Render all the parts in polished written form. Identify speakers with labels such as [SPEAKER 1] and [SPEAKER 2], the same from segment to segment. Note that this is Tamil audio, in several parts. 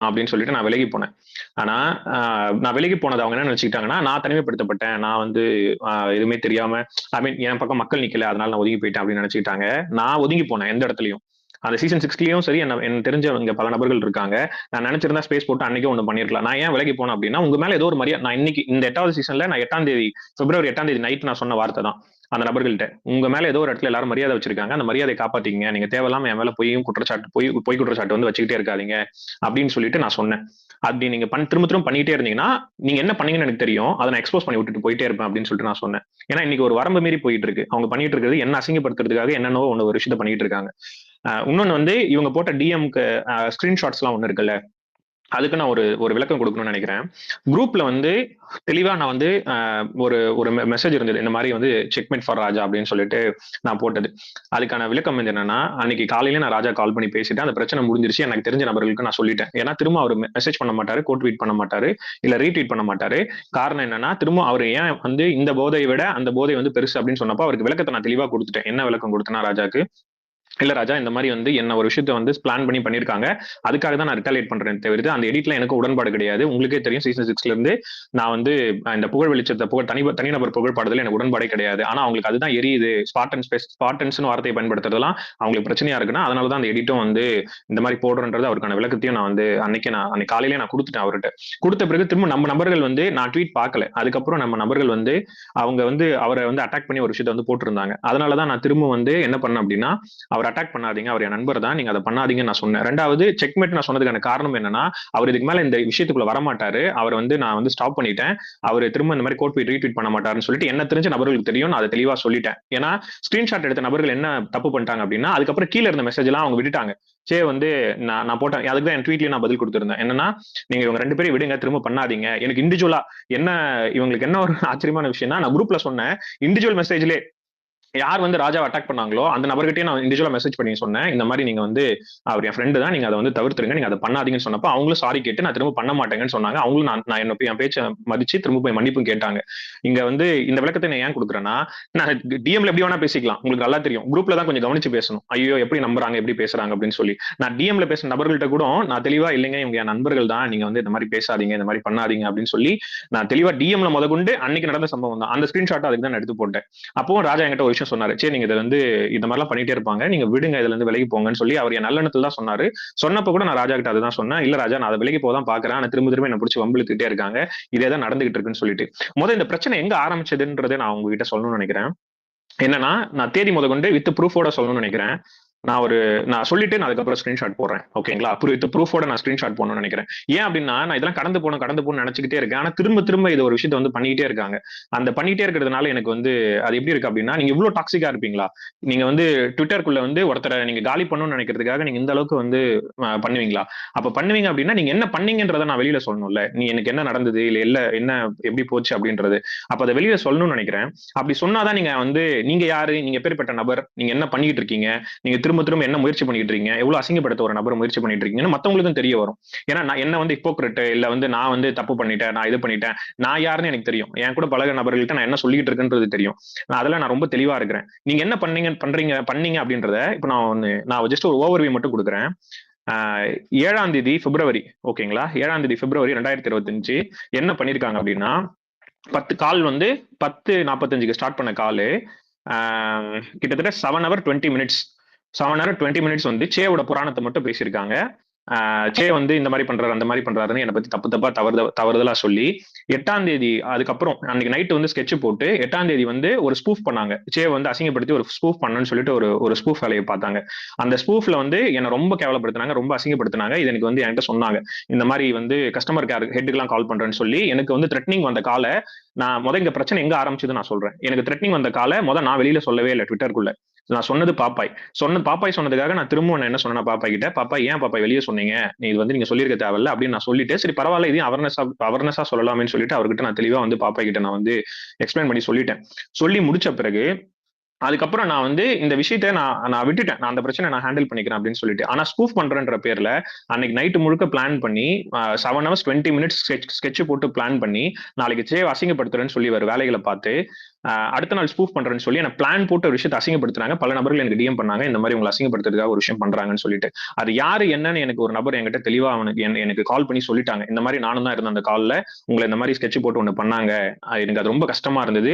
[SPEAKER 1] அப்படின்னு சொல்லிட்டு நான் விலகி போனேன். ஆனா நான் விலகி போனது அவங்க என்ன நினைச்சுக்கிட்டாங்கன்னா, நான் தனிமைப்படுத்தப்பட்டேன். நான் வந்து எதுவுமே தெரியாம ஐ மீன் என் பக்கம் மக்கள் நிக்கல. அதனால நான் ஒதுங்கி போயிட்டேன் அப்படின்னு நினைச்சுக்கிட்டாங்க. நான் ஒதுங்கி போனேன் எந்த இடத்துலயும். அந்த சீசன் 6லயும் சரி எனக்கு தெரிஞ்சவங்க பல நபர்கள் இருக்காங்க. நான் நினைச்சிருந்தா ஸ்பேஸ் போட்டு அன்னைக்கே ஒண்ணு பண்ணியிருக்கலாம். நான் ஏன் விலகி போனேன் அப்படின்னா, உங்க மேல ஏதோ ஒரு நான் இன்னைக்கு இந்த 8வது சீசன்ல நான் 8ஆம் தேதி பிப்ரவரி 8ஆம் தேதி நைட் நான் சொன்ன வார்த்தை தான். அந்த நபர்கள்ட்ட. உங்க மேல ஏதோ ஒரு இடத்துல எல்லாரும் மரியாதை வச்சிருக்காங்க. அந்த மரியாதையை காப்பாத்திக்கங்க. நீங்க தேவையில்லாம என் மேல பொய் குற்றச்சாட்டு வந்து வச்சுக்கிட்டே இருக்காதீங்க. அப்படின்னு சொல்லிட்டு நான் சொன்னேன். அப்படி நீங்க திரும்ப திரும்ப பண்ணிட்டே இருந்தீங்கன்னா, நீங்க என்ன பண்ணீங்கன்னு எனக்கு தெரியும். அத நான் எக்ஸ்போஸ் பண்ணி விட்டுட்டு போயிட்டே இருப்பேன் அப்படின்னு சொல்லிட்டு நான் சொன்னேன். ஏன்னா இன்னைக்கு ஒரு வரம்பு மீறி போயிட்டு இருக்கு. அவங்க பண்ணிட்டு இருக்கிறது என்ன அசிங்கப்படுத்துறதுக்காக என்னென்னவோ ஒரு விஷயத்த பண்ணிட்டு இருக்காங்க. இன்னொன்னு வந்து இவங்க போட்ட டிஎம்க்கு ஸ்கிரீன்ஷாட்ஸ்லாம் ஒண்ணு இருக்குல்ல. அதுக்கு நான் ஒரு ஒரு விளக்கம் குடுக்கணும்னு நெனைக்கிறேன். குரூப்ல வந்து தெளிவா நான் வந்து ஒரு ஒரு மெசேஜ் இருந்தது. இந்த மாரி வந்து செக்மேட் ஃபார் ராஜா அப்படின்னு சொல்லிட்டு நான் போட்டது. அதுக்கான விளக்கம் வந்து என்னன்னா, அன்னைக்கு காலையில நான் ராஜா கால் பண்ணி பேசிட்டேன். அந்த பிரச்சனை முடிஞ்சிருச்சு. எனக்கு தெரிஞ்ச நபர்களுக்கு நான் சொல்லிட்டேன். ஏன்னா திரும்ப அவரு மெசேஜ் பண்ண மாட்டாரு, ட்வீட் பண்ண மாட்டாரு, இல்ல ரீட்வீட் பண்ண மாட்டாரு. காரணம் என்னன்னா, திரும்ப அவரு ஏன் வந்து இந்த போதைய விட அந்த போதை வந்து பெருசு அப்படின்னு சொன்னப்போ, அவருக்கு விளக்கத்த நான் தெளிவா குடுத்துட்டேன். என்ன விளக்கம் குடுத்தேன்னா ராஜாக்கு, இல்ல ராஜா இந்த மாதிரி வந்து என்ன ஒரு விஷயத்த வந்து பிளான் பண்ணி பண்ணிருக்காங்க. அதுக்காக தான் நான் ரிட்டாலியேட் பண்றேன் தவிர்த்து அந்த எடிட்ல எனக்கு உடன்பாடு கிடையாது. உங்களுக்கே தெரியும் சீசன் 6ல இருந்து நான் வந்து இந்த புகழ் வெளிச்சத்த தனிநபர் புகழ் பாடுதல எனக்கு உடன்பாடே கிடையாது. ஆனா அவங்களுக்கு அதுதான் எரியுது. ஸ்பார்டன்ஸ்னு வார்த்தையை பயன்படுத்துறதெல்லாம் அவங்களுக்கு பிரச்சனையா இருக்குன்னா, அதனால தான் அந்த எடிட்டும் வந்து இந்த மாதிரி போடுறன்றது அவருக்கான விளக்கத்தையும் நான் வந்து அன்னைக்கு காலையிலேயே நான் குடுத்துட்டேன் அவர்ட்ட. குடுத்த பிறகு திரும்ப நம்ம நபர்கள் வந்து நான் ட்வீட் பார்க்கல. அதுக்கப்புறம் நம்ம நபர்கள் வந்து அவங்க வந்து அவரை வந்து அட்டாக் பண்ணி ஒரு விஷயத்த வந்து போட்டிருந்தாங்க. அதனால தான் நான் திரும்ப வந்து என்ன பண்ணேன் அப்படின்னா, அவர் அட்டாக் பண்ணாதீங்க. அவர் என் நண்பர் தான். நீங்க அத பண்ணாதீங்கன்னு நான் சொன்னேன். 2வது செக்மேட் நான் சொன்னதுக்கான காரணம் என்னன்னா, அவர் இதுக்கு மேல இந்த விஷயத்துக்குள்ள வரமாட்டாரு. அவர வந்து நான் வந்து ஸ்டாப் பண்ணிட்டேன். அவரு திரும்ப இந்த மாரி ரீட்வீட் பண்ண மாட்டாருன்னு சொல்லிட்டு என்ன தெரிஞ்ச நபர்களுக்கு தெரியும். நான் அத தெளிவா சொல்லிட்டேன். ஏன்னா, ஸ்கிரீன்ஷாட் எடுத்த நபர்கள் என்ன தப்பு பண்ணிட்டாங்க அப்டின்னா, அதுக்கப்புறம் கீழ இருந்த மெசேஜ் எல்லாம் அவங்க விட்டுட்டாங்க. வந்து நான் போட்டேன். அதுக்கு தான் என் ட்வீட்லயே நான் பதில் குடுத்திருந்தேன். என்னன்னா, நீங்க இவங்க 2 பேரையும் விடுங்க. திரும்ப பண்ணாதீங்க. எனக்கு இண்டிவிஜுவலா என்ன இவங்களுக்கு என்ன ஒரு ஆச்சரியமான விஷயம்னா, நான் குரூப்ல சொன்னேன். இண்டிவிஜுவல் மெசேஜ்லயே யார் வந்து ராஜாவ அட்டாக் பண்ணாங்களோ, அந்த நபர்கிட்டயே நான் இண்டிவிஜுவலா மெசேஜ் பண்ணி சொன்னேன். இந்த மாரி நீங்க வந்து அவர் என் ஃப்ரெண்ட் தான். நீங்க அத வந்து தவிர்த்துருங்க. நீங்க அத பண்ணாதீங்கன்னு சொன்னப்போ, அவங்களும் சாரி கேட்டு நான் திரும்ப பண்ண மாட்டேங்கன்னு சொன்னாங்க. அவங்களும் நான் நான் என் பேச்ச மதிச்சு திரும்ப போய் மன்னிப்பும் கேட்டாங்க. இங்க வந்து இந்த விளக்கத்த நான் ஏன் குடுக்குறேன்னா, நான் டிஎம்ல எப்படி வேணா பேசிக்கலாம். உங்களுக்கு நல்லா தெரியும். குரூப்ல தான் கொஞ்சம் கவனிச்சு பேசணும். ஐயோ! எப்படி நம்புறாங்க, எப்படி பேசுறாங்க அப்படின்னு சொல்லி. நான் டிஎம்ல பேசுன நபர்கள்ட்ட கூட நான் தெளிவா இல்லைங்க இவங்க என் நண்பர்கள் தான். நீங்க வந்து இந்த மாரி பேசாதீங்க, இந்த மாரி பண்ணாதீங்க அப்படின்னு சொல்லி, நான் தெளிவா டிஎம்ல மொதற்கொண்டு அன்னைக்கு நடந்த சம்பவம் தான். அந்த ஸ்கிரீன்ஷாட் அதுக்கு தான் நான் எடுத்து போட்டேன். அப்பவும் ராஜா என்கிட்ட ஒரு விஷயம் சொன்னாரு. சரி நீங்க இத வந்து இந்த மாதிரிலாம் பண்ணிட்டே இருப்பாங்க. நீங்க விடுங்க இதுல இருந்து விலகி போங்கன்னு சொல்லி அவர் என் நல்லெண்ணத்துல தான் சொன்னாரு. சொன்னப்ப கூட நான் ராஜா கிட்ட அதுதான் சொன்னேன். இல்ல ராஜா நான் அத விலகி போக தான் பார்க்கிறேன். ஆனா திரும்ப திரும்ப என்ன புடிச்சு வம்பிழுத்துட்டே இருக்காங்க. இதே தான் நடந்துகிட்டு இருக்குன்னு சொல்லிட்டு. இந்த பிரச்சனை எங்க ஆரம்பிச்சதுன்றத நான் உங்ககிட்ட சொல்லணும்னு நினைக்கிறேன். என்னன்னா, நான் தேதி முதற்கொண்டு வித் ப்ரூஃபோட சொல்லணும்னு நினைக்கிறேன். நான் ஒரு நான் சொல்லிட்டு நான் அதுக்கப்புறம் ஸ்கிரீன்ஷாட் போடுறேன். ஓகேங்களா? வித் ப்ரூஃபோட நான் ஸ்கிரீன்ஷாட் போடணும்னு நினைக்கிறேன். ஏன் அப்டின்னா, நான் இதெல்லாம் கடந்து போணும்னு நெனச்சுக்கிட்டே இருக்கேன். ஆனா திரும்ப திரும்ப இது ஒரு விஷயத்த வந்து பண்ணிக்கிட்டே இருக்காங்க. அந்த பண்ணிட்டே இருக்கிறதுனால எனக்கு வந்து அது எப்படி இருக்கு அப்டின்னா, நீங்க இவ்ளோ டாக்ஸிக்கா இருப்பீங்களா? நீங்க வந்து ட்விட்டர்க்குள்ள வந்து ஒருத்தர நீங்க காலி பண்ணணும்னு நெனைக்கிறதுக்காக நீங்க இந்த அளவுக்கு வந்து பண்ணுவீங்களா? அப்ப பண்ணுவீங்க அப்டின்னா, நீங்க என்ன பண்ணீங்கன்றத நான் வெளியில சொல்லணும்ல. எனக்கு என்ன நடந்தது? இல்ல என்ன எப்படி போச்சு அப்டின்றது. அப்ப அத வெளியில சொல்லணும்னு நெனைக்கிறேன். அப்படி சொன்னா தான் நீங்க வந்து நீங்க யாரு? நீங்க எப்பேர்ப்பட்ட நபர்? நீங்க என்ன பண்ணிட்டு இருக்கீங்க? நீங்க திரும்ப திரும்ப என்ன முயற்சி பண்ணிட்டு இருக்கீங்க? எவ்வளவு அசிங்கப்படுத்த ஒரு நபர முயற்சி பண்ணிட்டு இருக்கீங்கன்னு மத்தவங்களுக்கும் தெரிய வரும். ஏன்னா நான் என்ன வந்து ஹிப்போக்ரிட் இல்ல வந்து நான் வந்து தப்பு பண்ணிட்டேன். நான் இது பண்ணிட்டேன். நான் யாருன்னு எனக்கு தெரியும். என் கூட பழகுற நபர்கள்ட்ட நான் என்ன சொல்லிட்டு இருக்கேன்றது தெரியும். அதெல்லாம் நான் ரொம்ப தெளிவா இருக்கிறேன். நீங்க என்ன பண்ணீங்க அப்படின்றத இப்ப நான் ஜஸ்ட் ஒரு ஓவர்வியூ மட்டும் குடுக்குறேன். ஆ 7ஆம் தேதி பிப்ரவரி ஓகேங்களா? 7ஆம் தேதி பிப்ரவரி 2025 என்ன பண்ணியிருக்காங்க அப்படின்னா, 10 கால் வந்து 10:45க்கு ஸ்டார்ட் பண்ண காலு, ஆ கிட்டத்தட்ட 7 ஹவர் 20 மினிட்ஸ் 7 ஹவர் 20 மினிட்ஸ் வந்து சேவோட புராணத்த மட்டும் பேசியிருக்காங்க. சே வந்து இந்த மாரி பண்றாரு, அந்த மாரி பண்றாருன்னு என்ன பத்தி தப்பு தப்பா தவறுதலா சொல்லி 8ஆம் தேதி அதுக்கப்புறம் அன்னைக்கு நைட் வந்து ஸ்கெட்ச் போட்டு 8ஆம் தேதி வந்து ஒரு ஸ்பூஃப் பண்ணாங்க. வந்து அசிங்கப்படுத்தி ஒரு ஸ்பூஃப் பண்ணணும்னு சொல்லிட்டு ஒரு ஒரு ஸ்பூஃப் வேலைய பார்த்தாங்க. அந்த ஸ்பூஃப்ல வந்து என்ன ரொம்ப கேவலப்படுத்துனாங்க, ரொம்ப அசிங்கப்படுத்துனாங்க. இது எனக்கு வந்து என்கிட்ட சொன்னாங்க. இந்த மாரி வந்து கஸ்டமர் கேர் ஹெட்க்குலாம் கால் பண்றேன்னு சொல்லி எனக்கு வந்து த்ரெட்னிங் வந்த கால நான் இங்க பிரச்சனை எங்க ஆரம்பிச்சதுன்னு நான் சொல்றேன். எனக்கு த்ரெட்னிங் வந்த கால நான் வெளியில சொல்லவே இல்ல ட்விட்டர்க்குள்ள. நான் சொன்னது பாப்பாய். பாப்பாய் சொன்னதுக்காக நான் திரும்பவும் நான் என்ன சொன்னேன்னா பாப்பாய் கிட்ட, "பாப்பாய் ஏன் பாப்பாய் வெளிய சொன்னீங்க? இது வந்து நீங்க சொல்லியிருக்க தேவையில்ல" அப்படின்னு நான் சொல்லிட்டு, சரி பரவால்ல இதையும் அவர்னஸா சொல்லலாமேன்னு சொல்லிட்டு அவர்கிட்ட நான் தெளிவா வந்து பாப்பாய் கிட்ட நான் வந்து எக்ஸ்பிளைன் பண்ணி சொல்லிட்டேன். சொல்லி முடிச்ச பிறகு அதுக்கப்புறம் நான் வந்து இந்த விஷயத்த நான் விட்டுட்டேன். நான் அந்த பிரச்சனை நான் ஹேண்டில் பண்ணிக்கிறேன் அப்படின்னு சொல்லிட்டு. ஆனா ஸ்பூஃப் பண்றேன்ற பேர்ல அன்னைக்கு நைட் முழுக்க பிளான் பண்ணி 7 ஹவர்ஸ் 20 மினிட்ஸ் ஸ்கெட்ச் போட்டு பிளான் பண்ணி நாளைக்கு அசிங்கப்படுத்துறேன்னு சொல்லி ஒரு வேலைகளை பார்த்து அடுத்த நாள் ஸ்பூஃப் பண்றேன்னு சொல்லி எனக்கு பிளான் போட்டு ஒரு விஷயத்தை அசிங்கப்படுத்துறாங்க. பல நபர்கள் எனக்கு டிஎம் பண்ணாங்க, இந்த மாதிரி உங்களை அசிங்கப்படுத்துறதுக்காக ஒரு விஷயம் பண்றாங்கன்னு சொல்லிட்டு. அது யாரு என்னன்னு எனக்கு ஒரு நபர் என்கிட்ட தெளிவா எனக்கு கால் பண்ணி சொல்லிட்டாங்க. இந்த மாதிரி நானும் தான் இருந்தேன் அந்த கால்ல, உங்களை இந்த மாதிரி ஸ்கெட்ச் போட்டு ஒண்ணு பண்ணாங்க, எனக்கு அது ரொம்ப கஷ்டமா இருந்தது,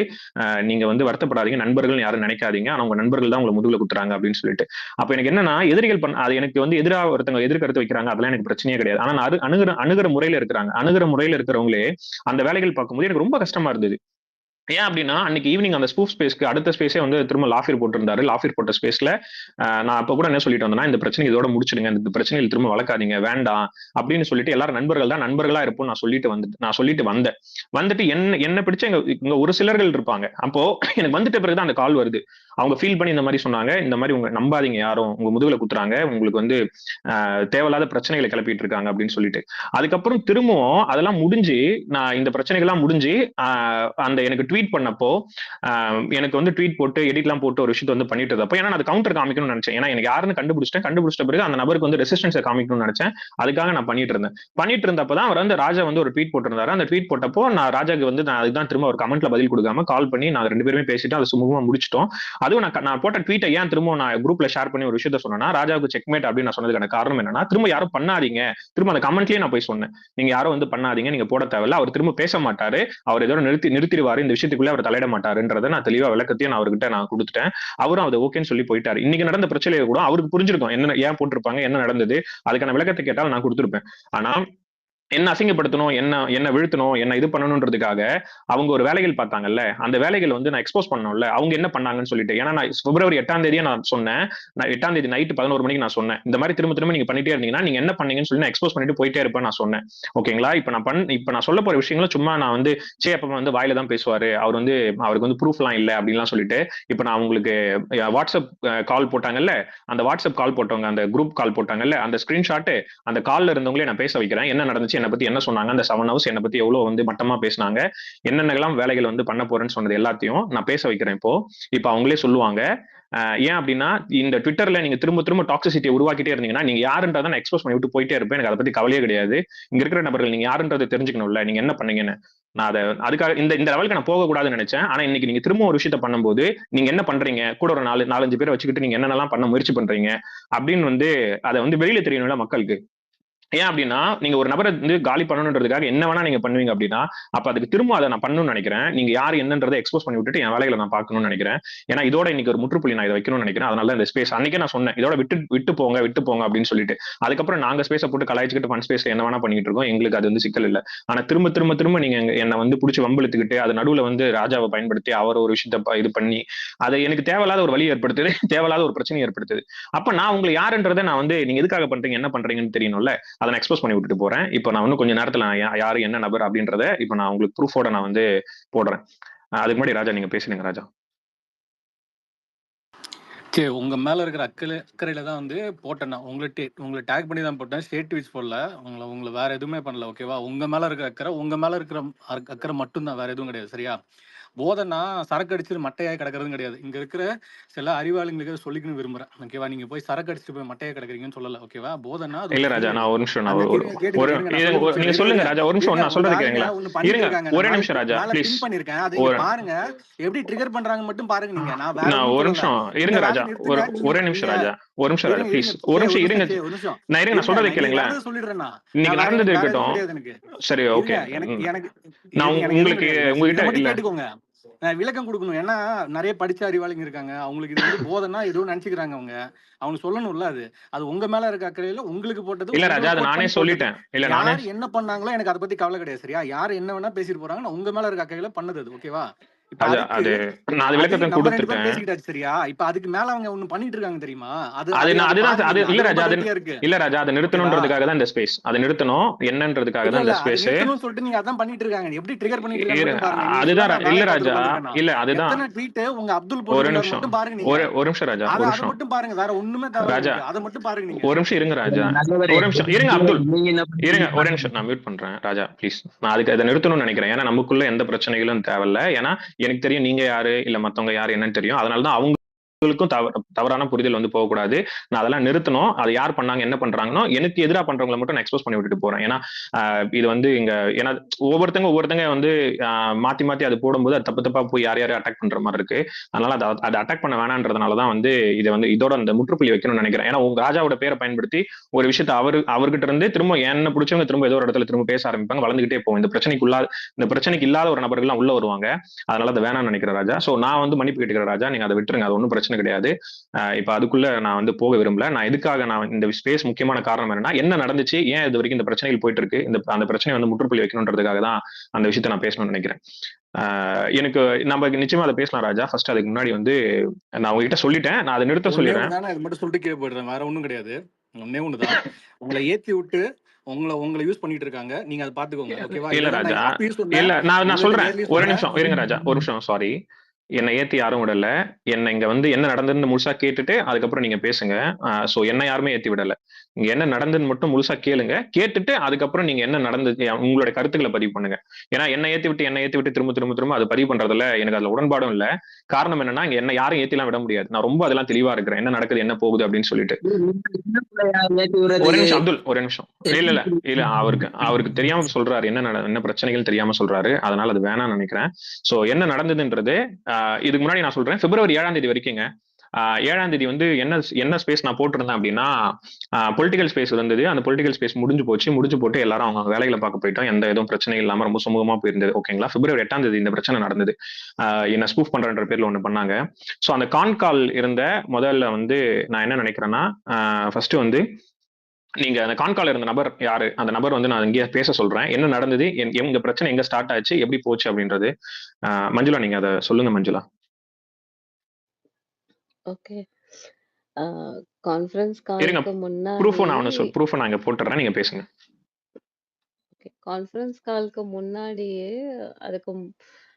[SPEAKER 1] நீங்க வந்து வருத்தப்படாதீங்க, நண்பர்கள் யாரும் நினைக்காதீங்க, ஆனா உங்க நண்பர்கள் தான் உங்களை முதுகுல குத்துறாங்க அப்படின்னு சொல்லிட்டு. அப்ப எனக்கு என்னன்னா எதிரிகள் அது எனக்கு வந்து ஒருத்தங்க எதிர்கருத்து வைக்கிறாங்க, அதெல்லாம் எனக்கு பிரச்சனையே கிடையாது. ஆனா அணுகிற முறையில இருக்கிறாங்க, அணுகிற முறையில இருக்கிறவங்களே அந்த வேலைகள் பார்க்கும்போது எனக்கு ரொம்ப கஷ்டமா இருந்தது. ஏன் அப்படின்னா அன்னைக்கு ஈவினிங் அந்த ஸ்பூஃப் ஸ்பேஸ்க்கு அடுத்த ஸ்பேஸே வந்து திரும்ப லாஃபியர் போட்டிருந்தாரு. லாஃபியர் போட்ட ஸ்பேஸ்ல நான் அப்ப கூட என்ன சொல்லிட்டு வந்தேன்னா, இந்த பிரச்சனை இதோட முடிச்சிடுங்க, இந்த பிரச்சனையில் திரும்ப வளர்க்காதீங்க, வேண்டாம் அப்படின்னு சொல்லிட்டு எல்லாரும் நண்பர்கள் தான், நண்பர்களா இருப்போம் நான் சொல்லிட்டு வந்தேன். வந்துட்டு என்ன பிடிச்ச இங்க ஒரு சிலர்கள் இருப்பாங்க. அப்போ எனக்கு வந்துட்ட பிறகுதான் அந்த கால் வருது. அவங்க ஃபீல் பண்ணி இந்த மாதிரி சொன்னாங்க, இந்த மாதிரி உங்க நம்பாதீங்க, யாரும் உங்க முதுகுல குத்துறாங்க, உங்களுக்கு வந்து தேவையில்லாத பிரச்சனைகளை கிளப்பிட்டு இருக்காங்க அப்படின்னு சொல்லிட்டு. அதுக்கப்புறம் திரும்பவும் அதெல்லாம் முடிஞ்சு நான் இந்த பிரச்சனைகள்லாம் முடிஞ்சு அந்த எனக்கு ட்வீட் பண்ணப்போ எனக்கு வந்து ட்வீட் போட்டு எடிட்லாம் போட்டு ஒரு விஷயத்தை வந்து பண்ணிட்டு இருந்தப்போ, ஏன்னா அது கவுண்டர் காமிக்கணும்னு நினைச்சேன். ஏன்னா எனக்கு யாருன்னு கண்டுபிடிச்சிட்ட பிறகு அந்த நபருக்கு வந்து ரெசிஸ்டன்ஸை காமிக்கணும்னு நினைச்சேன். அதுக்காக நான் பண்ணிட்டு இருந்தப்பதான் அவர் வந்து ராஜா வந்து ஒரு ட்வீட் போட்டிருந்தாரு. அந்த ட்வீட் போட்டப்போ நான் ராஜாக்கு வந்து நான் அதுதான் திரும்ப ஒரு கமெண்ட்ல பதில் கொடுக்காம கால் பண்ணி நான் 2 பேருமே பேசிட்டு அதை சுமூகமா முடிச்சிட்டோம். அதுவும் நான் போட்ட ட்வீட்டை ஏன் திரும்ப நான் குரூப்ல ஷேர் பண்ணி ஒரு விஷயத்த சொன்னா, ராஜாவுக்கு செக்மேட் அப்படின்னு நான் சொன்னதுக்கான காரணம் என்னன்னா, திரும்ப யாரும் பண்ணாதீங்க, திரும்ப அந்த கமெண்ட்லயே நான் போய் சொன்னேன், நீங்க யாரும் வந்து பண்ணாதீங்க, நீங்க போட தேவையில்ல, அவர் திரும்ப பேச மாட்டாரு, அவர் ஏதோ நிறுத்திடுவாரு, இந்த விஷயத்துக்குள்ள அவர் தலையிட மாட்டாருன்றதை நான் தெளிவா விளக்கத்தையும் நான் அவர்கிட்ட நான் கொடுத்துட்டேன். அவரும் அதை ஓகேன்னு சொல்லி போயிட்டாரு. இன்னைக்கு நடந்த பிரச்சனையை கூட அவருக்கு புரிஞ்சிருக்கும், என்ன ஏன் போட்டிருப்பாங்க, என்ன நடந்தது, அதுக்கான விளக்கத்தை கேட்டால் நான் கொடுத்திருப்பேன். ஆனா என்ன அசிங்கப்படுத்தணும், என்ன வீழ்த்தணும், என்ன இது பண்ணணும்ன்றதுக்காக அவங்க ஒரு வேலைகள் பார்த்தாங்கல்ல, அந்த வேலைகள் வந்து நான் எக்ஸ்போஸ் பண்ணணும்ல, அவங்க என்ன பண்ணாங்கன்னு சொல்லிட்டு. ஏன்னா நான் பிப்ரவரி 8ஆம் தேதியே நான் சொன்னேன், நான் 8ஆம் தேதி நைட் 11 மணிக்கு நான் சொன்னேன், இந்த மாதிரி திரும்ப திரும்ப நீங்க பண்ணிட்டே இருந்தீங்கன்னா நீங்க என்ன பண்ணீங்கன்னு சொல்லி நான் எக்ஸ்போஸ் பண்ணிட்டு போயிட்டே இருப்பேன் நான் சொன்னேன். ஓகேங்களா? இப்ப நான் சொல்ல போற விஷயங்களும் சும்மா நான் வந்து அப்ப வந்து வாயில தான் பேசுவாரு, அவர் வந்து அவருக்கு வந்து ப்ரூஃப்லாம் இல்ல அப்படின்லாம் சொல்லிட்டு, இப்ப நான் உங்களுக்கு வாட்ஸ்அப் கால் போட்டாங்கல்ல, அந்த வாட்ஸ்அப் கால் போட்டவங்க, அந்த குரூப் கால் போட்டாங்கல்ல, அந்த ஸ்கிரீன்ஷாட், அந்த கால்ல இருந்தவங்களே நான் பேச வைக்கிறேன், என்ன நடந்துச்சு, என்ன பத்தி என்ன சொன்னாங்க, அந்த 7 ஹவர்ஸ் என்ன பத்தி எவ்வளவு வந்து மட்டமா பேசினாங்க, என்னென்னலாம் வேலைகள் வந்து பண்ண போறேன்னு சொன்னது எல்லாத்தையும் நான் பேச வைக்கிறேன். இப்போ அவங்களே சொல்லுவாங்க. ஏன் அப்படின்னா இந்த ட்விட்டர்ல நீங்க திரும்ப திரும்ப டாக்ஸிசிட்டியை உருவாக்கிட்டே இருந்தீங்கன்னா நீங்க யாருன்றதை நான் எக்ஸ்போஸ் பண்ணி விட்டு போயிட்டே இருப்பேன். எனக்கு அதை பத்தி கவலையே கிடையாது. இங்க இருக்கிற நபர்கள் நீங்க யாருன்றதை தெரிஞ்சுக்கணும்ல, நீங்க என்ன பண்ணீங்கன்னு. நான் அதை அதுக்காக இந்த லெவலுக்கு நான் போகக்கூடாதுன்னு நினைச்சேன். ஆனா இன்னைக்கு நீங்க திரும்ப ஒரு விஷயத்த பண்ணும்போது நீங்க என்ன பண்றீங்க, கூட ஒரு 4-5 பேரை வச்சுக்கிட்டு நீங்க என்னென்னலாம் பண்ண முயற்சி பண்றீங்க அப்படின்னு வந்து அதை வந்து வெளியில தெரியணும்ல மக்களுக்கு. ஏன் அப்படின்னா நீங்க ஒரு நபரை வந்து காலி பண்ணணுன்றதுக்காக என்ன வேணா நீங்க பண்ணுவீங்க அப்படின்னா, அப்ப அதுக்கு திரும்ப அதை நான் பண்ணணும்னு நினைக்கிறேன். நீங்க யார் என்னன்றதை எக்ஸ்போஸ் பண்ணி விட்டுட்டு என் வேலைகளை நான் பார்க்கணும்னு நினைக்கிறேன். ஏன்னா இதோட இன்னைக்கு ஒரு முற்றுப்புள்ளி நான் இதை வைக்கணும்னு நினைக்கிறேன். அதனால இந்த ஸ்பேஸ் அன்னைக்கே நான் சொன்னேன், இதோட விட்டு போங்க அப்படின்னு சொல்லிட்டு. அதுக்கப்புறம் நாங்க ஸ்பேஸை போட்டு கலாய்ச்சிக்கிட்டு ஃபன் ஸ்பேஸ்ல என்ன வேணா பண்ணிட்டு இருக்கோம், எங்களுக்கு அது வந்து சிக்கல் இல்லை. ஆனா திரும்ப நீங்க என்னை வந்து பிடிச்சி வம்பிழுத்துக்கிட்டு அது நடுவுல வந்து ராஜாவை பயன்படுத்தி அவர் ஒரு விஷயத்த இது பண்ணி அதை எனக்கு தேவையில்லாத ஒரு வழி ஏற்படுத்துது, தேவையில்லாத ஒரு பிரச்சனை ஏற்படுத்துது. அப்ப நான் உங்களை யாருன்றதை நான் வந்து நீங்க எதுக்காக பண்றீங்க, என்ன பண்றீங்கன்னு தெரியணும்ல, அதை நான் எக்ஸ்போஸ் பண்ணி விட்டுட்டு போறேன். இப்போ நான் இன்னும் கொஞ்ச நேரத்துல யாரு என்ன நபர் அப்படின்றத இப்போ நான் உங்களுக்கு ப்ரூஃபோட நான் வந்து போடுறேன். அதுக்கு முன்னாடி ராஜா நீங்க பேசுனீங்க ராஜா.
[SPEAKER 2] சரி, உங்க மேல இருக்கிற அக்கறையில தான் வந்து போட்டேன். நான் உங்களை டேக் பண்ணி தான் போட்டேன், ஸ்டேட் ட்வீட்ஸ் போடல. உங்களை வேற எதுவுமே பண்ணல. ஓகேவா? உங்க மேல இருக்கிற அக்கறை, உங்க மேல இருக்கிற அக்கறை மட்டும்தான், வேற எதுவும் கிடையாது. சரியா? போதைன்னா சரக்கு அடிச்சுட்டு மட்டையாய் கிடக்கிறதும் கிடையாது. இங்க இருக்கிற சில அறிவாளிங்களுக்கு சொல்லிக்கணும் விரும்புறேன். ஓகேவா? நீங்க போய் சரக்கு அடிச்சுட்டு போய் மட்டையா கிடக்குறீங்கன்னு சொல்லல. ஓகேவா? போதைன்னா
[SPEAKER 1] இல்ல ராஜா, நான் ஒரு நிமிஷம் நீங்க சொல்லுங்க ராஜா, ஒரு நிமிஷம் நான் சொல்றது கேளுங்களா? இருங்க ஒரே நிமிஷம் ராஜா ப்ளீஸ்.
[SPEAKER 2] பண்ணிருக்கேன், அதை பாருங்க எப்படி ட்ரிகர் பண்றாங்க மட்டும் பாருங்க. நீங்க
[SPEAKER 1] நான் ஒரு நிமிஷம் இருங்க ராஜா, ஒரே நிமிஷம் ராஜா, ஒரு நிமிஷம் ராஜா ப்ளீஸ், ஒரு நிமிஷம் இருங்க. நான் சொல்றதை கேளுங்களா? இன்னைக்கு நடந்தது இருக்கட்டும். சரி ஓகே, நான் உங்களுக்கு உங்ககிட்ட இல்ல
[SPEAKER 2] கேட்டுக்கோங்க, நான் விளக்கம் கொடுக்கணும். ஏன்னா நிறைய படிச்ச அறிவாளிங்க இருக்காங்க, அவங்களுக்கு இது வந்து போதனா எதுவும் நினைச்சுக்கிறாங்க. அவங்க சொல்லணும்ல, அது உங்க மேல இருக்க அக்கறையில உங்களுக்கு போட்டது
[SPEAKER 1] இல்ல ராஜா, அது நானே சொல்லிட்டேன். இல்ல நானே
[SPEAKER 2] என்ன பண்ணாங்களோ எனக்கு அதை பத்தி கவலை கிடையாது. சரியா? யாரு என்ன வேணா பேசிட்டு போறாங்க, நான் உங்க மேல இருக்க அக்கறையில பண்ணது அது. ஓகேவா?
[SPEAKER 1] அது நான் அது விளக்கத்தை கொடுத்துட்டேன்.
[SPEAKER 2] பேசிக்கிட்டாச்சு. சரியா? இப்ப அதுக்கு மேல அவங்க ஒண்ணு பண்ணிட்டு இருக்காங்க தெரியுமா?
[SPEAKER 1] இல்ல ராஜா, அதை நிறுத்தணும்ன்றதுக்காக தான் இந்த ஸ்பேஸ். அதை நிறுத்தணும் என்னன்றதுக்காக தான் இந்த ஸ்பேஸ்
[SPEAKER 2] சொல்லிட்டு நீங்க அதான் பண்ணிட்டு இருக்காங்க. எப்படி ட்ரிகர் பண்ணிட்டு இருக்காங்க
[SPEAKER 1] அதுதான். இல்ல ராஜா, இல்ல அதுதான்.
[SPEAKER 2] எத்தனை ட்வீட் உங்க அப்துல்
[SPEAKER 1] ஒரு நிமிஷம் மட்டும் பாருங்க நீங்க. ஒரு நிமிஷம் ராஜா, ஒரு நிமிஷம் மட்டும்
[SPEAKER 2] பாருங்க, வேற ஒண்ணுமே தேவையில்லை. ராஜா அதை மட்டும் பாருங்க நீங்க.
[SPEAKER 1] ஒரு நிமிஷம் இருங்க ராஜா, ஒரு நிமிஷம் இருங்க அப்துல், இருங்க ஒரே நிமிஷம் நான் மியூட் பண்றேன் ராஜா ப்ளீஸ். நான் அதுக்கு அதை நிறுத்தணும்னு நினைக்கிறேன். ஏன்னா நமக்குள்ள எந்த பிரச்சனைகளும் தேவையில்ல. ஏன்னா எனக்கு தெரியும் நீங்க யாரு இல்ல மத்தவங்க யாரு என்னன்னு தெரியும். அதனாலதான் அவங்களுக்கும் தவறான புரிதல் வந்து போகக்கூடாது. நான் அதெல்லாம் நிறுத்தணும். அது யார் பண்ணாங்க என்ன பண்றாங்கன்னு எனக்கு எதிரா பண்றவங்களை மட்டும் நான் எக்ஸ்போஸ் பண்ணி விட்டுட்டு போறேன். ஏன்னா இது வந்து இங்க ஏன்னா ஒவ்வொருத்தங்க வந்து மாத்தி மாத்தி அது போடும்போது அது தப்பு தப்பா போய் யாரையும் அட்டாக் பண்ற மாதிரி இருக்கு. அதனால அதை அட்டாக் பண்ண வேணான்றதுனாலதான் வந்து இதை வந்து இதோட அந்த முற்றுப்புள்ளி வைக்கணும்னு நினைக்கிறேன். ஏன்னா உங்க ராஜாவோட பேரை பயன்படுத்தி ஒரு விஷயத்த அவர்கிட்ட இருந்து திரும்ப என்ன பிடிச்சவங்க திரும்ப ஏதோ ஒரு இடத்துல திரும்ப பேச ஆரம்பிப்பாங்க, வளர்ந்துகிட்டே போகும். இந்த பிரச்சனைக்கு இல்லாத ஒரு நபர்கள்லாம் உள்ள வருவாங்க. அதனால அதை வேணாம்னு நினைக்கிறேன் ராஜா. சோ நான் வந்து மன்னிப்பு கேட்டுக்கிறேன் ராஜா, நீங்க அதை விட்டுருங்க, அது ஒன்றும் பிரச்சனை கிடையாது. இப்ப அதுக்குள்ள நான் வந்து போக விரும்பல. நான் எதுக்காக நான் இந்த ஸ்பேஸ் முக்கியமான காரணம் என்னன்னா, என்ன நடந்துச்சு, ஏன் இது வரைக்கும் இந்த பிரச்சனைகள் போயிட்டு இருக்கு, அந்த பிரச்சனை வந்து முற்றுப்புள்ளி வைக்கணுன்றதுக்காக தான் அந்த விஷயத்தை நான் பேசணும்னு நினைக்கிறேன். எனக்கு நம்ம நிச்சயமா அதை பேசலாம் ராஜா. ஃபர்ஸ்ட் அதுக்கு முன்னாடி வந்து நான் உங்ககிட்ட சொல்லிட்டேன், நான் அதை நிறுத்த சொல்லிடுறேன்.
[SPEAKER 2] இது மட்டும் சொல்லிட்டு கீழே போயிடுறேன், வேற ஒண்ணும் கிடையாது. ஒன்னே ஒண்ணுதான், உங்களை ஏத்தி விட்டு உங்களை யூஸ் பண்ணிட்டு இருக்காங்க, நீங்க அதை பாத்துக்கோங்க. ஓகேவா?
[SPEAKER 1] இல்ல ராஜா, இல்ல நான் சொல்றேன், ஒரு நிமிஷம் இருங்க ராஜா, ஒரு நிமிஷம். சாரி, என்னை ஏத்தி யாரும் விடல. என்ன இங்க வந்து என்ன நடந்ததுன்னு முழுசா கேட்டுட்டு அதுக்கப்புறம் நீங்க பேசுங்க. சோ என்ன யாருமே ஏத்தி விடல. இங்க என்ன நடந்ததுன்னு மட்டும் முழுசா கேளுங்க. கேட்டுட்டு அதுக்கப்புறம் நீங்க என்ன நடந்தது உங்களுடைய கருத்துக்களை பதிவு பண்ணுங்க. ஏன்னா என்ன ஏத்தி விட்டு திரும்ப திரும்ப திரும்ப அது பதிவு பண்றதுல எனக்கு அதுல உடன்பாடும் இல்ல. காரணம் என்னன்னா, இங்க என்ன யாரும் ஏத்திலாம் விட முடியாது. நான் ரொம்ப அதெல்லாம் தெளிவா இருக்கிறேன், என்ன நடக்குது என்ன போகுது அப்படின்னு சொல்லிட்டு. ஒரு நிமிஷம் அப்துல், ஒரு நிமிஷம். இல்ல அவருக்கு தெரியாம சொல்றாரு, என்ன பிரச்சனைகள் தெரியாம சொல்றாரு. அதனால அது வேணாம்னு நினைக்கிறேன். சோ என்ன நடந்ததுன்றது இதுக்கு முன்னாடி நான் சொல்றேன். பிப்ரவரி 7ஆம் தேதி வரைக்குங்க, 7ஆம் தேதி வந்து என்ன ஸ்பேஸ் நான் போட்டிருந்தேன் அப்படின்னா, பொலிட்டிக்கல் ஸ்பேஸ் இருந்தது. அந்த பொலிட்டிக்கல் ஸ்பேஸ் முடிஞ்சு போட்டு எல்லாரும் அவங்க வேலைகளை பார்க்க போயிட்டோம். எந்த எதுவும் பிரச்சனை இல்லாம ரொம்ப சுமூகமா போயிருந்தது. ஓகேங்களா? பிப்ரவரி 8ஆம் தேதி இந்த பிரச்சனை நடந்தது. என்ன ஸ்பூஃப் பண்றன்ற பேர்ல ஒண்ணு பண்ணாங்க. சோ அந்த கால் இருந்த முதல்ல வந்து நான் என்ன நினைக்கிறேன்னா, ஃபர்ஸ்ட் வந்து நீங்க அந்த கால் இருந்த நபர் யாரு, அந்த நபர் வந்து நான் இங்கே பேச சொல்றேன். என்ன நடந்தது, எங்க பிரச்சனை எங்க ஸ்டார்ட் ஆச்சு, எப்படி போச்சு அப்படின்றது. மஞ்சுளா நீங்க அதை சொல்லுங்க மஞ்சுளா.
[SPEAKER 3] ஓகே. கான்ஃபரன்ஸ் காலுக்கு முன்னாடி
[SPEAKER 1] ப்ரூஃப் நான் இங்க போட்டுறேன், நீங்க பேசுங்க.
[SPEAKER 3] ஓகே. கான்ஃபரன்ஸ் காலுக்கு முன்னாடியே அதுக்கு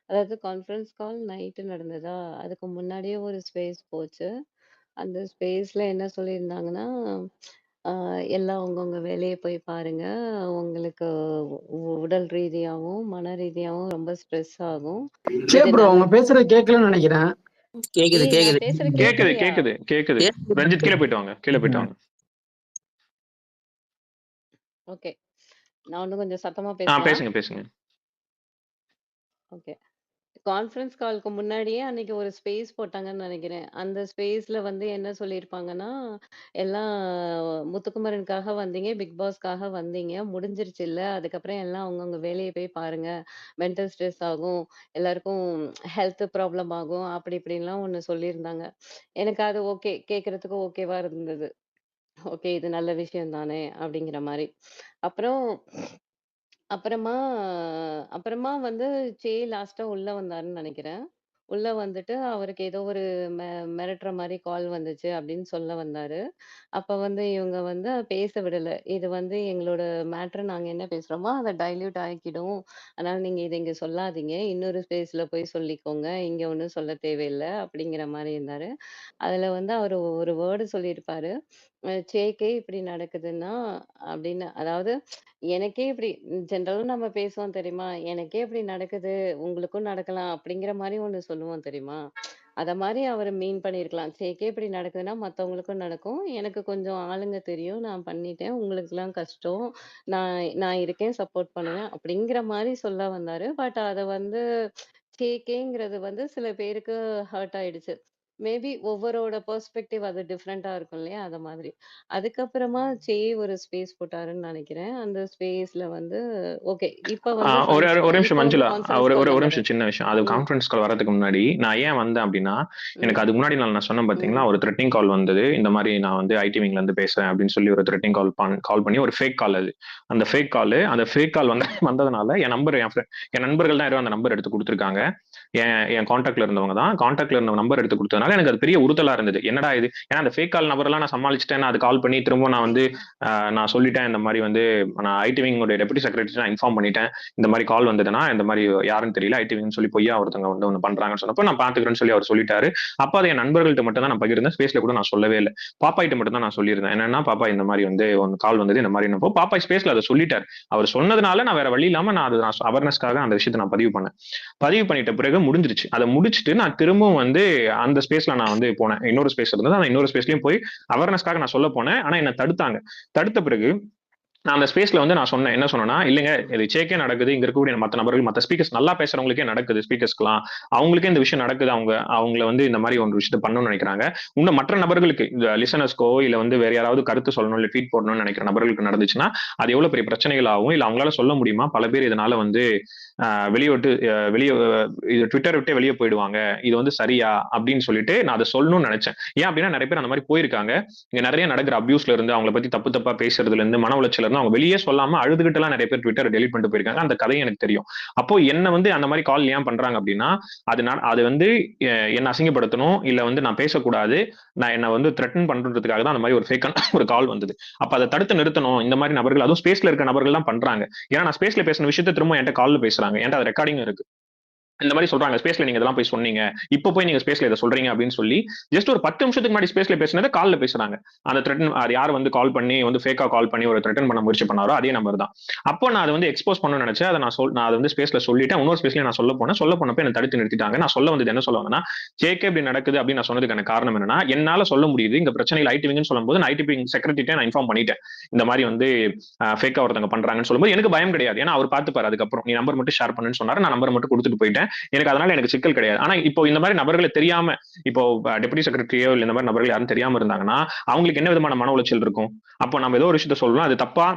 [SPEAKER 3] அதாவது கான்ஃபரன்ஸ் கால் நைட்டு நடந்ததா, அதுக்கு முன்னாடியே ஒரு ஸ்பேஸ் போச்சு. அந்த ஸ்பேஸ்ல என்ன சொல்லியிருந்தாங்கன்னா, எல்லாம் அவங்கவங்க வேலைய போய் பாருங்க. உங்களுக்கு உடல் ரீதியாவும், மன ரீதியாவும் ரொம்ப ஸ்ட்ரெஸ் ஆகும்.
[SPEAKER 4] அவங்க பேசுறது கேட்கலன்னு நினைக்கிறேன்.
[SPEAKER 1] கேக்குது. ரஞ்சித் கீழே போயிட்டு வாங்க.
[SPEAKER 3] ஓகே. நான் இன்னும் கொஞ்சம் சத்தமா
[SPEAKER 1] பேசுங்க.
[SPEAKER 3] ஓகே. கான்ஃபரன்ஸ் காலுக்கு முன்னாடியே அன்னைக்கு ஒரு ஸ்பேஸ் போட்டாங்கன்னு நினைக்கிறேன். அந்த ஸ்பேஸ்ல வந்து என்ன சொல்லியிருப்பாங்கன்னா, எல்லாம் முத்துக்குமரனுக்காக வந்தீங்க, பிக் பாஸ்க்காக வந்தீங்க, முடிஞ்சிருச்சுல்ல. அதுக்கப்புறம் எல்லாம் அவங்கவங்க வேலைய போய் பாருங்க. மென்டல் ஸ்ட்ரெஸ் ஆகும். எல்லாருக்கும் ஹெல்த் ப்ராப்ளம் ஆகும். அப்படி இப்படின்லாம் ஒண்ணு சொல்லியிருந்தாங்க. எனக்கு அது ஓகே. கேட்கறதுக்கு ஓகேவா இருந்தது. ஓகே, இது நல்ல விஷயம் தானே அப்படிங்கிற மாரி. அப்புறம் அப்புறமா அப்புறமா வந்து லாஸ்ட்டா உள்ள வந்தாருன்னு நெனைக்கிறேன். உள்ள வந்துட்டு அவருக்கு ஏதோ ஒரு மிரட்டுற மாரி கால் வந்துச்சு அப்படின்னு சொல்ல வந்தாரு. அப்ப வந்து இவங்க வந்து பேச விடல. இது வந்து எங்களோட மேட்டர், நாங்க என்ன பேசுறோமோ அத டைல்யூட் ஆக்கிடும். அதனால நீங்க இத இங்க சொல்லாதீங்க. இன்னொரு ஸ்பேஸ்ல போய் சொல்லிக்கோங்க. இங்க ஒண்ணும் சொல்ல தேவையில்ல அப்படிங்கிற மாரி இருந்தாரு. அதுல வந்து அவரு ஒரு வேர்டு சொல்லியிருப்பாரு. "சேக்கே இப்படி நடக்குதுன்னா" அப்படின்னு. அதாவது எனக்கே இப்படி ஜென்ரலா நம்ம பேசுவோம் தெரியுமா? "எனக்கே இப்படி நடக்குது, உங்களுக்கும் நடக்கலாம்" அப்படிங்கிற மாரி ஒண்ணு சொல்லுவோம் தெரியுமா? அத மாரி அவரு மீன் பண்ணியிருக்கலாம். "சேக்கே இப்படி நடக்குதுன்னா மத்தவங்களுக்கும் நடக்கும். எனக்கு கொஞ்சம் ஆளுங்க தெரியும். நான் பண்ணிட்டேன். உங்களுக்கெல்லாம் கஷ்டம். நான் நான் இருக்கேன், சப்போர்ட் பண்ணுவேன்" அப்படிங்கிற மாரி சொல்ல வந்தாரு. பட் அத வந்து சேகேங்கிறது வந்து சில பேருக்கு ஹர்ட் ஆயிடுச்சு. மேபி ஒவ்வொரோட பெர்ஸ்பெக்டிவ் அது டிஃபரெண்ட்டா இருக்கும் இல்லையா? அத மாதிரி. அதுக்கப்புறமா ஒரு ஸ்பேஸ் போட்டாருன்னு நெனைக்கிறேன். அந்த ஸ்பேஸ்ல வந்து ஓகே. இப்ப வந்து
[SPEAKER 1] ஒரு நிமிஷம் மஞ்சுளா, ஒரு
[SPEAKER 3] கால்
[SPEAKER 1] நிமிஷம் சின்ன விஷயம். அது கான்ஃபரன்ஸ் கால் வரதுக்கு முன்னாடி நான் ஏன் வந்தேன் அப்படின்னா, எனக்கு அதுக்கு முன்னாடி நான் சொன்னேன் பாத்தீங்களா, ஒரு த்ரெட்டிங் கால் வந்தது. இந்த மாதிரி நான் வந்து ஐடி விங்ல இருந்து பேசுறேன் அப்படின்னு சொல்லி ஒரு த்ரெட்டிங் கால் பண்ணி ஒரு ஃபேக் கால். அது அந்த ஃபேக் கால் வந்ததுனால என் நண்பர்கள் தான் யாரும் அந்த நம்பர் எடுத்து கொடுத்துருக்காங்க. என் கான்டாக்ட்ல இருந்தவங்க தான். கான்டாக்ட்ல இருந்த நம்பர் எடுத்து கொடுத்ததுனால சொன்னதுனால எனக்கு அது பெரிய உறுத்தலா இருந்தது. என்னடா இது? ஏன்னா அந்த ஃபேக் கால் நபர்லாம் நான் சமாளிச்சுட்டேன். நான் அது கால் பண்ணி திரும்ப நான் வந்து நான் சொல்லிட்டேன் இந்த மாரி வந்து நான் ஐடி விங்கோட டெப்யூட்டி செக்ரட்டரி நான் இன்ஃபார்ம் பண்ணிட்டேன். இந்த மாரி கால் வந்ததுன்னா, இந்த மாரி யாருன்னு தெரியல. ஐடி விங்ன்னு சொல்லி பொய்யா ஒருத்தவங்க வந்து ஒண்ணு பண்றாங்கன்னு சொன்னப்போ, நான் பார்த்துக்கிறேன்னு சொல்லி அவர் சொல்லிட்டாரு. அப்ப அது என் நண்பர்கள்ட்ட மட்டும் தான் நான் பகிர்ந்தேன். ஸ்பேஸ்ல கூட நான் சொல்லவே இல்ல. பாப்பாயிட்ட மட்டும் தான் நான் சொல்லியிருந்தேன். என்னன்னா, பாப்பா இந்த மாரி வந்து ஒண்ணு கால் வந்தது. இந்த மாரின்னப்போ, பாப்பா ஸ்பேஸ்ல அத சொல்லிட்டாரு. அவர் சொன்னதுனால நான் வேற வழி இல்லாம நான் அவேர்னஸ்க்காக அந்த விஷயத்த நான் பதிவு பண்ணேன். பதிவு பண்ணிட்ட பிறகு முடிஞ்சிருச்சு. அத முடிச்சுட்டு நான் திரும்பவும் வந்து அந்த ஸ்பேஸ்ல நான் வந்து போனேன். இன்னொரு ஸ்பேஸ் இருந்தது. அந்த இன்னொரு ஸ்பேஸ்லயும் போய் அவேர்னஸ்க்காக நான் சொல்ல போனேன். ஆனா என்ன தடுத்தாங்க. தடுத்த பிறகு நான் அந்த ஸ்பேஸ்ல வந்து நான் சொன்னேன். என்ன சொன்னேன்னா, "இல்லைங்க இது சேக்கே நடக்குது. இங்க இருக்கக்கூடிய மத்த நபர்கள், மத்த ஸ்பீக்கர்ஸ் நல்லா பேசுறவங்களுக்கே நடக்குது ஸ்பீக்கர்ஸ்க்கலாம். அவங்களுக்கே இந்த விஷயம் நடக்குது. அவங்கள வந்து இந்த மாரி ஒரு விஷயத்த பண்ணணும்னு நெனைக்கிறாங்க. இன்னும் மற்ற நபர்களுக்கு இந்த லிசனர்ஸ்க்கோ, இல்ல வந்து வேற யாராவது கருத்து சொல்லணும், இல்ல ட்வீட் போடணும்னு நெனைக்கிற நபர்களுக்கு நடந்துச்சுன்னா, அது எவ்வளவு பெரிய பிரச்சனைகள் ஆகும். இல்ல அவங்களால சொல்ல முடியுமா? பல பேர் இதனால வந்து வெளிய விட்டு வெளிய இது ட்விட்டர் விட்டே வெளிய போயிடுவாங்க. இது வந்து சரியா? அப்படின்னு சொல்லிட்டு நான் அத சொல்லணும்னு நெனைச்சேன். ஏன் அப்படின்னா நெறைய பேர் அந்த மாரி போயிருக்காங்க. இங்க நெறைய நடக்கிற அப்யூஸ்ல இருந்து, அவங்கள பத்தி தப்பு தப்பா பேசுறதுல இருந்து, மன உளைச்சல்ல இருந்து அவங்க வெளியே சொல்லாம அழுதுகிட்டுலாம் நெறைய பேர் ட்விட்டர டெலீட் பண்ணிட்டு போயிருக்காங்க. அந்த கதையும் எனக்கு தெரியும். அப்போ என்ன வந்து அந்த மாரி கால் ஏன் பண்றாங்க அப்படின்னா, அது வந்து என்ன அசிங்கப்படுத்தணும், இல்ல வந்து நான் பேசக்கூடாது, நான் என்ன வந்து த்ரெட்டன் பண்றதுக்காக தான் அந்த மாரி ஒரு ஃபேக்கான ஒரு கால் வந்தது. அப்ப அத தடுத்து நிறுத்தணும். இந்த மாரி நபர்கள் அதுவும் ஸ்பேஸ்ல இருக்க நபர்கள் தான் பண்றாங்க. ஏன்னா நான் ஸ்பேஸ்ல பேசின விஷயத்த திரும்ப என்ட்ட கால்ல பேசுறாங்க. என்ட்ட அது ரெக்கார்டிங்கும் இருக்கு. இந்த மாரி சொல்றாங்க. ஸ்பேஸ்ல நீங்க இதெல்லாம் போய் சொன்னீங்க. இப்ப போய் நீங்க ஸ்பேஸ்ல இத சொல்றீங்க அப்படின்னு சொல்லி, ஜஸ்ட் ஒரு 10 நிமிஷத்துக்கு முன்னாடி ஸ்பேஸ்ல பேசினத கால்ல பேசுறாங்க. அந்த த்ரெட்டன் அது யார் வந்து கால் பண்ணி வந்து ஃபேக்கா கால் பண்ணி ஒரு த்ரெட்டன் பண்ண முயற்சி பண்ணாரோ, அதே நபர் தான். அப்போ நான் அத வந்து எக்ஸ்போஸ் பண்ணணும்னு நெனச்சேன். நான் அத வந்து ஸ்பேஸ்ல சொல்லிட்டேன். இன்னொரு ஸ்பேஸ்லயும் நான் சொல்ல போனேன். சொல்ல போனப்ப என்ன தடுத்து நிறுத்திட்டாங்க. நான் சொல்ல வந்தது என்ன சொல்ல வந்தேன்னா, "ஜேகே இப்படி நடக்குது" அப்படின்னு நான் சொன்னதுக்கான காரணம் என்னன்னா, என்னால சொல்ல முடியுது. இங்க பிரச்சனைகள் ஐடி விங்ன்னு சொல்லும்போது, நான் ஐடி விங் செக்ரட்டரிட்ட நான் இன்ஃபார்ம் பண்ணிட்டேன். இந்த மாரி வந்து ஃபேக்கா ஒருத்தவங்க பண்றாங்கன்னு சொல்லும்போது, எனக்கு பயம் கிடையாது. ஏன்னா அவர் பார்த்துப்பாரு அதுக்கப்புறம். நீ நம்பர் மட்டும் ஷேர் பண்ணுன்னு சொன்னாரு. நான் நம்பர் மட்டும் குடுத்துட்டு போயிட்டேன். அதனால எனக்கு சிக்கல் கிடையாது. ஆனா இப்போ இந்த மாரி நபர்கள தெரியாம இப்போ டெப்யூட்டி செக்ரட்டரியோ இல்ல இந்த மாரி நபர்கள் யாரும் தெரியாம இருந்தாங்கன்னா, அவங்களுக்கு என்ன விதமான மன உளைச்சல் இருக்கும்? அப்போ நம்ம ஏதோ ஒரு விஷயத்த சொல்றோம். அது தப்பா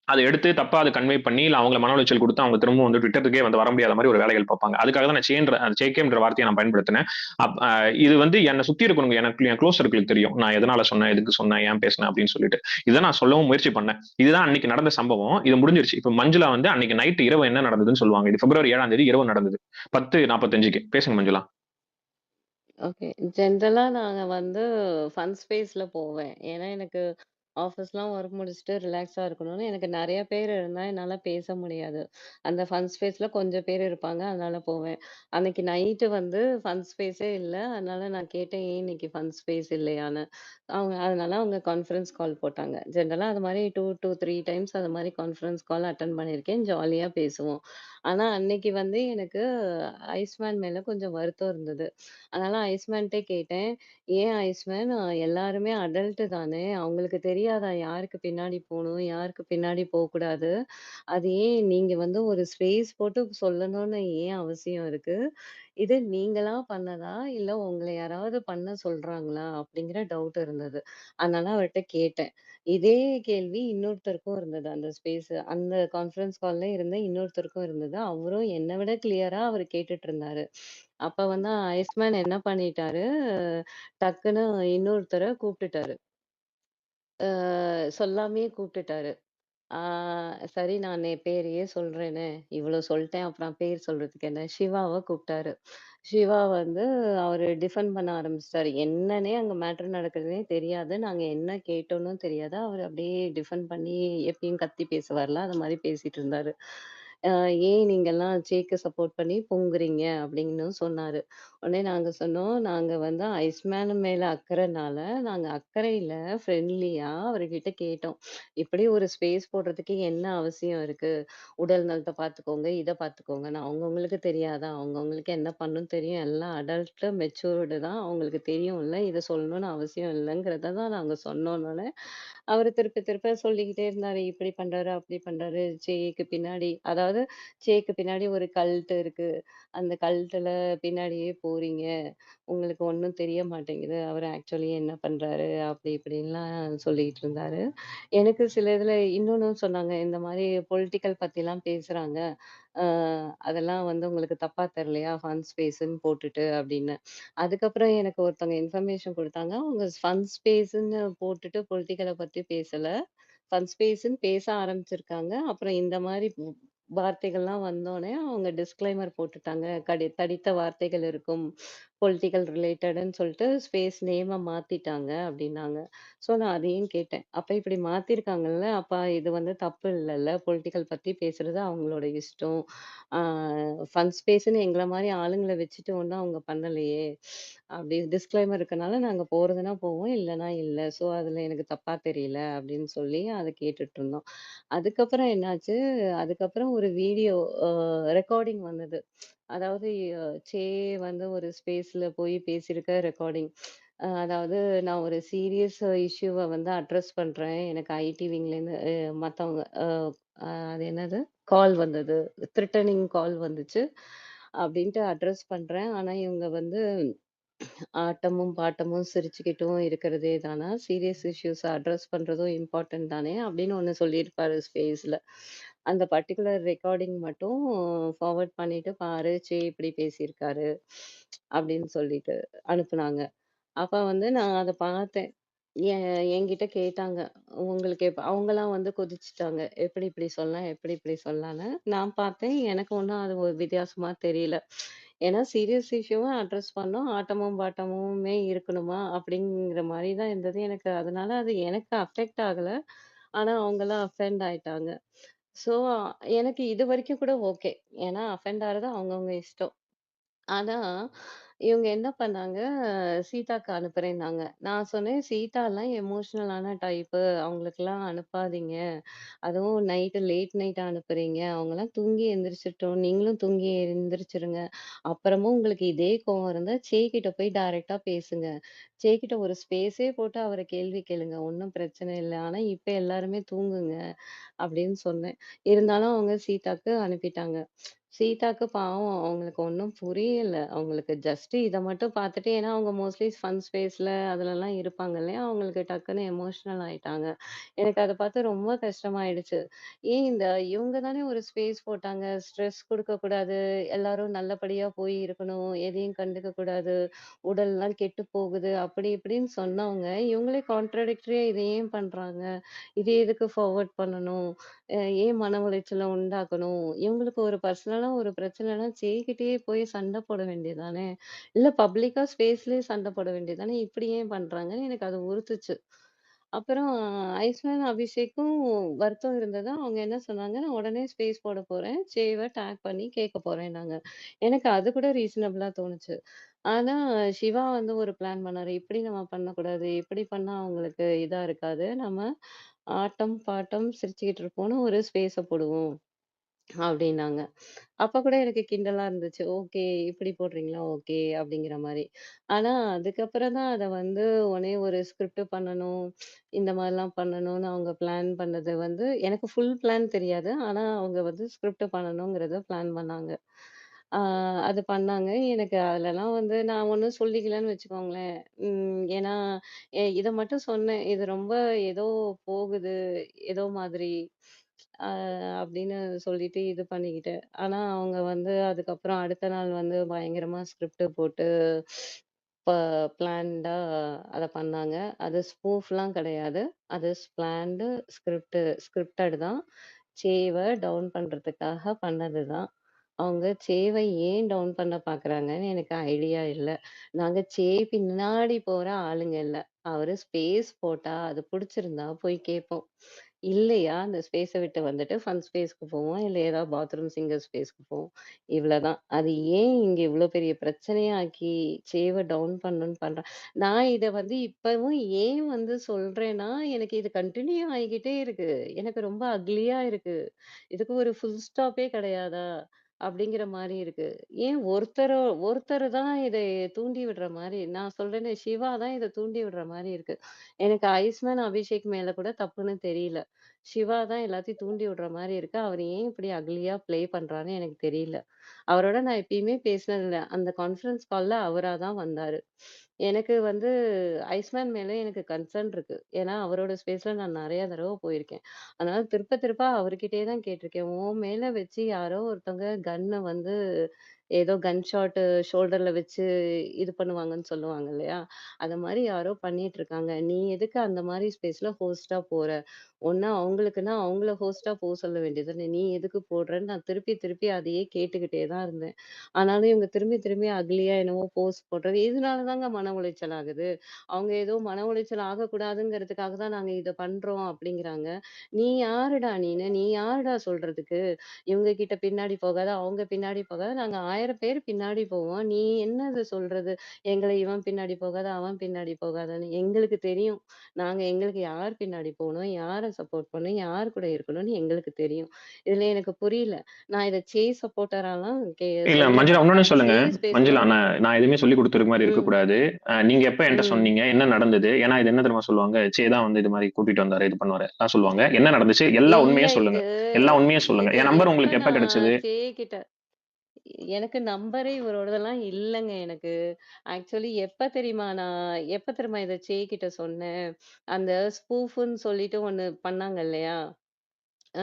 [SPEAKER 1] அத எடுத்து தப்பா அத கன்வே பண்ணி, இல்ல அவங்கள மன உளைச்சல் குடுத்து அவங்க திரும்பவும் வந்து ட்விட்டருக்கே வந்து வர முடியாத மாரி ஒரு வேலைகள் பார்ப்பாங்க. அதுக்காக தான் நான் சேகேன்ற வார்த்தைய நான் பயன்படுத்தினேன். அப் அ இது வந்து என்ன சுத்தி இருக்கவங்க எனக்கு என் குளோஸ் சர்க்கிளுக்கு தெரியும். நான் எதனால சொன்னேன், எதுக்கு சொன்னேன், ஏன் பேசினேன் அப்படின்னு சொல்லிட்டு. இத நான் சொல்லவும் முயற்சி பண்ணேன். இதுதான் அன்னைக்கு நடந்த சம்பவம். இது முடிஞ்சிருச்சு. இப்ப மஞ்சுளா வந்து அன்னைக்கு நைட் இரவு என்ன நடந்ததுன்னு சொல்லுவாங்க. இது பிப்ரவரி 7ஆம் தேதி இரவு நடந்தது. 10:45க்கு. பேசுங்க மஞ்சுளா.
[SPEAKER 3] ஓகே. ஜென்ரலா நாங்க வந்து ஃபன் ஸ்பேஸ்ல போவேன். ஏன்னா எனக்கு ஆஃபீஸ்லாம் ஒர்க் முடிச்சுட்டு ரிலாக்ஸா இருக்கணும்னு எனக்கு நெறைய பேர் இருந்தா என்னால பேச முடியாது. அந்த ஃபன் ஸ்பேஸ்ல கொஞ்சம் பேர் இருப்பாங்க. அதனால போவேன். அன்னைக்கு நைட்டு வந்து ஃபன் ஸ்பேஸே இல்ல. அதனால நான் கேட்டேன், "ஏன் இன்னைக்கு ஃபன் ஸ்பேஸ் இல்லையான்னு?" அதனால அவங்க கான்ஃபரன்ஸ் கால் போட்டாங்க. ஜென்ரலா அது மாரி 2 டூ 3 டைம்ஸ் அது மாரி கான்ஃபரன்ஸ் கால் அட்டெண்ட் பண்ணியிருக்கேன். ஜாலியா பேசுவோம். ஆனா அன்னைக்கு வந்து எனக்கு ஐஸ்மேன் மேல கொஞ்சம் வருத்தம் இருந்தது. அதனால ஐஸ்மேன்ட்டே கேட்டேன். "ஏன் ஐஸ்மேன் எல்லாருமே அடல்ட் தானே! அவங்களுக்கு தெரியாதா யாருக்கு பின்னாடி போணும், யாருக்கு பின்னாடி போக்கூடாது? அது ஏன் நீங்க வந்து ஒரு ஸ்பேஸ் போட்டு சொல்லணும்னு ஏன் அவசியம் இருக்கு? இது நீங்களா பண்ணதா? இல்ல உங்கள யாராவது பண்ண சொல்றாங்களா?" அப்படிங்கிற டவுட் இருந்தது. அதனால அவர்ட்ட கேட்டேன். இதே கேள்வி இன்னொருத்தருக்கும் இருந்தது. அந்த ஸ்பேஸ் அந்த கான்ஃபரன்ஸ் கால்ல இருந்த இன்னொருத்தருக்கும் இருந்தது. அவரும் என்ன விட கிளியரா அவரு கேட்டுட்டு இருந்தாரு. அப்ப வந்து ஐஸ்மேன் என்ன பண்ணிட்டாரு, டக்குன்னு இன்னொருத்தர கூப்ட்டுட்டாரு. சொல்லாமயே கூப்ட்டுட்டாரு. ஆ சரி நான் என் பேரையே சொல்றேனே, இவ்ளோ சொல்ட்டேன் அப்புறம் பேர் சொல்றதுக்கு என்ன? சிவாவ கூப்ட்டாரு. சிவா வந்து அவரு டிஃபெண்ட் பண்ண ஆரம்பிச்சுட்டாரு. என்னன்னே அங்க மேட்டர் நடக்குதுன்னே தெரியாது. நாங்க என்ன கேட்டோம்ன்னும் தெரியாது. அவரு அப்படியே டிஃபெண்ட் பண்ணி எப்பயும் கத்தி பேசுவார்ல, அது மாரி பேசிட்டு இருந்தாரு. அ "ஏன் நீங்கலாம் ஜேக்கு சப்போர்ட் பண்ணி பொங்குறீங்க?" அப்படின்னு சொன்னாரு. உடனே நாங்க சொன்னோம், "நாங்க வந்து ஐஸ்மேன் மேல அக்கறைனால, நாங்க அக்கறையில ஃப்ரெண்ட்லியா அவர்கிட்ட கேட்டோம். இப்படி ஒரு ஸ்பேஸ் போடுறதுக்கு என்ன அவசியம் இருக்கு? உடல் நலத்த பார்த்துக்கோங்க, இத பார்த்துக்கோங்கன்னு. அவங்கவங்களுக்கு தெரியாதா? அவங்கவங்களுக்கு என்ன பண்ணணும்னு தெரியும். எல்லாம் அடல்ட், மெச்சூர்டு தான். அவங்களுக்கு தெரியும்ல. இத சொல்லணும்னு அவசியம் இல்லங்கிறத தான் நாங்க சொன்னோன்னோனே, அவரு திருப்ப திருப்ப சொல்லிக்கிட்டே இருந்தாரு. இப்படி பண்றாரு, அப்படி பண்றாரு. ஜேக்கு பின்னாடி அதாவது ஜேக்கு பின்னாடி ஒரு கல்ட் இருக்கு. அந்த கல்ட்டுல பின்னாடியே போறீங்க. உங்களுக்கு ஒண்ணும் தெரிய மாட்டேங்குது. அவரு ஆக்சுவலி என்ன பண்றாரு? அப்படி இப்படின்லாம் சொல்லிட்டு இருந்தாரு. எனக்கு சில இதுல இன்னொன்னும் சொன்னாங்க. இந்த மாரி பொலிட்டிக்கல் பத்திலாம் பேசுறாங்க. அ அதெல்லாம் வந்து உங்களுக்கு தப்பா தெரியலையா? ஃபன் ஸ்பேஸ்ன்னு போட்டுட்டு அப்படின்னு. அதுக்கப்புறம் எனக்கு ஒருத்தவங்க இன்ஃபர்மேஷன் குடுத்தாங்க. அவங்க ஃபன் ஸ்பேஸ்ன்னு போட்டுட்டு பொலிட்டிக்கல பத்தி பேசல. ஃபன் ஸ்பேஸ்ன்னு பேச ஆரம்பிச்சிருக்காங்க. அப்புறம் இந்த மாரி வார்த்தைகள்லாம் வந்தோனே, அவங்க டிஸ்க்ளைமர் போட்டுட்டாங்க. தடித்த வார்த்தைகள் இருக்கும். பொலிட்டிக்கல் ரிலேட்டடுன்னு சொல்லிட்டு ஸ்பேஸ் நேம மாத்திட்டாங்க அப்டின்னாங்க. ஸோ நான் அதையும் கேட்டேன். அப்ப இப்படி மாத்திருக்காங்கல்ல, அப்ப இது வந்து தப்பு இல்லல்ல. பொலிட்டிக்கல் பத்தி பேசுறது அவங்களோட இஷ்டம். ஆ ஃபன் ஸ்பேஸ்ன்னு எங்கள மாரி ஆளுங்கள வச்சுட்டு ஒண்ணும் அவங்க பண்ணலையே! அப்படி டிஸ்க்ளைமர் இருக்கனால நாங்க போறதுன்னா போவோம், இல்லன்னா இல்ல. ஸோ அதுல எனக்கு தப்பா தெரியல அப்படின்னு சொல்லி அத கேட்டுட்டுருந்தோம். அதுக்கப்புறம் என்னாச்சு, அதுக்கப்புறம் ஒரு வீடியோ அ ரெக்கார்டிங் வந்தது. அதாவது சே வந்து ஒரு ஸ்பேஸ்ல போய் பேசியிருக்க ரெக்கார்டிங். அதாவது நான் ஒரு சீரியஸ் இஷ்யூவ வந்து அட்ரஸ் பண்றேன். எனக்கு ஐடி விங்லேருந்து மத்தவங்க அது என்னது? கால் வந்தது. த்ரெட்டனிங் கால் வந்துச்சு. அப்படின்ட்டு அட்ரஸ் பண்றேன். ஆனா இவங்க வந்து ஆட்டமும், பாட்டமும், சிரிச்சுக்கிட்டும் இருக்கிறதே தானா? சீரியஸ் இஷ்யூஸ அட்ரஸ் பண்றதும் இம்பார்ட்டன்ட் தானே! அப்படின்னு ஒண்ணு சொல்லியிருப்பாரு ஸ்பேஸ்ல. அந்த பர்ட்டிகுலர் ரெக்கார்டிங் மட்டும் ஃபார்வர்ட் பண்ணிட்டு பாரு, இப்படி பேசியிருக்காரு. அப்படின்னு சொல்லிட்டு அனுப்புனாங்க. அப்ப வந்து நான் அத பார்த்தேன். என்கிட்ட கேட்டாங்க. உங்களுக்கு அவங்கலாம் வந்து கொதிச்சுட்டாங்க. எப்படி இப்படி சொல்லலாம்? எப்படி இப்படி சொல்லலான்னு. நான் பார்த்தேன். எனக்கு ஒண்ணும் அது ஒரு வித்தியாசமா தெரியல. ஏன்னா சீரியஸ் இஷ்யூவ அட்ரஸ் பண்ணோம். ஆட்டமும், பாட்டமுமே இருக்கணுமா? அப்படிங்கிற மாரி தான் இருந்தது. எனக்கு அதனால அது எனக்கு அஃபெக்ட் ஆகல. ஆனா அவங்கலாம் அஃபெண்ட் ஆயிட்டாங்க. ஸோ எனக்கு இதுவரைக்கும் கூட ஓகே. ஏன்னா அஃபெண்ட் ஆறது அவங்கவங்க இஷ்டம். ஆனா, இவங்க என்ன பண்ணாங்க, சீதாக்கு அனுப்புறேன்னாங்க. நான் சொன்னேன், "சீதாலாம் எமோஷனலான டைப்பு. அவங்களுக்கெல்லாம் அனுப்பாதீங்க. அதுவும் லேட் நைட் அனுப்புறீங்க. அவங்கலாம் தூங்கி எந்திரிச்சிட்டோம். நீங்களும் தூங்கி எந்திரிச்சுருங்க. அப்புறமும் உங்களுக்கு இதே கோவம் இருந்தா, கிட்ட போய் டைரக்ட்டா பேசுங்க. கிட்ட ஒரு ஸ்பேஸே போட்டு அவர கேள்வி கேளுங்க. ஒண்ணும் பிரச்சனை இல்ல. ஆனா, இப்ப எல்லாருமே தூங்குங்க." அப்படின்னு சொன்னேன். இருந்தாலும் அவங்க சீதாக்கு அனுப்பிட்டாங்க. சீதாக்கு பாவம் அவங்களுக்கு ஒண்ணும் புரியல. அவங்களுக்கு ஜஸ்ட் இத மட்டும் பார்த்துட்டு ஏன்னா அவங்க மோஸ்ட்லி ஃபன் ஸ்பேஸ்ல அதுலலாம் இருப்பாங்க இல்லையா? அவங்களுக்கு டக்குன்னு எமோஷனல் ஆயிட்டாங்க. எனக்கு அத பார்த்து ரொம்ப கஷ்டமாயிடுச்சு. ஏன் இவங்க தானே ஒரு ஸ்பேஸ் போட்டாங்க. ஸ்ட்ரெஸ் குடுக்கக்கூடாது. எல்லாரும் நல்லபடியா போய் இருக்கணும். எதையும் கண்டுக்க கூடாது. உடல்லாம் கெட்டு போகுது. அப்படி இப்படின்னு சொன்னவங்க, இவங்களே கான்ட்ராடிக்டரியா இத ஏன் பண்றாங்க? இத எதுக்கு ஃபார்வர்ட் பண்ணணும்? ஏன் மன உளைச்சல உண்டாக்கணும்? இவங்களுக்கு ஒரு பர்சனலா ஒரு பிரச்சனைனா கிட்டயே போய் சண்டை போட வேண்டியது தானே! இல்ல பப்ளிக்கா ஸ்பேஸ்லயே சண்டை போட வேண்டியது தானே! இப்படி ஏன் பண்றாங்கன்னு எனக்கு அது உறுத்துச்சு. அப்புறம் ஐஸ்வரன், அபிஷேக்கும் வருத்தம் இருந்தது. அவங்க என்ன சொன்னாங்க, "நான் உடனே ஸ்பேஸ் போட போறேன். டேக் பண்ணி கேட்க போறேன்னாங்க." எனக்கு அது கூட ரீசனபிளா தோணுச்சு. ஆனா சிவா வந்து ஒரு பிளான் பண்ணாரு. இப்படி நம்ம பண்ணக்கூடாது. இப்படி பண்ணா அவங்களுக்கு இதா இருக்காது. நம்ம ஆட்டம், பாட்டம், சிரிச்சுக்கிட்டு இருப்போம்னு ஒரு ஸ்பேஸ போடுவோம் அப்டின்னாங்க. அப்ப கூட எனக்கு கிண்டலா இருந்துச்சு. ஓகே இப்படி போடுறீங்களா? ஓகே அப்படிங்கிற மாரி. ஆனா அதுக்கப்புறம் தான் அத வந்து உடனே ஒரு ஸ்கிரிப்ட் பண்ணணும். இந்த மாரிலாம் பண்ணணும்னு அவங்க பிளான் பண்ணது வந்து எனக்கு ஃபுல் பிளான் தெரியாது. ஆனா அவங்க வந்து ஸ்கிரிப்ட் பண்ணணுங்கிறத பிளான் பண்ணாங்க. ஆ அது பண்ணாங்க. எனக்கு அதுலலாம் வந்து நான் ஒண்ணும் சொல்லிக்கலன்னு வச்சுக்கோங்களேன். ஏன்னா இத மட்டும் சொன்னேன். இது ரொம்ப ஏதோ போகுது, ஏதோ மாதிரி அ அப்படின்னு சொல்லிட்டு இது பண்ணிக்கிட்டேன். ஆனா அவங்க வந்து அதுக்கப்புறம் அடுத்த நாள் வந்து பயங்கரமா ஸ்கிரிப்ட் போட்டு ப பிளான்டா அத பண்ணாங்க. அது ஸ்பூஃப்லாம் கிடையாது. அது பிளான்டு ஸ்கிரிப்டட் தான். சேவ டவுன் பண்றதுக்காக பண்ணது தான். அவங்க சேவ ஏன் டவுன் பண்ண பார்க்குறாங்கன்னு எனக்கு ஐடியா இல்ல. நாங்க பின்னாடி போற ஆளுங்க இல்ல. அவரு ஸ்பேஸ் போட்டா, அது புடிச்சிருந்தா போய் கேட்போம். இல்லையா, அந்த ஸ்பேஸ விட்டு வந்துட்டு ஃபன் ஸ்பேஸ்க்கு போவோம். இல்ல ஏதாவது பாத்ரூம் சிங்கர் ஸ்பேஸ்க்கு போவோம். இவ்வளதான். அது ஏன் இங்க இவ்ளோ பெரிய பிரச்சனையாக்கி டவுன் பண்ணணும்னு பண்றான். நான் இத வந்து இப்பவும் ஏன் வந்து சொல்றேன்னா, எனக்கு இது கன்டின்யூ ஆயிக்கிட்டே இருக்கு. எனக்கு ரொம்ப அக்லியா இருக்கு. இதுக்கு ஒரு ஃபுல் ஸ்டாப்பே கிடையாதா? அப்படிங்கிற மாரி இருக்கு. ஏன் ஒருத்தரு தான் இத தூண்டி விடுற மாரி நான் சொல்றேனே சிவா தான் இத தூண்டி விடுற மாரி இருக்கு. எனக்கு ஐஸ்மேன், அபிஷேக் மேல கூட தப்புன்னு தெரியல. சிவா தான் எல்லாத்தையும் தூண்டி விடுற மாரி இருக்கு. அவரு ஏன் இப்படி அக்லியா ப்ளே பண்றாருன்னு எனக்கு தெரியல. அவரோட நான் எப்பயுமே பேசினது இல்ல. அந்த கான்ஃபரன்ஸ் கால்ல அவரா தான் வந்தாரு. எனக்கு வந்து ஐஸ்மேன் மேல எனக்கு கன்சர்ன் இருக்கு. ஏன்னா, அவரோட ஸ்பேஸ்ல நான் நெறைய தடவ போயிருக்கேன். அதனால திருப்ப திருப்ப அவர்கிட்டயே தான் கேட்டிருக்கேன். உன் மேல வச்சு யாரோ ஒருத்தவங்க கன்ன வந்து ஏதோ கன் ஷாட் ஷோல்டர்ல வச்சு இது பண்ணுவாங்கன்னு சொல்லுவாங்க இல்லையா? அந்த மாரி யாரோ பண்ணிட்டு இருக்காங்க. நீ எதுக்கு அந்த மாரி ஸ்பேஸ்ல ஹோஸ்ட்டா போற? ஒண்ணு அவங்களுக்குன்னா அவங்கள ஹோஸ்ட்டா சொல்ல வேண்டியது தானே! நீ எதுக்கு போடுறன்னு நான் திருப்பி திருப்பி அதையே கேட்டுக்கிட்டே தான் இருந்தேன். ஆனாலும் இவங்க திரும்பி திரும்பி அக்லியா என்னவோ போஸ்ட் போடுறது. இதனால தாங்க மன உளைச்சல் ஆகுது. அவங்க ஏதோ மன உளைச்சல் ஆகக்கூடாதுங்கிறதுக்காக தான் நாங்க இத பண்றோம் அப்படிங்கிறாங்க. நீ யாருடா நீனு? நீ யாருடா சொல்றதுக்கு? இவங்க கிட்ட பின்னாடி போகாத, அவங்க பின்னாடி போகாத. நாங்க 1000 பேர் பின்னாடி போவோம். நீ என்னது சொல்றது? எங்கள இவன் பின்னாடி போகாத, அவன் பின்னாடி போகாதன்னு. எங்களுக்கு தெரியும். எங்களுக்கு யார் பின்னாடி போணும், யார சப்போர்ட் பண்ணணும், யார் கூட இருக்கணும்னு எங்களுக்கு தெரியும். இதுல எனக்கு புரியல. நான் இத சப்போர்ட்டராலாம்
[SPEAKER 1] இல்ல
[SPEAKER 3] சொல்லல.
[SPEAKER 1] மஞ்சுளா, இன்னொன்னு சொல்லுங்க.
[SPEAKER 3] ஸ்பேஸ்ல
[SPEAKER 1] மஞ்சுளா,
[SPEAKER 3] தான்
[SPEAKER 1] நான் எதுவுமே சொல்லிக் குடுத்துருக்க மாரி
[SPEAKER 3] ம்,
[SPEAKER 1] இருக்கக்கூடாது. நீங்க எப்ப என்ட்ட
[SPEAKER 3] ம்.
[SPEAKER 1] சொன்னீங்க? என்ன நடந்தது? ஏன்னா இது என்ன தெரியுமா சொல்லுவாங்க? சே தான் வந்து இது மாரி கூட்டிட்டு வந்தாரு, இது பண்ணுவாரு எல்லாம் சொல்லுவாங்க. என்ன நடந்துச்சு? எல்லா
[SPEAKER 3] இல்ல
[SPEAKER 1] உண்மையும் சொல்லுங்க.
[SPEAKER 3] இது
[SPEAKER 1] எல்லா உண்மையும் சொல்லுங்க.
[SPEAKER 3] இது
[SPEAKER 1] என் நம்பர்
[SPEAKER 3] எப்ப
[SPEAKER 1] உங்களுக்கு எப்ப கிடைச்சது?
[SPEAKER 3] நான் கிட்ட எனக்கு நம்பரே இவரோடதெல்லாம் இல்லங்க எனக்கு. ஆக்சுவலி எப்ப தெரியுமா இத கிட்ட சொன்னேன்? அந்த ஸ்பூஃப்ன்னு சொல்லிட்டு ஒண்ணு பண்ணாங்க இல்லையா? அ,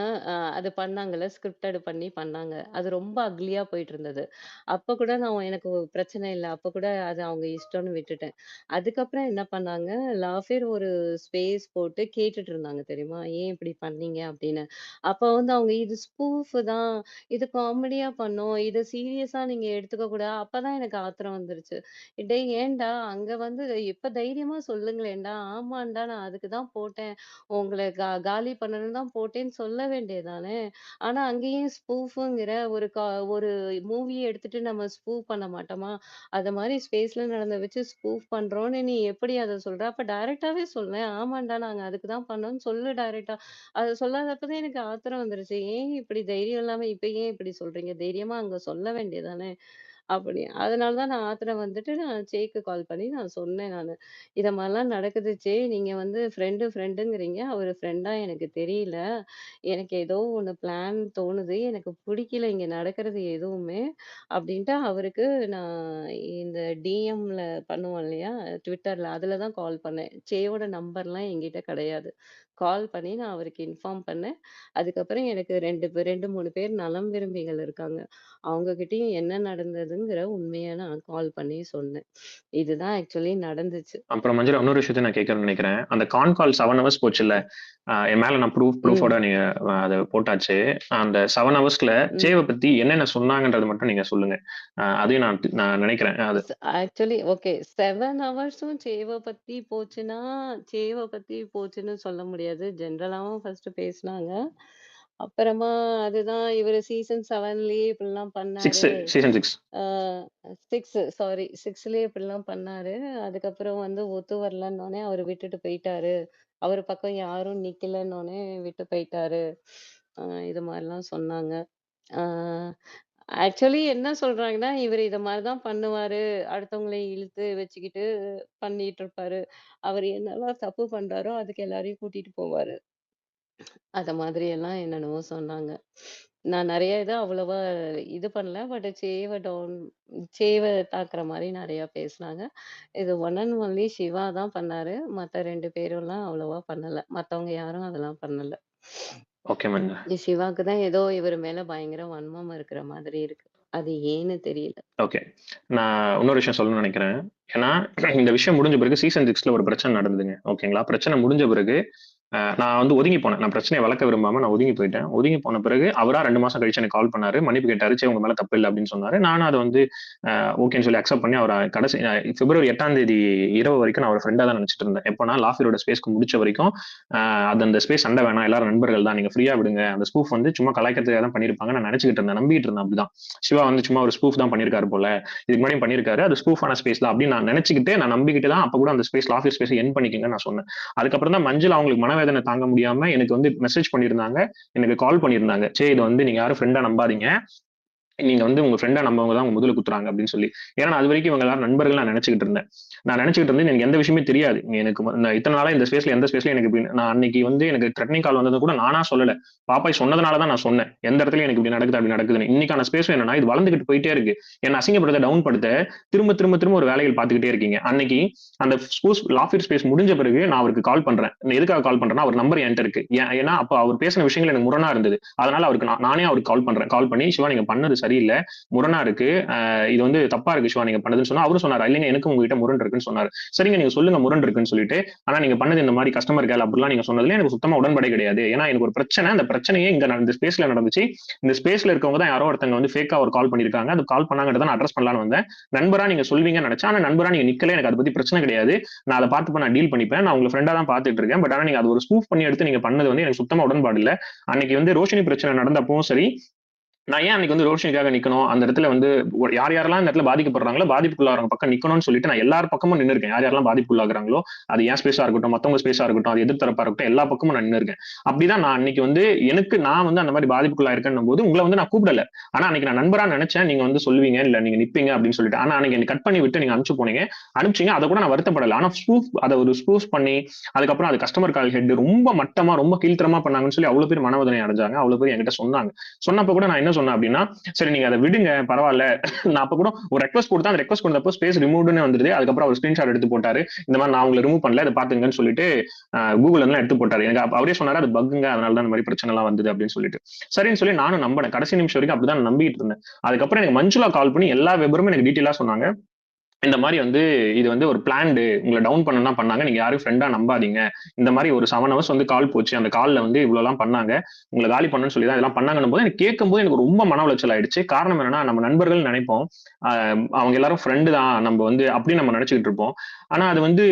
[SPEAKER 3] அது பண்ணாங்கல்ல. ஸ்கிரிப்டட் பண்ணி பண்ணாங்க. அது ரொம்ப அக்லியா போயிட்டுருந்தது. அப்ப கூட எனக்கு ஒரு பிரச்சனை இல்ல. அப்ப கூட அது அவங்க இஷ்டம்னு விட்டுட்டேன். அதுக்கப்புறம் என்ன பண்ணாங்க, லாஃபேர் ஒரு ஸ்பேஸ் போட்டு கேட்டுட்டு இருந்தாங்க தெரியுமா? "ஏன் இப்படி பண்ணீங்க?" அப்படின்னு. அப்ப வந்து அவங்க இது ஸ்பூஃப் தான். இது காமெடியா பண்ணோம். இத சீரியஸா நீங்க எடுத்துக்க கூடாது. அப்பதான் எனக்கு ஆத்திரம் வந்துருச்சு. டேய் ஏன்டா? அங்க வந்து இப்ப தைரியமா சொல்லுங்களேன்டா. ஆமான்டா நான் அதுக்கு தான் போட்டேன். உங்கள காலி பண்ணணும்னு தான் போட்டேன்னு சொல்ல வேண்டியதுதானே! ஆனா அங்கேயும் ஸ்பூஃப்ங்கிற ஒரு மூவிய எடுத்துட்டு நம்ம ஸ்பூஃப் பண்ண மாட்டோமா? அது மாரி ஸ்பேஸ்ல நடந்த வச்சு ஸ்பூஃப் பண்றோம்னு நீ எப்படி அத சொல்ற? அப்ப டைரக்ட்டாவே சொல்லேன். ஆமான்டா நாங்க அதுக்கு தான் பண்ணோம்னு சொல்லு டைரக்ட்டா. அத சொல்லாதப்ப தான் எனக்கு ஆத்திரம் வந்துருச்சு. ஏன் இப்படி தைரியம் இல்லாம இப்ப ஏன் இப்படி சொல்றீங்க? தைரியமா அங்க சொல்ல வேண்டியதுதானே! அப்படி. அதனால தான் நான் ஆத்திரம் வந்துட்டு நான் சேக்கு கால் பண்ணி நான் சொன்னேன் நானு. "இத மாரிலாம் நடக்குது சே. நீங்க வந்து ஃப்ரெண்டுங்கிறீங்க. அவரு ஃப்ரெண்டா எனக்கு தெரியல. எனக்கு ஏதோ ஒண்ணு பிளான் தோணுது. எனக்கு புடிக்கல இங்க நடக்கிறது எதுவுமே." அப்படின்ட்டு அவருக்கு நான் இந்த டிஎம்ல பண்ணுவோம் இல்லையா? Twitterல அதுல தான் கால் பண்ணேன். சேயோட நம்பர்லாம் என்கிட்ட கிடையாது. கால் பண்ணி நான் அவருக்கு இன்ஃபார்ம் பண்ணேன். அதுக்கப்புறம் எனக்கு 2, 3 பேர் நலம் விரும்பிகள் இருக்காங்க. அவங்க கிட்டயும் என்ன நடந்ததுங்கிற உண்மைய நான் கால் பண்ணி சொன்னேன். இதுதான் ஆக்சுவலி நடந்துச்சு.
[SPEAKER 1] அப்புறம் மஞ்சுளா, இன்னொரு விஷயத்த நான் கேட்கணும்னு நெனைக்கிறேன். அந்த கால் 7 ஹவர்ஸ் போச்சுல்ல. என் மேல நான் ப்ரூஃபோட
[SPEAKER 3] ம்,
[SPEAKER 1] நீங்க அத போட்டாச்சு. அந்த 7 ஹவர்ஸ்ல
[SPEAKER 3] ம்.
[SPEAKER 1] சேவ பத்தி என்னென்ன சொன்னாங்கன்றத மட்டும் நீங்க சொல்லுங்க. அதையும் நான் நெனைக்கிறேன். அது
[SPEAKER 3] ஆக்சுவலி ஓகே. 7 ஹவர்ஸும் சேவ பத்தி போச்சுன்னு சொல்ல முடியாது. ஜெனரலாவும் ஃபர்ஸ்ட் பேசுனாங்க. அப்புறமா அதுதான் இவரு சீசன் 7லயே இப்படிலாம் பண்ணாரு.
[SPEAKER 1] 6 சீசன் 6.
[SPEAKER 3] ஆ 6லயே இப்படிலாம் பண்ணாரு. அதுக்கப்புறம் வந்து ஒத்து வரலன்னோனே அவரு விட்டுட்டு போயிட்டாரு. அவரு பக்கம் யாரும் நிக்கலன்னோனே விட்டு போயிட்டாரு. இது மாரிலாம் சொன்னாங்க. ஆ ஆக்சுவலி என்ன சொல்றாங்கன்னா, இவரு இத மாரி தான் பண்ணுவாரு. அடுத்தவங்கள இழுத்து வச்சுக்கிட்டு பண்ணிட்டுருப்பாரு. அவரு என்னலாம் தப்பு பண்றாரோ, அதுக்கு எல்லாரையும் கூட்டிட்டு போவாரு. அத மாதிரி எல்லாம் என்னென்னவோ சொன்னாங்க. நான் நெறைய இத அவ்வளவா இது பண்ணல. பட் சேவ தாக்குற மாரி நெறையா பேசுனாங்க. இது ஒன் அண்ட் ஒன்லி சிவா தான் பண்ணாரு. மத்த 2 பேரும்லாம் அவ்வளவா பண்ணல. மத்தவங்க யாரும் அதெல்லாம் பண்ணல.
[SPEAKER 1] ஓகே மஞ்சு.
[SPEAKER 3] சிவாக்கு தான் ஏதோ இவரு மேல பயங்கர வன்மம் இருக்கிற மாதிரி இருக்கு. அது ஏன்னு தெரியல.
[SPEAKER 1] ஓகே. நான் இன்னொரு விஷயம் சொல்லணும்னு நெனைக்கிறேன். ஏன்னா, இந்த விஷயம் முடிஞ்ச பிறகு சீசன் 6ல ஒரு பிரச்சனை நடந்ததுங்க. ஓகேங்களா? பிரச்சனை முடிஞ்ச பிறகு நான் வந்து ஒதுங்கி போனேன். நான் பிரச்சனைய வளர்க்க விரும்பாம நான் ஒதுங்கி போயிட்டேன். ஒதுங்கி போன பிறகு அவரா 2 மாசம் கழிச்சு எனக்கு கால் பண்ணாரு. மன்னிப்பு கேட்டாரு. "சரி உங்க மேல தப்பு இல்ல" அப்படின்னு சொன்னாரு. நானும் அத வந்து ஓகேன்னு சொல்லி அக்செப்ட் பண்ணி அவர கடைசி பிப்ரவரி 8ஆம் தேதி இரவு வரைக்கும் நான் அவர ஃப்ரெண்டா தான் நெனச்சுட்டு இருந்தேன். எப்போனா லாஃபியரோட ஸ்பேஸ்க்கு முடிச்ச வரைக்கும் அது அந்த ஸ்பேஸ் சண்டை வேணாம். எல்லாரும் நண்பர்கள் தான். நீங்க ஃப்ரீயா விடுங்க. அந்த ஸ்பூஃப் வந்து சும்மா கலாய்க்கிறதுக்காக தான் பண்ணியிருப்பாங்க. நான் நெனச்சுக்கிட்டு இருந்தேன். நம்பிட்டு இருந்தேன் அப்படிதான். சிவா வந்து சும்மா ஒரு ஸ்பூஃப் தான் பண்ணியிருக்காரு போல. இதுக்கு முன்னாடியும் பண்ணியிருக்காரு. அது ஸ்பூஃபான ஸ்பேஸ் தான் அப்படின்னு நான் நெனச்சுக்கிட்டு, நான் நம்பிக்கிட்டு தான் அப்ப கூட அந்த ஸ்பேஸ் லாஃபியர் ஸ்பேஸ எண்ட் பண்ணிக்கங்கன்னு நான் சொன்னேன். அதுக்கப்புறம் தான் மஞ்சள் அவங்களுக்கு மனவேதனை தாங்க முடியாம எனக்கு வந்து மெசேஜ் பண்ணியிருந்தாங்க. எனக்கு கால் பண்ணியிருந்தாங்க. "சே இத வந்து நீங்க யாரும் ஃப்ரெண்டா நம்பாதீங்க. நீங்க வந்து உங்க ஃப்ரெண்டா நம்பவங்க தான் உங்க முதல்ல குத்துறாங்க அப்படின்னு சொல்லி. ஏன்னா நான் அது வரைக்கும் இவங்க எல்லாரும் நண்பர்கள் நான் நினைச்சுக்கிட்டு இருந்தேன். நான் நினைச்சுக்கிட்டு இருந்து எனக்கு எந்த விஷயமே தெரியாது. எனக்கு நான் இத்தனை நாளா இந்த ஸ்பேஸ்ல எந்த ஸ்பேஸ்ல எனக்கு நான் அன்னைக்கு வந்து எனக்கு த்ரெட்னிங் கால் வந்தது கூட நானா சொல்லல. பாப்பாய் சொன்னதுனால தான் நான் சொன்னேன். எந்த இடத்துல எனக்கு இப்படி நடக்குது அப்படி நடக்குதுன்னு. இன்னைக்கான ஸ்பேஸ் என்னன்னா இது வளர்ந்துகிட்டு போயிட்டே இருக்கு. என்ன அசிங்கப்படுத்த டவுன் படுத்த திரும்ப திரும்ப திரும்ப ஒரு வேலைகள் பார்த்துக்கிட்டே இருக்கீங்க. அன்னைக்கு அந்த லாஃபியர் ஸ்பேஸ் முடிஞ்ச பிறகு நான் அவருக்கு கால் பண்றேன். எதுக்காக கால் பண்றேன்னா அவர் நம்பர் என்கிட்ட இருக்கு. ஏன்னா அப்ப அவர் பேசின விஷயங்கள் எனக்கு முரணா இருந்தது. அதனால அவருக்கு நானே அவருக்கு கால் பண்றேன். கால் பண்ணி சிவா நீங்க பண்ணது சரியில்லை, முரணா இருக்கு, இது வந்து தப்பா இருக்கு சிவா நீங்க பண்ணதுன்னு சொன்னா அவரும் சொன்னாரு இல்லைங்க எனக்கு உங்ககிட்ட முரண் இருக்குன்னு சொன்னாரு. சரிங்க நீங்க சொல்லுங்க முரண் இருக்குன்னு சொல்லிட்டு, ஆனா நீங்க பண்ணது இந்த மாதிரி கஸ்டமர் கேர் அப்படிலாம் நீங்க சொன்னதுல எனக்கு சுத்தமா உடன்படை கிடையாது. ஏன்னா எனக்கு ஒரு பிரச்சனை, அந்த பிரச்சனையே இங்க இந்த ஸ்பேஸ்ல நடந்துச்சு. இந்த ஸ்பேஸ்ல இருக்கவங்க தான் யாரோ ஒருத்தங்க வந்து ஃபேக்கா ஒரு கால் பண்ணிருக்காங்க. அது கால் பண்ணாங்கன்றத நான் அட்ரஸ் பண்ணலாம்னு வந்தேன். நண்பரா நீங்க சொல்வீங்கன்னு நினைச்சேன். ஆனா நண்பரா நீங்க நிக்கல, எனக்கு அதை பத்தி பிரச்சனை கிடையாது. நான் அதை பார்த்து நான் டீல் பண்ணிப்பேன். நான் உங்க ஃப்ரெண்டா தான் பார்த்துட்டு இருக்கேன். பட் ஆனா நீங்க அது ஒரு ஸ்கூப் பண்ணி எடுத்து நீங்க பண்ணது வந்து எனக்கு சுத்தமா உடன்பாடு இல்ல. அன்னைக்கு வந்து ரோஷினி பிரச்சனை நடந்தப்பவும் சரி, நான் ஏன் அன்னைக்கு வந்து ரோஷினிக்காக நிக்கணும், அந்த இடத்துல வந்து யார் யாரெல்லாம் இந்த இடத்துல பாதிக்கப்படுறாங்களோ பாதிப்புக்குள்ளாகிறவங்க பக்கம் நிக்கணும்னு சொல்லிட்டு நான் எல்லார் பக்கமும் நின்று இருக்கேன். யார் யாரெல்லாம் பாதிப்புள்ளாகிறாங்களோ அது என் ஸ்பேஸா இருக்கட்டும், மத்தவங்க ஸ்பேஸா இருக்கட்டும், அது எதிர்த்தரப்பா இருக்கட்டும், எல்லா பக்கமும் நான் நின்று இருக்கேன். அப்படிதான் நான் அன்னைக்கு வந்து எனக்கு நான் வந்து அந்த மாதிரி பாதிப்புக்குள்ளா இருக்கேன் போது உங்களை வந்து நான் கூப்பிடல. ஆனா அன்னைக்கு நான் நண்பரா நினைச்சேன் நீங்க வந்து சொல்லுவீங்க இல்ல நீங்க நிப்பீங்க அப்படின்னு சொல்லிட்டு. ஆனா அன்னைக்கு எனக்கு கட் பண்ணி விட்டு நீங்க அனுப்பிச்சு போனீங்க, அனுப்பிச்சீங்க. அதை கூட நான் வருத்தப்படல. ஆனா அதை ஒரு ஸ்பூஃப் பண்ணி அதுக்கப்புறம் அது கஸ்டமர் கால் ஹெட் ரொம்ப மட்டமா ரொம்ப கீழ்த்தரமா பண்ணாங்கன்னு சொல்லி அவ்வளவு பேர் மனவேதனை அடைஞ்சாங்க. அவ்வளவு பேர் என்கிட்ட சொன்னாங்க. சொன்னப்ப கூட நான் என்ன சொன்னேன் அப்படின்னா, சரி நீங்க அதை விடுங்க பரவாயில்ல. நான் அப்ப கூட ஒரு ரெக்வஸ்ட் கொடுத்தா அந்த ரெக்வஸ்ட் கொடுத்தப்போ ஸ்பேஸ் ரிமூவ்னு வந்துருது. அதுக்கப்புறம் அவர் ஸ்கிரீன்ஷாட் எடுத்து போட்டாரு. இந்த மாதிரி நான் உங்களை ரிமூவ் பண்ணல, இதை பாத்துங்கன்னு சொல்லிட்டு கூகுள் எல்லாம் எடுத்து போட்டாரு. எனக்கு அவரே சொன்னாரு அது பக்குங்க, அதனால தான் இந்த மாதிரி பிரச்சனை எல்லாம் வந்தது அப்படின்னு சொல்லிட்டு. சரின்னு சொல்லி நானும் நம்பினேன். கடைசி நிமிஷம் வரைக்கும் அப்படிதான் நம்பிட்டு இருந்தேன். அதுக்கப்புறம் எனக்கு மஞ்சுளா கால் பண்ணி எல்லா விவரமும் எனக்கு டீட்டெயிலா சொன்னாங்க. இந்த மாதிரி வந்து இது வந்து ஒரு பிளான்டு, உங்களை டவுன் பண்ணா பண்ணாங்க, நீங்க யாரும் ஃப்ரெண்டா நம்பாதீங்க. இந்த மாதிரி ஒரு 7 hours வந்து கால் போச்சு, அந்த கால்ல வந்து இவ்வளவு எல்லாம் பண்ணாங்க, உங்களை காலி பண்ணணும்னு சொல்லி தான் இதெல்லாம் பண்ணாங்கன்னு போது எனக்கு கேட்கும்போது எனக்கு ரொம்ப மன உளைச்சல் ஆயிடுச்சு. காரணம் என்னன்னா நம்ம நண்பர்கள் நினைப்போம், அவங்க எல்லாரும் ஃப்ரெண்டு தான் நம்ம வந்து அப்படி நம்ம நினைச்சுக்கிட்டு இருப்போம். ஆனா அது வந்து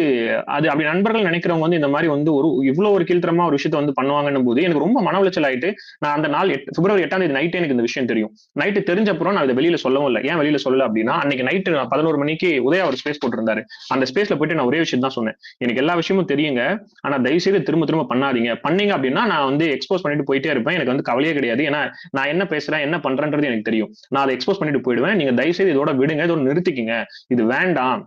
[SPEAKER 1] அது அப்படி நண்பர்கள் நினைக்கிறவங்க வந்து இந்த மாதிரி வந்து ஒரு இவ்வளவு ஒரு கீழ்த்தரமா ஒரு விஷயத்த வந்து பண்ணுவாங்கன்னும் போது எனக்கு ரொம்ப மன உளைச்சல் ஆயிட்டு, நான் அந்த நாள் பிப்ரவரி 8ஆம் தேதி நைட்டே எனக்கு இந்த விஷயம் தெரியும். நைட்டு தெரிஞ்ச அப்புறம் நான் இதை வெளியில சொல்லவும் இல்லை. ஏன் வெளியில சொல்லல அப்படின்னா, அன்னைக்கு நைட்டு 11 மணிக்கு உதயா ஒரு ஸ்பேஸ் போட்டிருந்தாரு. அந்த ஸ்பேஸ்ல போயிட்டு நான் ஒரே விஷயம் தான் சொன்னேன். எனக்கு எல்லா விஷயமும் தெரியுங்க, ஆனா தயவு செய்து திரும்ப திரும்ப பண்ணாதீங்க. பண்ணீங்க அப்படின்னா நான் வந்து எக்ஸ்போஸ் பண்ணிட்டு போயிட்டே இருப்பேன். எனக்கு வந்து கவலையே கிடையாது. ஏன்னா நான் என்ன பேசுறேன் என்ன பண்றேன்றது எனக்கு தெரியும். நான் அதை எக்ஸ்போஸ் பண்ணிட்டு போயிடுவேன். நீங்க தயவு செய்து இதோட விடுங்க, இதோட நிறுத்திக்கிங்க, இது வேண்டாம்.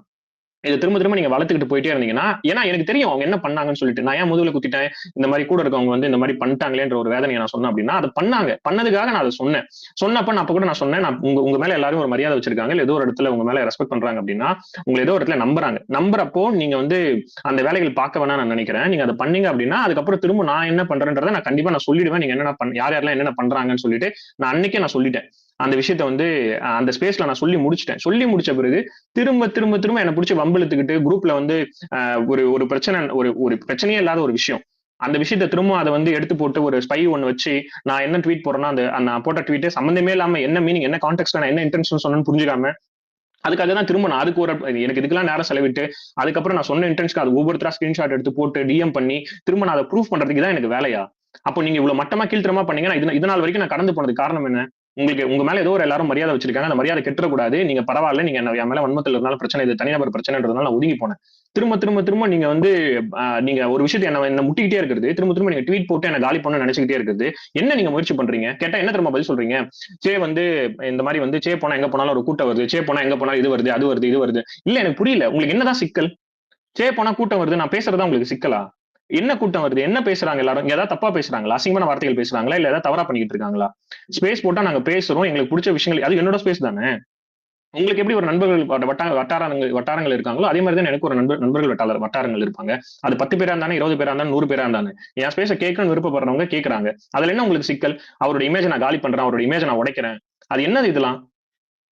[SPEAKER 1] இதை திரும்ப திரும்ப நீங்க வளர்த்துக்கிட்டு போயிட்டே இருந்தீங்கன்னா, ஏன்னா எனக்கு தெரியும் அவங்க என்ன பண்ணாங்கன்னு சொல்லிட்டு. நான் ஏன் முதுகுல குத்திட்டேன், இந்த மாதிரி கூட இருக்கவங்க வந்து இந்த மாதிரி பண்ணிட்டாங்களேன்ற ஒரு வேதனையை நான் சொன்னேன் அப்படின்னா, அதை பண்ணாங்க, பண்ணதுக்காக நான் அதை சொன்னேன். சொன்னப்ப நான் அப்ப கூட நான் சொன்னேன், நான் உங்க மேல எல்லாரும் ஒரு மரியாதை வச்சிருக்காங்க, இல்ல ஏதோ ஒரு இடத்துல உங்க மேல ரெஸ்பெக்ட் பண்றாங்க அப்படின்னா, உங்களை ஏதோ ஒரு இடத்துல நம்புறாங்க. நம்புறப்போ நீங்க வந்து அந்த வேலைகள் பார்க்க வேணாம் நான் நினைக்கிறேன். நீங்க அதை பண்ணீங்க அப்படின்னா அதுக்கப்புறம் திரும்ப நான் என்ன பண்றேன்றதை நான் கண்டிப்பா நான் சொல்லிடுவேன். நீங்க என்னென்ன யார் யாரெல்லாம் என்னென்ன பண்றாங்கன்னு சொல்லிட்டு நான் அன்னைக்கே நான் சொல்லிட்டேன். அந்த விஷயத்த வந்து அந்த ஸ்பேஸ்ல நான் சொல்லி முடிச்சிட்டேன். சொல்லி முடிச்ச பிறகு திரும்ப திரும்ப திரும்ப என்ன பிடிச்சி வம்பிழுத்துக்கிட்டு குரூப்ல வந்து ஒரு பிரச்சனை ஒரு பிரச்சனையே இல்லாத ஒரு விஷயம், அந்த விஷயத்த திரும்ப அதை வந்து எடுத்து போட்டு ஒரு ஸ்பை ஒன்னு வச்சு நான் என்ன ட்வீட் போறேன்னா அந்த நான் போட்ட ட்வீட் சம்பந்தமே இல்லாம என்ன மீனிங் என்ன கான்டெக்ட்ல நான் என்ன இன்டென்ஷன் சொன்னேன்னு புரிஞ்சுக்காம அதுக்காக தான் திரும்ப நான் அதுக்கு ஒரு எனக்கு இதுக்கெல்லாம் நேரம் செலவிட்டு அதுக்கப்புறம் நான் சொன்ன இன்டென்ஷன் அது ஒவ்வொருத்தரா ஸ்கிரீன்ஷாட் எடுத்து போட்டு டிஎம் பண்ணி திரும்ப நான் அதை ப்ரூஃப் பண்றதுக்கு தான் எனக்கு வேலையா? அப்போ நீங்க இவ்வளவு மட்டமா கீழ்த்தரமா பண்ணீங்கன்னா இதனால் வரைக்கும் நான் கடந்து போனது காரணம் என்ன? உங்களுக்கு உங்க மேல ஏதோ ஒரு எல்லாரும் மரியாதை வச்சிருக்காங்க, அந்த மரியாதை கெட்டுறக்கூடாது, நீங்க பரவாயில்ல, நீங்க என் மேல வன்மத்தில் இருந்தாலும் பிரச்சனை, இது தனிநபர் பிரச்சனைன்றதுனால நான் ஒதுங்கி போனேன். திரும்ப திரும்ப திரும்ப நீங்க வந்து நீங்க ஒரு விஷயத்தை என்ன முட்டிக்கிட்டே இருக்கிறது, திரும்ப திரும்ப நீங்க ட்வீட் போட்டு என்ன காலி பண்ண நினைச்சுக்கிட்டே இருக்கிறது, என்ன நீங்க முயற்சி பண்றீங்க? கேட்டா என்ன திரும்ப பதில் சொல்றீங்க? சே வந்து இந்த மாதிரி வந்து சே போனா எங்க போனாலும் ஒரு கூட்டம் வருது, சே போனா எங்க போனாலும் இது வருது அது வருது இது வருது. இல்ல எனக்கு புரியல, உங்களுக்கு என்னதான் சிக்கல்? சே போனா கூட்டம் வருது, நான் பேசுறதா உங்களுக்கு சிக்கலா? என்ன கூட்டம் வருது, என்ன பேசுறாங்க எல்லாரும்? ஏதாவது தப்பா பேசுறாங்களா, அசிங்கமான வார்த்தைகள் பேசுறாங்களா, இல்ல ஏதாவது தவறா பண்ணிட்டு இருக்காங்களா? ஸ்பேஸ் போட்டா நாங்க பேசுறோம், எங்களுக்கு பிடிச்ச விஷயங்கள், அது என்னோட ஸ்பேஸ் தானே. உங்களுக்கு எப்படி ஒரு நண்பர்கள் வட்டாரங்கள் இருக்காங்களோ அதே மாதிரி தான் எனக்கு ஒரு நண்பர்கள் வட்டாரங்கள் இருப்பாங்க. அது 10 பேரா இருந்தானே 20 பேரா இருந்தாலும் 100 பேரா இருந்தானே என் ஸ்பேஸை கேட்கணும்னு விருப்பப்படுறவங்க கேட்கறாங்க. அதுல என்ன உங்களுக்கு சிக்கல்? அவரோட இமேஜ் நான் காலி பண்றேன், அவரோட இமேஜ் நான் உடைக்கிறேன், அது என்னது இதெல்லாம்?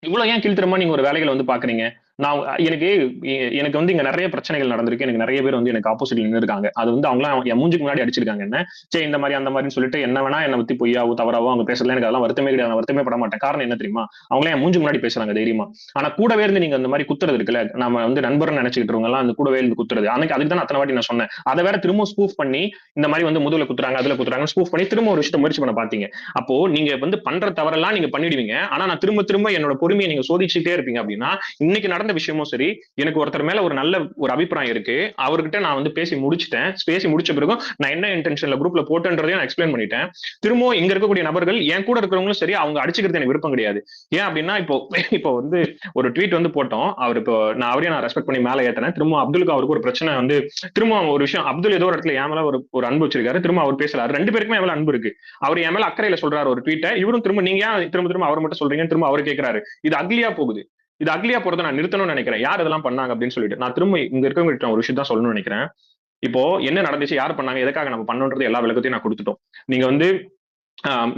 [SPEAKER 1] இவ்வளவு ஏன் கீழ்த்தரமா நீங்க ஒரு வேலைகளை வந்து பாக்குறீங்க? நான் எனக்கு வந்து இங்க நிறைய பிரச்சனைகள் நடந்திருக்கு. எனக்கு நிறைய பேர் வந்து எனக்கு ஆப்போசிட்ல நின்றுருக்காங்க. அது வந்து அவங்களாம் என் மூஞ்சுக்கு முன்னாடி அடிச்சிருக்காங்க என்ன. சரி இந்த மாதிரி அந்த மாதிரின்னு சொல்லிட்டு என்ன வேணா என்ன பத்தி பொய்யாவோ தவறாவோ அவங்க பேசல, எனக்கு அதெல்லாம் வருத்தமே கிடையாது, நான் வருத்தமே பட மாட்டேன். காரணம் என்ன தெரியுமா? அவங்களே என் மூஞ்சுக்கு முன்னாடி பேசுறாங்க தைரியமா. ஆனா கூடவே இருந்து நீங்க அந்த மாதிரி குத்துறது இருக்குல்ல, நம்ம வந்து நண்பர்னு நினைச்சுக்கிட்டு இருக்கவங்க எல்லாம் அந்த கூடவே இருந்து குத்துறது, அதுக்கு தான் அத்தனை வாட்டி நான் சொன்னேன். அதை வேற திரும்ப ஸ்பூஃப் பண்ணி இந்த மாதிரி வந்து முதுகுல குத்துறாங்க அதுல குத்துறாங்க ஸ்பூஃப் பண்ணி திரும்ப ஒரு விஷயத்தை முயற்சி பண்ண பாத்தீங்க. அப்போ நீங்க வந்து பண்ற தவறெல்லாம் நீங்க பண்ணிடுவீங்க. ஆனா நான் திரும்ப திரும்ப என்னோட பொறுமையை நீங்க சோதிச்சுட்டே இருப்பீங்க அப்படின்னா இன்னைக்கு நடந்த நடந்த விஷயமும் சரி, எனக்கு ஒருத்தர் மேல ஒரு நல்ல ஒரு அபிப்பிராயம் இருக்கு. அவர்கிட்ட நான் வந்து பேசி முடிச்சுட்டேன். பேசி முடிச்ச பிறகும் நான் என்ன இன்டென்ஷன்ல குரூப்ல போட்டேன்றதையும் நான் எக்ஸ்பிளைன் பண்ணிட்டேன். திரும்பவும் இங்க இருக்கக்கூடிய நபர்கள் என் கூட இருக்கிறவங்களும் சரி, அவங்க அடிச்சுக்கிறது எனக்கு விருப்பம் கிடையாது. ஏன் அப்படின்னா இப்போ வந்து ஒரு ட்வீட் வந்து போட்டோம். அவர் இப்போ நான் ரெஸ்பெக்ட் பண்ணி மேல ஏத்துனேன். திரும்ப அப்துலுக்கு அவருக்கு ஒரு பிரச்சனை வந்து திரும்ப ஒரு விஷயம் அப்துல் ஏதோ ஒரு இடத்துல என் மேல ஒரு அன்பு வச்சிருக்காரு. திரும்ப அவர் பேசுறாரு. 2 பேருக்குமே என் மேல அன்பு இருக்கு. அவர் என் மேல அக்கறையில சொல்றாரு ஒரு ட்வீட்டை. இவரும் திரும்ப நீங்க ஏன் திரும்ப அவர் மட்டும் சொல்றீங்கன்னு திரும்ப அவர் கேட்கிறாரு. இது அக்லியா போகுது. இது அக்லியா போறதை நான் நிறுத்தணும்னு நினைக்கிறேன். யார் இதெல்லாம் பண்ணாங்க அப்படின்னு சொல்லிட்டு நான் திரும்ப இங்க இருக்கவங்க ஒரு விஷயம் தான் சொல்லணும்னு நினைக்கிறேன். இப்போ என்ன நடந்துச்சு, யார் பண்ணாங்க, எதுக்காக நம்ம பண்ணணும்ன்றது எல்லா விளக்கத்தையும் நான் கொடுத்துட்டோம். நீங்க வந்து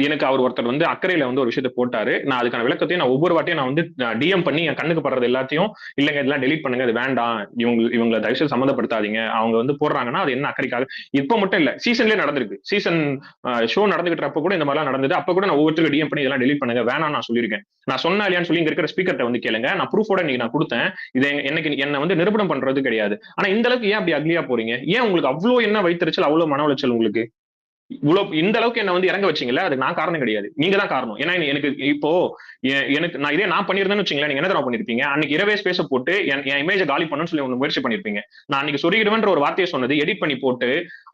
[SPEAKER 1] எனக்கு அவர் ஒருத்தர் வந்து அக்கறையில வந்து ஒரு விஷயத்த போட்டாரு. நான் அதுக்கான விளக்கத்தையும் நான் ஒவ்வொரு வாட்டியும் நான் வந்து டிஎம் பண்ணி என் கண்ணுக்கு படுறது எல்லாத்தையும் இல்லங்க இதெல்லாம் டெலீட் பண்ணுங்க, அது வேண்டாம், இவங்களை தயவுசெய்து சம்மந்தப்படுத்தாதீங்க, அவங்க வந்து போடுறாங்கன்னா அது என்ன அக்கறைக்காக. இப்ப மட்டும் இல்ல, சீசன்லயே நடந்திருக்கு. சீசன் ஷோ நடந்துகிட்டப்ப கூட இந்த மாதிரிலாம் நடந்தது. அப்ப கூட நான் ஒவ்வொருத்தருக்கு டிஎம் பண்ணி இதெல்லாம் டெலீட் பண்ணுங்க, வேணாம் நான் சொல்லியிருக்கேன். நான் சொன்னா இல்லையான்னு சொல்லி இங்க இருக்கிற ஸ்பீக்கர்ட்ட வந்து கேளுங்க. நான் ப்ரூஃபோட இன்னைக்கு நான் கொடுத்தேன். இது என்ன வந்து நிரூபணம் பண்றது கிடையாது. ஆனா இந்த அளவுக்கு ஏன் அப்படி அக்லியா போறீங்க? ஏன் உங்களுக்கு அவ்வளவு என்ன வைத்தறிச்சல், அவ்வளவு மன உளைச்சல் உங்களுக்கு? இவ்வளவு இந்த அளவுக்கு என்ன வந்து இறங்க வச்சீங்கல்ல, அதுக்கு நான் காரணம் கிடையாது. நீங்க தான் காரணம். ஏன்னா எனக்கு இப்போ எனக்கு நான் பண்ணியிருந்தேன்னு வச்சுங்களேன், நீங்க என்ன தெரியுமா பண்ணிருப்பீங்க? அன்னைக்கு இரவே ஸ்பேஸ போட்டு என் இமேஜை காலி பண்ணணும்னு சொல்லி ஒண்ணு முயற்சி பண்ணிருப்பீங்க. நான் அன்னைக்கு சொருகிடுவேன்ற ஒரு வார்த்தையை சொன்னது எடிட் பண்ணி போட்டு,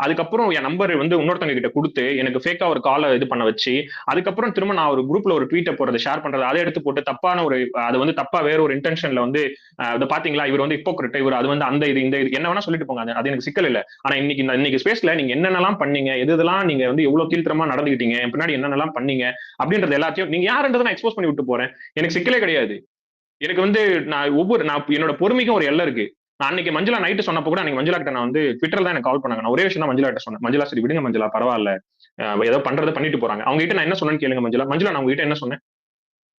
[SPEAKER 1] அதுக்கப்புறம் என் நம்பர் வந்து இன்னொருத்தவங்க கிட்ட கொடுத்து எனக்கு ஃபேக்கா ஒரு காலை இது பண்ண வச்சு, அதுக்கப்புறம் திரும்ப நான் ஒரு குரூப்ல ஒரு ட்வீட்டை போறது, ஷேர் பண்றது, அதை எடுத்து போட்டு தப்பான ஒரு அது வந்து தப்பா வேற ஒரு இன்டென்ஷன்ல வந்து அதை பாத்தீங்களா, இவர் வந்து ஹிப்போக்ரிட், இவர் அது வந்து அந்த இது இந்த இது என்ன வேணா சொல்லிட்டு போங்க, அது எனக்கு சிக்கல் இல்ல. ஆனா இன்னைக்கு ஸ்பேஸ்ல நீங்க என்னென்னலாம் பண்ணீங்க, எதெல்லாம் நீங்க வந்து எவ்வளவு கீழ்த்தரமா நடந்துக்கிட்டீங்க, என் பின்னாடி என்னென்னலாம் பண்ணீங்க அப்படின்றது எல்லாத்தையும் நீங்க யாருன்றதை நான் எக்ஸ்போஸ் பண்ணி விட்டு போறேன். எனக்கு சிக்கலே கிடையாது. எனக்கு வந்து நான் என்னோட பொறுமைக்கும் ஒரு எல்லை இருக்கு. நான் அன்னைக்கு மஞ்சுளா நைட்டு சொன்னப்போ கூட அன்னைக்கு மஞ்சுளா கிட்ட நான் வந்து ட்விட்டர்ல தான் எனக்கு கால் பண்ணாங்க. நான் ஒரே விஷயம் தான் மஞ்சுளா கிட்ட சொன்னேன். மஞ்சுளா சரி விடுங்க மஞ்சுளா, பரவாயில்ல, ஏதோ பண்றதை பண்ணிட்டு போறாங்க. அவங்க கிட்ட நான் என்ன சொன்னேன்னு கேளுங்க மஞ்சுளா. மஞ்சுளா நான் உங்ககிட்ட என்ன சொன்னேன்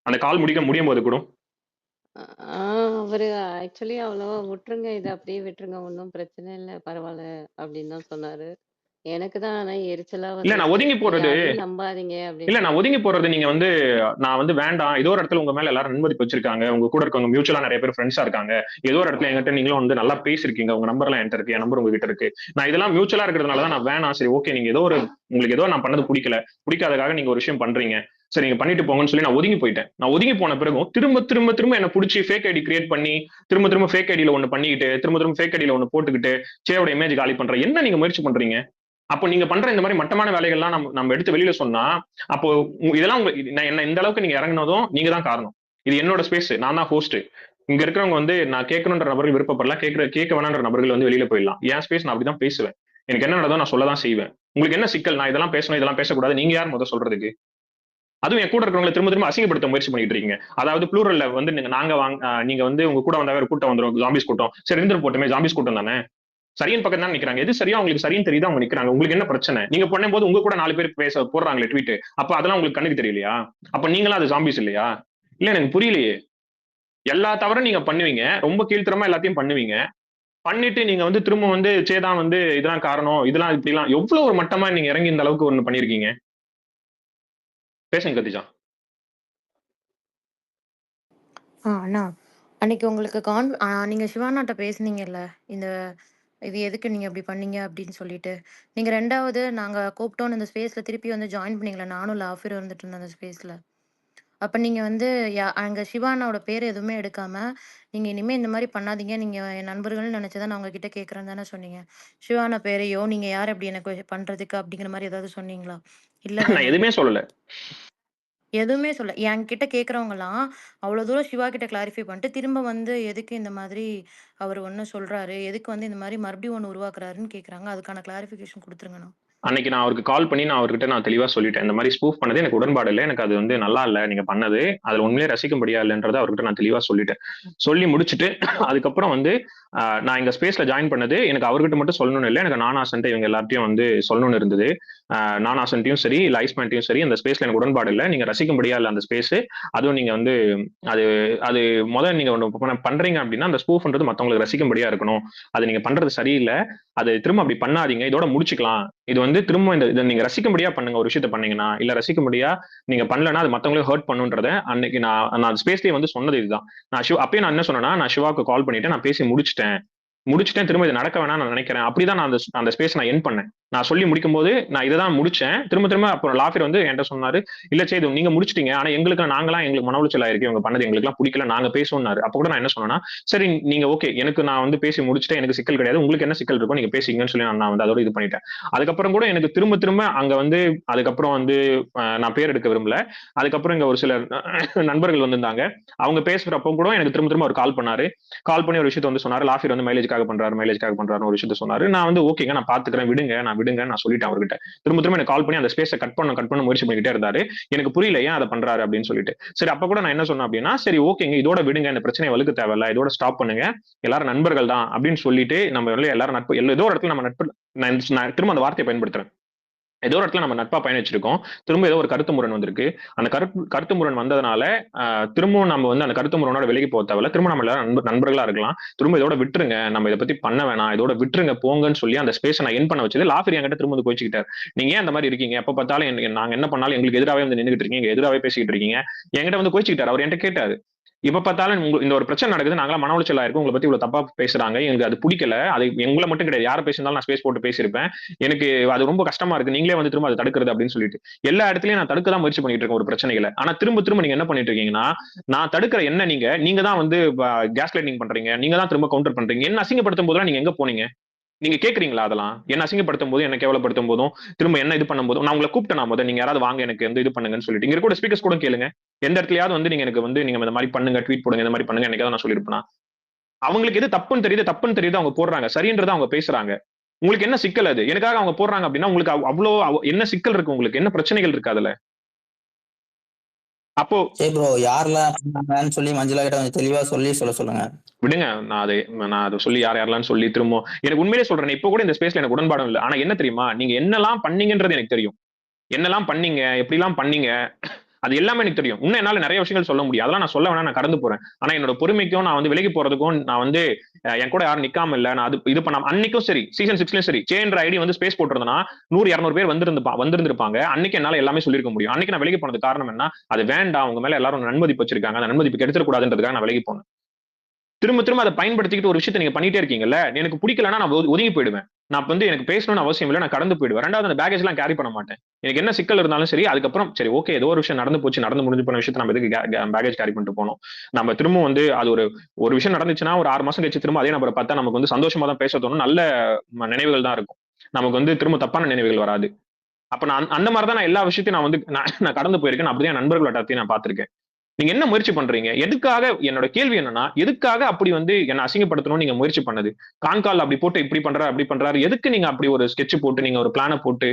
[SPEAKER 1] அந்த கால் முடியும் போது கூட?
[SPEAKER 3] அவரு ஆக்சுவலி அவ்வளவா விட்டுருங்க, இத அப்படியே விட்டுருங்க, ஒண்ணும் பிரச்சனை இல்ல, பரவால்ல அப்படின்னு தான் சொன்னாரு. எனக்கு தான் ஆனா எரிச்சலா
[SPEAKER 1] இல்ல நான்
[SPEAKER 3] வந்துச்சு.
[SPEAKER 1] ஒதுங்கி போறது
[SPEAKER 3] யாரையும் நம்பாதீங்க
[SPEAKER 1] இல்ல
[SPEAKER 3] அப்படின்னு.
[SPEAKER 1] நான் ஒதுங்கி போறது நீங்க வந்து நான் வந்து வேண்டாம், ஏதோ ஒரு இடத்துல உங்க மேல எல்லாரும் நன்மதிப்பு வச்சிருக்காங்க, உங்க கூட இருக்கவங்க மியூச்சுவலா நிறைய பேர் ஃப்ரெண்ட்ஸா இருக்காங்க, ஏதோ ஒரு இடத்துல என்கிட்ட நீங்களும் வந்து நல்லா பேசிருக்கீங்க, உங்க நம்பர் எல்லாம் என்கிட்ட இருக்கு, என் நம்பர் உங்ககிட்ட இருக்கு, நான் இதெல்லாம் மியூச்சுவலா இருக்கிறதுனால தான் நான் வேணாம், சரி ஓகே, நீங்க உங்களுக்கு ஏதோ நான் பண்ணது பிடிக்காததுக்காக நீங்க ஒரு விஷயம் பண்றீங்க, சரி நீங்க பண்ணிட்டு போங்கன்னு சொல்லி நான் ஒதுங்கி போயிட்டேன். நான் ஒதுங்கி போன பிறகும் திரும்ப திரும்ப திரும்ப என்ன பிடிச்சி ஃபேக் ஐடி கிரியேட் பண்ணி திரும்ப திரும்ப ஃபேக் ஐடியில ஒண்ணு பண்ணிக்கிட்டு திரும்ப திரும்ப ஃபேக் ஐடியில ஒண்ணு போட்டுக்கிட்டு சேவோட இமேஜ் காலி பண்ற என்ன நீங்க முயற்சி பண்றீங்க? அப்போ நீங்க பண்ற இந்த மாதிரி மட்டமான வேலைகள்லாம் நம்ம எடுத்து வெளியில சொன்னா, அப்போ இதெல்லாம் என்ன இந்த அளவுக்கு நீங்க இறங்குனதும் நீங்க தான் காரணம். இது என்னோட ஸ்பேஸ், நான் தான் ஹோஸ்ட். இங்க இருக்கிறவங்க வந்து நான் கேட்கணுன்ற நபர்கள் விருப்பப்படலாம், கேட்க வேணான்ற நபர்கள் வந்து வெளியில போயிடலாம். என் ஸ்பேஸ், நான் அப்படிதான் பேசுவேன். எனக்கு என்ன நடந்தோ நான் சொல்லதான் செய்வேன். உங்களுக்கு என்ன சிக்கல்? நான் இதெல்லாம் பேசணும், இதெல்லாம் பேசக்கூடாது, நீங்க யார் முதல் சொல்றதுக்கு? அதுவும் என் கூட இருக்கிறவங்களை திரும்ப திரும்ப அசிங்கப்படுத்த முயற்சி பண்ணிட்டு இருக்கீங்க. அதாவது ப்ளூரல்ல வந்து நீங்க வந்து உங்க கூட வந்தாவே ஒரு கூட்டம் வந்துரும், ஜாம்பிஸ் கூட்டம். சரி இருந்துட்டு போட்டுமே, ஜாம்பிஸ் கூட்டம் தானே, சரியின் பக்கம் தான் நிக்கிறாங்க. எது சரியா உங்களுக்கு சரின்னு தெரியுதா அவங்க நிக்கிறாங்க. உங்களுக்கு என்ன பிரச்சனை? நீங்க பண்ணும்போது உங்க கூட 4 பேர் போடுறாங்களே ட்வீட், அப்ப அதெல்லாம் உங்களுக்கு கண்ணுக்கு தெரியலையா? அப்ப நீங்களா அது ஜாம்பிஸ் இல்லையா? இல்ல எனக்கு புரியலையே. எல்லா தவறும் நீங்க பண்ணுவீங்க, ரொம்ப கீழ்த்தரமா எல்லாத்தையும் பண்ணுவீங்க. பண்ணிட்டு நீங்க வந்து திரும்ப வந்து சேதான் வந்து இதெல்லாம் காரணம், இதெல்லாம் இப்படிலாம் எவ்வளவு ஒரு மட்டமா நீங்க இறங்கி இந்த அளவுக்கு ஒண்ணு பண்ணிருக்கீங்க. பேசுங்க கத்திஜா.
[SPEAKER 5] அண்ணா, அன்னைக்கு உங்களுக்கு நீங்க சிவானாட்ட பேசுனீங்கல்ல, இந்த இது எதுக்கு நீங்க இப்படி பண்ணீங்க அப்படின்னு சொல்லிட்டு. நீங்க 2வது நாங்க கூப்பிட்டோன்னு இந்த ஸ்பேஸ்ல திருப்பி வந்து ஜாயின் பண்ணீங்கல்ல, நானும் லாஃபிர் இருந்துட்டு இருந்தேன் அந்த ஸ்பேஸ்ல. அப்ப நீங்க வந்து அங்க சிவானாவோட பேர் எதுவுமே எடுக்காம, நீங்க இனிமே இந்த மாரி பண்ணாதீங்க. நீங்க என் நண்பர்கள்னு நெனச்சு தான் நான் உங்ககிட்ட கேட்கிறேன்னு தானே சொன்னீங்க. சிவானா பேரையோ, நீங்க யார் அப்படி எனக்கு பண்றதுக்கு அப்படிங்கிற மாரி ஏதாவது சொன்னீங்களா? இல்ல
[SPEAKER 1] நான்
[SPEAKER 5] தானே?
[SPEAKER 1] எதுவுமே சொல்லல.
[SPEAKER 5] எதுவுமே சொல்ல. என்கிட்ட கேட்கிறவங்கலாம், அவ்வளோ தூரம் சிவா கிட்ட கிளாரிஃபை பண்ணிட்டு, திரும்ப வந்து எதுக்கு இந்த மாதிரி அவரு ஒண்ணு சொல்றாரு? எதுக்கு வந்து இந்த மாரி மறுபடியும் ஒண்ணு உருவாக்குறாருன்னு கேட்குறாங்க. அதுக்கான கிளாரிஃபிகேஷன் குடுத்துருங்கண்ணா.
[SPEAKER 1] அன்னைக்கு நான் அவருக்கு கால் பண்ணி நான் அவர்கிட்ட நான் தெளிவா சொல்லிட்டேன். இந்த மாதிரி ஸ்பூஃப் பண்ணது எனக்கு உடன்பாடு இல்ல. எனக்கு அது வந்து நல்லா இல்ல நீங்க பண்ணது. அதுல உண்மையிலே ரசிக்கும்படியா இல்லன்றத அவர்கிட்ட நான் தெளிவா சொல்லிட்டேன். சொல்லி முடிச்சுட்டு அதுக்கப்புறம் வந்து நான் எங்க ஸ்பேஸ்ல ஜாயின் பண்ணது எனக்கு அவர்கிட்ட மட்டும் சொல்லணும்னு இல்ல. எனக்கு நானாசன்ட்ட இவங்க எல்லார்ட்டையும் வந்து சொல்லணும்னு இருந்தது. நானாசன்ட்டையும் சரி, லைஸ்மேன்ட்டையும் சரி, அந்த ஸ்பேஸ்ல எனக்கு உடன்பாடு இல்ல. நீங்க ரசிக்கும்படியா இல்ல அந்த ஸ்பேஸ். அதுவும் நீங்க வந்து அது அது முதல்ல நீங்க ஒண்ணு பண்றீங்க அப்படின்னா, அந்த ஸ்பூஃப்ன்றது மத்தவங்களுக்கு ரசிக்கும்படியா இருக்கணும். அது நீங்க பண்றது சரியில்ல. அது திரும்ப அப்படி பண்ணாதீங்க. இதோட முடிச்சுக்கலாம். இது வந்து திரும்ப இத நீங்க ரசிக்கும்படியா பண்ணுங்க. ஒரு விஷயத்த பண்ணீங்கன்னா, இல்ல ரசிக்கும்படியா நீங்க பண்ணலன்னா அது மத்தவங்களுக்கு ஹர்ட் பண்ணுன்றத அன்னைக்கு நான் ஸ்பேஸ்லயே வந்து சொன்னது இதுதான். அப்பயே நான் என்ன சொன்னேன்னா, நான் சிவாவுக்கு கால் பண்ணிட்டேன். நான் பேசி முடிச்சுட்டேன். முடிச்சுட்டேன், திரும்ப இது நடக்க வேணாம்னு நான் நினைக்கிறேன். அப்படிதான் நான் அந்த ஸ்பேஸ் நான் எண்ட் பண்ணேன். நான் சொல்லி முடிக்கும்போது நான் இத தான் முடிச்சேன். திரும்ப அப்புறம் லாஃபியர் வந்து என்ட்ட சொன்னாரு, "இல்ல சேது நீங்க முடிச்சுட்டீங்க. ஆனா எங்களுக்கு மன உளைச்சல் ஆயிருக்கு. இவங்க பண்ணது எங்களுக்குலாம் பிடிக்கல. நாங்க பேசுவோம்னாரு." அப்ப கூட நான் என்ன சொன்னேன்னா, "சரி நீங்க ஓகே. நான் வந்து பேசி முடிச்சுட்டேன். எனக்கு சிக்கல் கிடையாது. உங்களுக்கு என்ன சிக்கல் இருக்கோ நீங்க பேசிக்கங்கன்னு" சொல்லி நான் வந்து அதோட இது பண்ணிட்டேன். அதுக்கப்புறம் கூட எனக்கு திரும்ப அங்க வந்து அதுக்கப்புறம் வந்து நான் பேர் எடுக்க விரும்பல. அதுக்கப்புறம் இங்க ஒரு சில நண்பர்கள் வந்திருந்தாங்க. அவங்க பேசுறப்போ கூட எனக்கு திரும்ப அவர் கால் பண்ணாரு. கால் பண்ணி ஒரு விஷயத்த வந்து சொன்னாரு. லாஃபியர் வந்து மைலேஜ்க்காக பண்றாருன்னு ஒரு விஷயத்த சொன்னாரு. நான் வந்து ஓகேங்க நான் பாத்துக்கிறேன். விடுங்கன்னு நான் சொல்லிட்டேன் அவர்கிட்ட. திரும்ப எனக்கு கால் பண்ணி அந்த ஸ்பேஸ கட் பண்ண முயற்சி பண்ணிக்கிட்டே இருந்தாரு. எனக்கு புரியல ஏன் அத பண்றாரு அப்படின்னு சொல்லிட்டு. சரி அப்ப கூட நான் என்ன சொன்னேன் அப்படின்னா, சரி ஓகேங்க இதோட விடுங்க. இந்த பிரச்சனைய வலுக்க தேவையில்ல. இதோட ஸ்டாப் பண்ணுங்க. எல்லாரும் நண்பர்கள் தான் அப்படின்னு சொல்லிட்டு நம்ம வந்து எல்லாரும் நட்பு ஏதோ ஒரு இடத்துல நம்ம நட்பு நான் திரும்ப அந்த வார்த்தையை பயன்படுத்துறேன். ஏதோ ஒரு இடத்துல நம்ம நட்பா பயணிச்சிருக்கோம். திரும்ப ஏதோ ஒரு கருத்து முரண் வந்திருக்கு. அந்த கருத்து முரண் வந்ததுனால, திரும்பவும் நம்ம வந்து அந்த கருத்து முரணோட விலகி போக தேவையில்ல. திரும்ப நம்ம எல்லாரும் நண்பர்களா இருக்கலாம். திரும்ப இதோட விட்டுருங்க. நம்ம இத பத்தி பண்ண வேணாம். இதோட விட்டுருங்க போங்கன்னு சொல்லி அந்த ஸ்பேஸ நான் எண்ட் பண்ண வச்சது. லாஃபியர் என்கிட்ட திரும்ப வந்து கோச்சுக்கிட்டாரு. "நீங்க ஏன் அந்த மாரி இருக்கீங்க? எப்ப பார்த்தாலும் நாங்க என்ன பண்ணாலும் எங்களுக்கு எதிராவே வந்து நின்னுகிட்டு இருக்கீங்க. எதிராவே பேசிக்கிட்டு இருக்கீங்க." என்கிட்ட வந்து கோச்சுக்கிட்டாரு. அவர் என்ட்ட கேட்டாரு. "எப்ப பார்த்தாலும் இந்த ஒரு பிரச்சனை நடக்குது. நாங்கலாம் மன உளைச்சல் ஆயிருக்கோம். உங்கள பத்தி இவ்வளவு தப்பா பேசுறாங்க. எங்களுக்கு அது புடிக்கல. அது எங்கள மட்டும் கிடையாது. யார பேசியிருந்தாலும் நான் ஸ்பேஸ் போட்டு பேசியிருப்பேன். எனக்கு அது ரொம்ப கஷ்டமா இருக்கு. நீங்களே வந்து திரும்ப அத தடுக்கிறது அப்படின்னு சொல்லிட்டு. எல்லா இடத்துலயும் நான் தடுக்க தான் முயற்சி பண்ணிட்டு இருக்கேன் ஒரு பிரச்சனைகள. ஆனா திரும்ப நீங்க என்ன பண்ணிட்டு இருக்கீங்கன்னா, நான் தடுக்கிற என்ன நீங்க தான் வந்து கேஸ் லைட்டிங் பண்றீங்க. நீங்க தான் திரும்ப கவுண்டர் பண்றீங்க. என்ன அசிங்கப்படுத்தும் போதெல்லாம் நீங்க எங்க போனீங்க? நீங்க கேட்கிறீங்களா அதெல்லாம்? என்ன அசிங்கப்படுத்தும் போதும், என்ன கேவலப்படுத்தும் போதும், திரும்ப என்ன இது பண்ணும்போதும், நான் உங்கள கூப்பிட்டேனா நீங்க யாராவது வாங்க எனக்கு வந்து இது பண்ணுங்கன்னு சொல்லிட்டு. இங்க இருக்க ஸ்பீக்கர்ஸ் கூட கேளுங்க. எந்த இடத்துலயாவது வந்து நீங்க எனக்கு வந்து நீங்க இந்த மாரி பண்ணுங்க, ட்வீட் போடுங்க, இந்த மாரி பண்ணுங்க என்னைக்காவது நான் சொல்லியிருப்பேனா? அவங்களுக்கு எது தப்புன்னு தெரியுது அவங்க போடுறாங்க. சரின்றத அவங்க பேசுறாங்க. உங்களுக்கு என்ன சிக்கல் அது? எனக்காக அவங்க போடுறாங்க அப்படின்னா, உங்களுக்கு அவ்ளோ என்ன சிக்கல் இருக்கு உங்களுக்கு? என்ன பிரச்சனைகள் இருக்கு அதுல? அப்போ
[SPEAKER 6] சரி ப்ரோ, யாரெல்லாம் பண்ணாங்கன்னு சொல்லி மஞ்சுளா கிட்ட கொஞ்சம் தெளிவா சொல்ல சொல்லுங்க.
[SPEAKER 1] விடுங்க. நான் அத சொல்லி யாரெல்லாம் சொல்லி திரும்ப எனக்கு உண்மையிலேயே சொல்றேன். இப்ப கூட இந்த ஸ்பேஸ்ல எனக்கு உடன்பாடும் இல்ல. ஆனா என்ன தெரியுமா? நீங்க என்னலாம் பண்ணீங்கன்றது எனக்கு தெரியும். என்னலாம் பண்ணீங்க? எப்படிலாம் பண்ணீங்க? அது எல்லாமே எனக்கு தெரியும். இன்னும் என்னால நெறைய விஷயங்கள் சொல்ல முடியும். அதெல்லாம் நான் சொல்ல வேணாம். நான் கடந்து போறேன். ஆனா என்னோட பொறுமைக்கும், நான் வந்து விலகி போறதுக்கும், நான் வந்து என் கூட யாரும் நிக்காம இல்ல. நான் இது பண்ணாம அன்னைக்கும் சரி, சீசன் 6லயும் சரி, சேன்ற ஐடி வந்து ஸ்பேஸ் போட்டிருந்தனா 100, 200 பேர் வந்திருந்திருப்பாங்க. அன்னைக்கு என்னால எல்லாமே சொல்லியிருக்க முடியும். அன்னைக்கு நான் விலகி போனதுக்கு காரணம் என்ன? அது வேண்டாம். உங்க மேல எல்லாரும் நன்மதிப்பு வச்சிருக்காங்க. அந்த நன்மதிப்பு கெடுத்துற கூடாதுன்றதுக்காக நான் விலகி போனேன். திரும்ப அத பயன்படுத்திக்கிட்டு ஒரு விஷயத்த நீங்க பண்ணிட்டே இருக்கீங்கல்ல. எனக்கு பிடிக்கலன்னா நான் ஒதுங்கி போயிடுவேன். நான் வந்து எனக்கு பேசணும்னு அவசியம் இல்ல. நான் கடந்து போயிடுவேன். 2வது அந்த பேக்கேஜ்லாம் கேரி பண்ண மாட்டேன். எனக்கு என்ன சிக்கல் இருந்தாலும் சரி, அதுக்கப்புறம் சரி ஓகே ஏதோ ஒரு விஷயம் நடந்து போச்சு. நடந்து முடிஞ்சு போன விஷயத்த நம்ம எதுக்கு பேக்கேஜ் கேரி பண்ணிட்டு போணும். நம்ம திரும்பவும் வந்து அது ஒரு விஷயம் நடந்துச்சுன்னா, ஒரு 6 மாசம் கழிச்சு திரும்ப அதே நபர பார்த்தா நமக்கு வந்து சந்தோஷமா தான் பேச தோணும். நல்ல நினைவுகள் தான் இருக்கும். நமக்கு வந்து திரும்ப தப்பான நினைவுகள் வராது. அப்ப நான் அந்த மாரி தான் நான் எல்லா விஷயத்தையும் நான் கடந்து போயிருக்கேன். நான் அப்படிதான் என் நண்பர்கள் வட்டாரத்தையும் நான் பார்த்திருக்கேன். நீங்க என்ன முயற்சி பண்றீங்க? எதுக்காக என்னோட கேள்வி என்னன்னா, எதுக்காக அப்படி வந்து என்ன அசிங்கப்படுத்தணும்னு நீங்க முயற்சி பண்ணது? கால் அப்படி போட்டு இப்படி பண்றாரு, அப்படி பண்றாரு. எதுக்கு நீங்க அப்படி ஒரு ஸ்கெட்ச் போட்டு, நீங்க ஒரு பிளான போட்டு,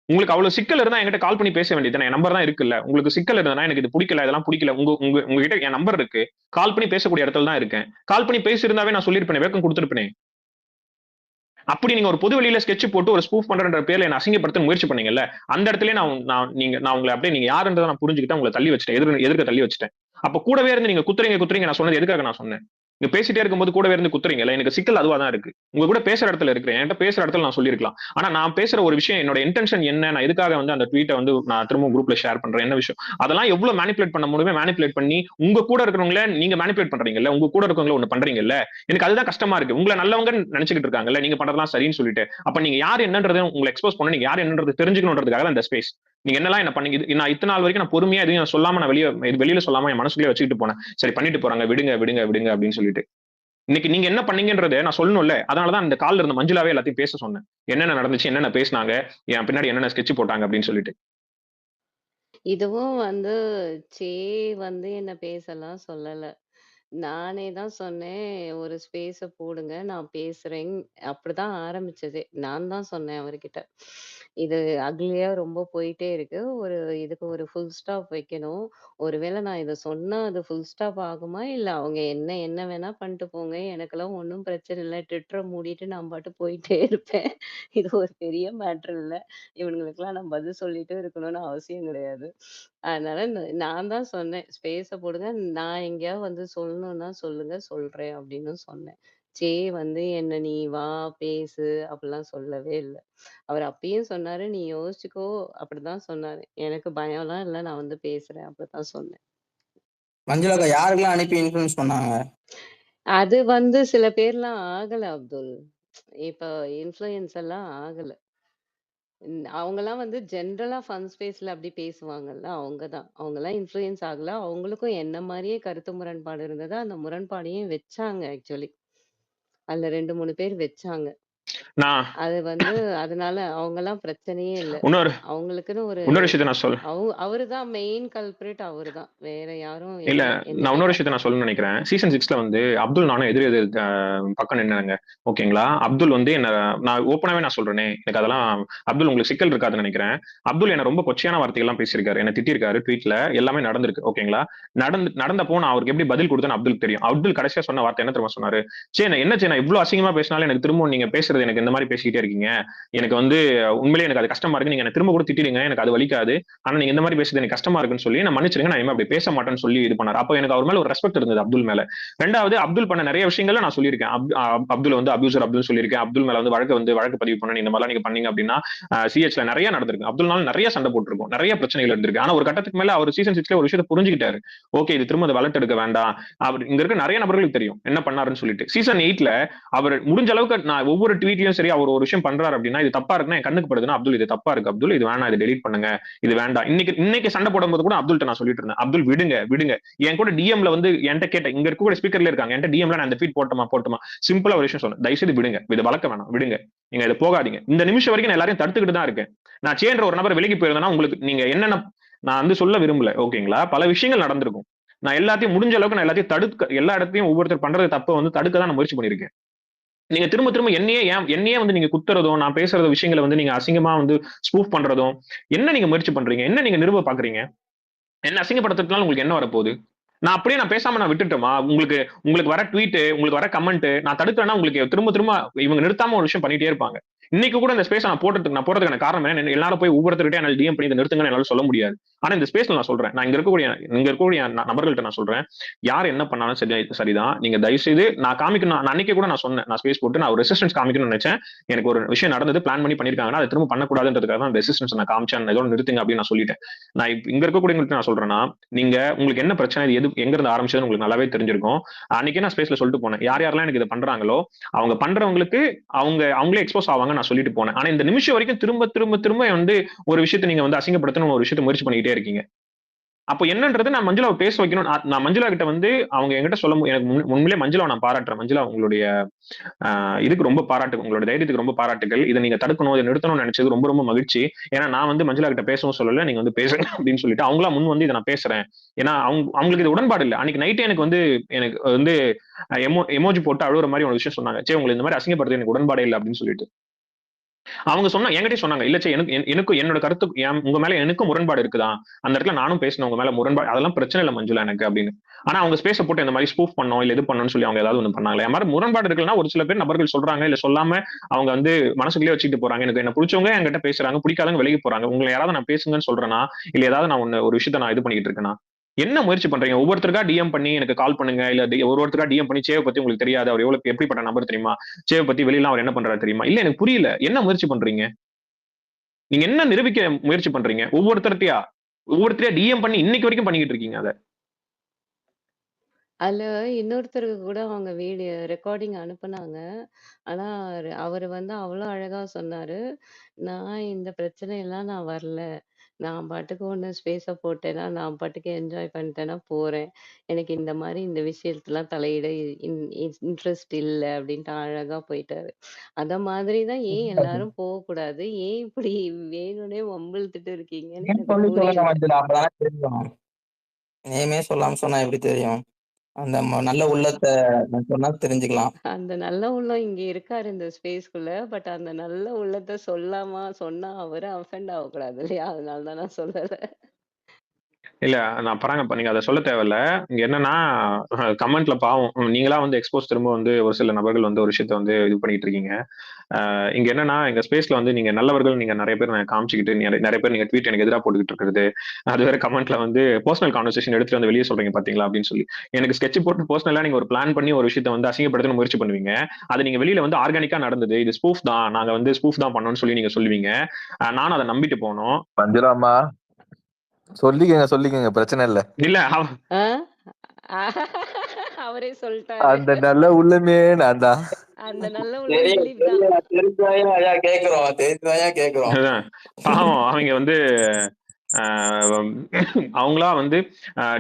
[SPEAKER 1] உங்களுக்கு அவ்வளவு சிக்கல் இருந்தா என்கிட்ட கால் பண்ணி பேச வேண்டியது தானே. என் நம்பர் தான் இருக்குல்ல. உங்களுக்கு சிக்கல் இருந்ததுன்னா, எனக்கு இது புடிக்கல, இதெல்லாம் புடிக்கல. உங்ககிட்ட என் நம்பர் இருக்கு. கால் பண்ணி பேசக்கூடிய இடத்துல தான் இருக்கேன். கால் பண்ணி பேசியிருந்தாவே நான் சொல்லியிருப்பேனே, விளக்கம் குடுத்திருப்பேனே. அப்படி நீங்க ஒரு பொது வெளியில ஸ்கெட்ச் போட்டு ஒரு ஸ்பூஃப் பண்றன்ற பேர்ல என்ன அசிங்கப்படுத்த முயற்சி பண்ணீங்கல்ல, அந்த இடத்திலேயே நான் உங்கள அப்படியே நீங்க யாருன்றத நான் புரிஞ்சுக்கிட்டு உங்கள தள்ளி வச்சுட்டேன். எதிர்க்க தள்ளி வச்சுட்டேன். அப்ப கூடவே இருந்து நீங்க குத்துறீங்க நான் சொன்னது எதுக்காக நான் சொன்னேன்? நீங்க பேசிட்டே இருக்கும்போது கூடவே இருந்து குத்துறீங்கல்ல, எனக்கு சிக்கல் அதுவா தான் இருக்கு. உங்க கூட பேசுற இடத்துல இருக்கிறேன். என்கிட்ட பேசுற இடத்துல நான் சொல்லியிருக்கலாம். ஆனா நான் பேசுற ஒரு விஷயம் என்னோட இன்டென்ஷன் என்ன? நான் எதுக்காக வந்து அந்த ட்வீட்ட வந்து நான் திரும்ப குரூப்ல ஷேர் பண்றேன். என்ன விஷயம்? அதெல்லாம் எவ்வளவு மேனிபுலேட் பண்ண முடியுமோ மேனிபுலேட் பண்ணி, உங்க கூட இருக்கிறவங்கள நீங்க மேனிபுலேட் பண்றீங்கல்ல, உங்க கூட இருக்கிறவங்கள ஒண்ணு பண்றீங்கல்ல, எனக்கு அதுதான் கஷ்டமா இருக்கு. உங்கள நல்லவங்கன்னு நெனச்சுக்கிட்டு இருக்காங்கல்ல, நீங்க பண்றதெல்லாம் சரின்னு சொல்லிட்டு. அப்ப நீங்க யார் என்னன்றத உங்கள எக்ஸ்போஸ் பண்ணணும். நீங்க யார் என்னன்றது தெரிஞ்சுக்கணும்ன்றதுக்காக தான் இந்த ஸ்பேஸ். நீங்க என்னலாம் என்ன பண்ணீங்க? நான் இத்தன நாள் வரைக்கும் நான் பொறுமையா எதையும் சொல்லாம நான் வெளியில சொல்லாம என் மனசுக்குள்ளேயே வச்சுக்கிட்டு போனேன். சரி பண்ணிட்டு போறாங்க. விடுங்க அப்படின்னு சொல்லிட்டு. இன்னைக்கு நீங்க என்ன பண்ணீங்கன்றத நான் சொல்லணும்ல. அதனால தான் இந்த கால்ல இருந்த மஞ்சுளாவே எல்லாத்தையும் பேச சொன்னேன். என்னென்ன நடந்துச்சு? என்னென்ன பேசுனாங்க? என் பின்னாடி என்னென்ன ஸ்கெட்ச் போட்டாங்க அப்படின்னு சொல்லிட்டு.
[SPEAKER 3] இதுவும் வந்து சே வந்து என்ன பேசலாம் சொல்லல. நானே தான் சொன்னேன், "ஒரு ஸ்பேஸ போடுங்க. நான் பேசுறேன்." அப்படிதான் ஆரம்பிச்சதே. நான் தான் சொன்னேன் அவர்கிட்ட. "இது அக்லியா ரொம்ப போயிட்டே இருக்கு. இதுக்கு ஒரு ஃபுல் ஸ்டாப் வைக்கணும். ஒருவேளை நான் இத சொன்னா அது ஃபுல் ஸ்டாப் ஆகுமா? இல்ல அவங்க என்ன வேணா பண்ணிட்டு போங்க. எனக்கெல்லாம் ஒண்ணும் பிரச்சனை இல்ல. ட்விட்டர மூடிட்டு நான் பாட்டுக்கு போயிட்டே இருப்பேன். இது ஒரு பெரிய மேட்டர் இல்ல. இவனுங்களுக்கெல்லாம் நான் பதில் சொல்லிட்டே இருக்கணும்னு அவசியம் கிடையாது." அதனால நான் தான் சொன்னேன். "ஸ்பேஸ போடுங்க. நான் எங்கேயாவது வந்து சொல்லணும்னா சொல்லுங்க, சொல்றேன்." அப்படின்னும் சொன்னேன். சே வந்து என்ன "நீ வா, பேசு" அப்படிலாம் சொல்லவே இல்ல. அவர் அப்பயும் சொன்னாரு, "நீ யோசிச்சுக்கோ" அப்படிதான் சொன்னாரு. எனக்கு பயம்லாம் இல்ல. நான் வந்து பேசுறேன் அப்படிதான் சொன்னேன்.
[SPEAKER 6] மஞ்சுளாக்கா யாருக்கெல்லாம் அனுப்பி இன்ஃப்ளூயன்ஸ் பண்ணாங்க?
[SPEAKER 3] அது வந்து சில பேர்லாம் ஆகல அப்துல். இப்ப இன்ஃப்ளூயன்ஸ் எல்லாம் ஆகல. அவங்கலாம் வந்து ஜென்ரலா ஃபன் ஸ்பேஸ்ல அப்படி பேசுவாங்கல்ல, அவங்க தான். அவங்கலாம் இன்ஃப்ளூயன்ஸ் ஆகல. அவங்களுக்கும் என்ன மாரியே கருத்து முரண்பாடு இருந்தது. அந்த முரண்பாடையும் வச்சாங்க ஆக்சுவலி. அதுல 2, 3 பேர் வச்சாங்க.
[SPEAKER 1] நான்
[SPEAKER 3] அது வந்து அதனால அவங்கலாம் பிரச்சனையே இல்ல.
[SPEAKER 1] இன்னொரு
[SPEAKER 3] அவங்களுக்குன்னு ஒரு
[SPEAKER 1] இன்னொரு விஷயத்த நான் சொல்ல
[SPEAKER 3] அவரு தான் மெயின் கல்பிரிட் அவரு தான். வேற யாரும்
[SPEAKER 1] இல்ல
[SPEAKER 3] இல்ல என்ன
[SPEAKER 1] நான் இன்னொரு
[SPEAKER 3] கேட்டா.
[SPEAKER 1] விஷயத்த நான் சொல்லணும்னு நினைக்கிறேன். சீசன் 6ல வந்து அப்துல் நானும் எதிர் எதிர் பக்கம் நின்னாங்க. ஓகேங்களா? அப்துல் வந்து என்ன நான் ஓப்பனாவே நான் சொல்றேனே, எனக்கு அதெல்லாம் அப்துல் உங்களுக்கு சிக்கல் இருக்காதுன்னு நினைக்கிறேன். அப்துல் என்ன ரொம்ப கொச்சையான வார்த்தைகள்லாம் பேசியிருக்காரு. என்ன திட்டியிருக்காரு ட்வீட்ல. எல்லாமே நடந்திருக்கு. ஓகேங்களா? நடந்தப்போ நான் அவருக்கு எப்படி பதில் கொடுத்தேன்னு அப்துல் தெரியும். அப்துல் கடைசியா சொன்ன வார்த்தை என்ன தெரியுமா சொன்னாரு? என்ன நான் இவ்ளோ அசிங்கமா பேசினாலும் எனக்கு திரும்ப நீங்க பேசுறது எனக்கு இந்த மாதிரி பேசிக்கிட்டே இருக்கீங்க. எனக்கு வந்து உண்மையிலேயே எனக்கு அது கஷ்டமா இருக்கு. நீங்க என்ன திரும்ப கூட திட்டிடுங்க. எனக்கு அது வலிக்காது. ஆனா நீங்க இந்த மாதிரி பேசுறது எனக்கு கஷ்டமா இருக்குன்னு சொல்லி நான் மன்னிச்சிருங்க. நான் இனிமே அப்படி பேச மாட்டேன்னு சொல்லி இது பண்ணாரு. அப்போ எனக்கு அவர் மேல ஒரு ரெஸ்பெக்ட் இருந்தது அப்துல் மேல. 2வது அப்துல் பண்ண நிறைய விஷயங்களை நான் சொல்லியிருக்கேன். அப்துல் வந்து அபியூசர் அப்துல் சொல்லியிருக்கேன். அப்துல் மேல வந்து வழக்கு பதிவு பண்ண இந்த மாதிரிலாம் நீங்க பண்ணீங்க அப்படின்னா சிஹெச்ல நிறைய நடந்திருக்கு. அப்துல்னால நிறைய சண்டை போட்டிருக்கும். நிறைய பிரச்சனைகள் இருந்திருக்கு. ஆனா ஒரு கட்டத்துக்கு மேல அவர் சீசன் 6ல ஒரு விஷயத்தை புரிஞ்சுக்கிட்டாரு. ஓகே இது திரும்ப அதை வளர்த்தெடுக்க வேண்டாம். அவர் இங்க இருக்க நிறைய நபர்களுக்கு தெரியும் என்ன பண்ணாருன்னு சொல்லிட்டு. சீசன் 8ல அவர் முடிஞ்ச அளவுக்கு நான் ஒவ்வொரு ட்வீட்லயும் சரி அவர் ஒரு விஷயம் பண்றாரு அப்படின்னா இது தப்பா இருக்குன்னா என் கண்ணுக்கு படுதுன்னா அப்துல் இது தப்பா இருக்கு அப்துல் இது வேணாம் இதை டெலீட் பண்ணுங்க இது வேண்டாம். இன்னைக்கு சண்டை போடும்போது கூட அப்துல்ட்ட நான் சொல்லிட்டு இருந்தேன். அப்துல் விடுங்க. என் கூட டிஎம்ல வந்து என்கிட்ட கேட்ட இங்க இருக்க கூட ஸ்பீக்கர்ல இருக்காங்க. என்கிட்ட டிஎம்ல நான் இந்த ட்வீட் போட்டுமா சிம்பிளா ஒரு விஷயம் சொன்னேன். தயவுசெய்து விடுங்க. இதை வளர்க்க வேணாம். விடுங்க. நீங்க இதை போகாதீங்க. இந்த நிமிஷம் வரைக்கும் நான் எல்லாரையும் தடுத்துக்கிட்டு தான் இருக்கேன். நான் சேன்ற ஒரு நபர் விலகி போயிருந்தேன்னா உங்களுக்கு நீங்க என்னென்ன நான் வந்து சொல்ல விரும்பல. ஓகேங்களா? பல விஷயங்கள் நடந்திருக்கும். நான் எல்லாத்தையும் முடிஞ்ச அளவுக்கு நான் எல்லாத்தையும் தடுக்க எல்லா இடத்தையும் ஒவ்வொருத்தர் பண்றது தப்ப வந்து தடுக்க தான் நான் முயற்சி பண்ணியிருக்கேன். நீங்க திரும்ப திரும்ப என்னையே வந்து நீங்க குத்துறதும் நான் பேசுற விஷயங்களை வந்து நீங்க அசிங்கமா வந்து ஸ்பூஃப் பண்றதும் என்ன நீங்க முயற்சி பண்றீங்க? என்ன நீங்க நிறுவ பாக்குறீங்க? என்ன அசிங்கப்படுத்துறதுனால உங்களுக்கு என்ன வரப்போகுது? நான் பேசாம நான் விட்டுட்டோமா? உங்களுக்கு உங்களுக்கு வர ட்வீட், உங்களுக்கு வர கமெண்ட் நான் தடுக்கலன்னா உங்களுக்கு திரும்ப திரும்ப இவங்க நிறுத்தாம ஒரு விஷயம் பண்ணிட்டே இருப்பாங்க. இன்னைக்கு கூட இந்த ஸ்பேஸ் நான் போடுறதுக்கான காரணம் என்ன? எல்லாரும் போய் ஒவ்வொருத்தர்கிட்ட என்னால டிஎம் பண்ணி இதை நிறுத்துங்கன்னு என்னால சொல்ல முடியாது. ஆனா இந்த ஸ்பேஸ்ல நான் சொல்றேன். நான் இங்க இருக்கக்கூடிய நபர்கள்ட்ட நான் சொல்றேன். யார் என்ன பண்ணாலும் சரிதான். நீங்க தயவு செய்து நான் காமிக்கணும். நான் அன்னைக்கே கூட நான் சொன்னேன். நான் ஸ்பேஸ் போட்டு நான் ஒரு ரெசிஸ்டன்ஸ் காமிக்கணும்னு நினைச்சேன். எனக்கு ஒரு விஷயம் நடந்தது பிளான் பண்ணி பண்ணிருக்காங்கன்னா அதை திரும்ப பண்ணக்கூடாதுன்றதுக்காக தான் ரெசிஸ்டன்ஸ் நான் காமிச்சேன். இதோட நிறுத்துங்க அப்படின்னு நான் சொல்லிட்டேன். நான் இங்க இருக்கக்கூடியவங்களுக்கு நான் சொல்றேன்னா நீங்க உங்களுக்கு என்ன பிரச்சனை எங்க இருந்து ஆரம்பிச்சதுன்னு உங்களுக்கு நல்லாவே தெரிஞ்சிருக்கும். அன்னைக்கே நான் ஸ்பேஸ்ல சொல்லிட்டு போனேன். யாரெல்லாம் எனக்கு இதை பண்றாங்களோ அவங்க பண்றவங்களுக்கு அவங்களே எக்ஸ்போஸ் ஆவாங்க நான் சொல்லிட்டு போனேன். ஆனா இந்த நிமிஷம் வரைக்கும் திரும்ப வந்து ஒரு விஷயத்தை நீங்க வந்து அசிங்கப்படுத்தணும் ஒரு விஷயத்தை முயற்சி பண்ணிக்கிட்டே இருக்கீங்க. அப்போ என்னன்றது நான் மஞ்சுளாவை பேச வைக்கணும். நான் மஞ்சுளா கிட்ட வந்து அவங்க என்கிட்ட எனக்கு உண்மையிலே மஞ்சுளாவை நான் பாராட்டுறேன். மஞ்சுளா உங்களுடைய இதுக்கு ரொம்ப பாராட்டு. உங்களோட தைரியத்துக்கு ரொம்ப பாராட்டுகள். இதை நீங்க தடுக்கணும் இதை நிறுத்தணும்னு நினைச்சது ரொம்ப ரொம்ப மகிழ்ச்சி. ஏன்னா நான் வந்து மஞ்சுளா கிட்ட பேசவும் சொல்லல. நீங்க வந்து பேசுங்க அப்படின்னு சொல்லிட்டு அவங்களா முன் வந்து இதை நான் பேசுறேன். ஏன்னா அவங்களுக்கு இது உடன்பாடு இல்லை. அன்னைக்கு நைட்டே எனக்கு வந்து எமோஜி போட்டு அழுகுற மாதிரி ஒரு விஷயம் சொன்னாங்க. சே உங்களுக்கு இந்த மாதிரி அசிங்கப்படுறது எனக்கு உடன்பாடே இல்லை அப்படின்னு சொல்லிட்டு அவங்க என்கிட்டயே சொன்னாங்க. இல்ல சே எனக்கு என்னோட கருத்து உங்க மேல எனக்கும் முரண்பாடு இருக்குதா? அந்த இடத்துல நானும் பேசினேன் உங்க மேல முரண்பாடு அதெல்லாம் பிரச்சனை இல்ல மஞ்சுளா எனக்கு அப்படின்னு. ஆனா அவங்க ஸ்பேஸ போட்டு இந்த மாதிரி ஸ்பூஃப் பண்ணோம் இல்ல இது பண்ணணும்னு சொல்லி அவங்க ஏதாவது ஒண்ணு பண்ணாங்களே. அந்த மாதிரி முரண்பாடு இருக்குன்னா ஒரு சில பேர் நபர்கள் சொல்றாங்க இல்ல சொல்லாம அவங்க வந்து மனசுக்குள்ளே வச்சுட்டு போறாங்க. எனக்கு என்ன பிடிச்சவங்க என்கிட்ட பேசுறாங்க பிடிக்காதவங்க விலகி போறாங்க. உங்களை யாராவது நான் பேசுங்கன்னு சொல்றேன்னா இல்ல ஏதாவது நான் ஒரு விஷயத்த நான் இது பண்ணிட்டு இருக்கேன்னா என்ன முயற்சி பண்றீங்க? ஒவ்வொருத்தருக்கா டிஎம் பண்ணி எனக்கு கால் பண்ணுங்க இல்ல ஒருத்தருக்கா டிஎம் பண்ணி சேவை பத்தி உங்களுக்கு தெரியாது அவர் எவ்வளவு எப்படிப்பட்ட நபர் தெரியுமா? சேவை பத்தி வெளியில அவர் என்ன பண்றாரு தெரியுமா? இல்ல எனக்கு புரியல. என்ன முயற்சி பண்றீங்க? நீங்க என்ன நிரூபிக்க முயற்சி பண்றீங்க? ஒவ்வொருத்தரையா டிஎம் பண்ணி இன்னைக்கு வரைக்கும் பண்ணிக்கிட்டு இருக்கீங்க அத.
[SPEAKER 3] அதுல இன்னொருத்தருக்கு கூட அவங்க வீடியோ ரெக்கார்டிங் அனுப்புனாங்க. ஆனா அவரு வந்து அவ்வளோ அழகா சொன்னாரு. நான் இந்த பிரச்சனையெல்லாம் நான் வரல. நான் பாட்டுக்கு ஒண்ணு ஸ்பேஸ போட்டேன்னா, நான் பாட்டுக்கு என்ஜாய் பண்ணிட்டேன்னா போறேன். எனக்கு இந்த மாரி இந்த விஷயத்துலலாம் தலையிட இன்ட்ரெஸ்ட் இல்ல அப்டின்ட்டு அழகா போயிட்டாரு. அத மாதிரி தான் ஏன் எல்லாரும் போகக்கூடாது? ஏன் இப்படி வேணும்னே வம்பிழுத்துட்டு இருக்கீங்கன்னு
[SPEAKER 6] நேம்
[SPEAKER 3] எனக்கு
[SPEAKER 6] சொல்லி சொல்லுங்க
[SPEAKER 3] புரியல.
[SPEAKER 6] மஞ்சுளா, அப்பதானே தெரியும். நேமே சொல்லாம சொன்னா எப்படி தெரியும்? அந்த நல்ல உள்ளத்தை சொன்னா தெரிஞ்சுக்கலாம்.
[SPEAKER 3] அந்த நல்ல உள்ளம் இங்க இருக்காரு இந்த ஸ்பேஸ்க்குள்ள. பட் அந்த நல்ல உள்ளத்த சொன்னா அவரு அஃபெண்ட் ஆகக்கூடாது இல்லையா? அதனால தான் நான் சொல்லல.
[SPEAKER 1] இல்ல நான் பாருங்க நீங்க அத சொல்ல தேவையில்ல. இங்க என்னன்னா கமெண்ட்ல பாவம் நீங்களா வந்து எக்ஸ்போஸ் திரும்ப வந்து ஒரு சில நபர்கள் வந்து ஒரு விஷயத்த வந்து இது பண்ணிட்டு இருக்கீங்க. இங்க என்னன்னா எங்க ஸ்பேஸ்ல வந்து நீங்க நல்லவர்கள் நீங்க நிறைய பேர் காமிச்சுக்கிட்டு நிறைய பேர் நீங்க ட்வீட் எனக்கு எதிராக போட்டுக்கிட்டு இருக்கிறது. அது வேற கமெண்ட்ல வந்து பர்சனல் கான்வர்சேஷன் எடுத்துட்டு வந்து வெளியே சொல்றீங்க பாத்தீங்களா அப்படின்னு சொல்லி. எனக்கு ஸ்கெட்ச் போட்டு பர்சனலா நீங்க ஒரு பிளான் பண்ணி ஒரு விஷயத்த வந்து அசிங்கப்படுத்த முயற்சி பண்ணுவீங்க. அது நீங்க வெளியில வந்து ஆர்கானிக்கா நடந்தது. இது ஸ்பூஃப் தான். நாங்க வந்து ஸ்பூஃப் தான் பண்ணோம்னு சொல்லி நீங்க சொல்லுவீங்க. நானும் அதை நம்பிட்டு போனோம்.
[SPEAKER 7] மஞ்சுளாமா சொல்லிக்கங்க பிரச்சனை இல்ல.
[SPEAKER 1] இல்ல
[SPEAKER 3] ஆ? அவர் அவரே சொல்லிட்டாரு.
[SPEAKER 7] அந்த நல்ல உள்ளமே நான் தான்.
[SPEAKER 3] அந்த நல்ல உள்ளம்
[SPEAKER 6] தெரியும்
[SPEAKER 3] திலீப் தான்.
[SPEAKER 6] தெரிஞ்சாயா ஐயா கேக்குறோம்.
[SPEAKER 1] அதுதான். பாவம் அவங்க வந்து அவங்களா வந்து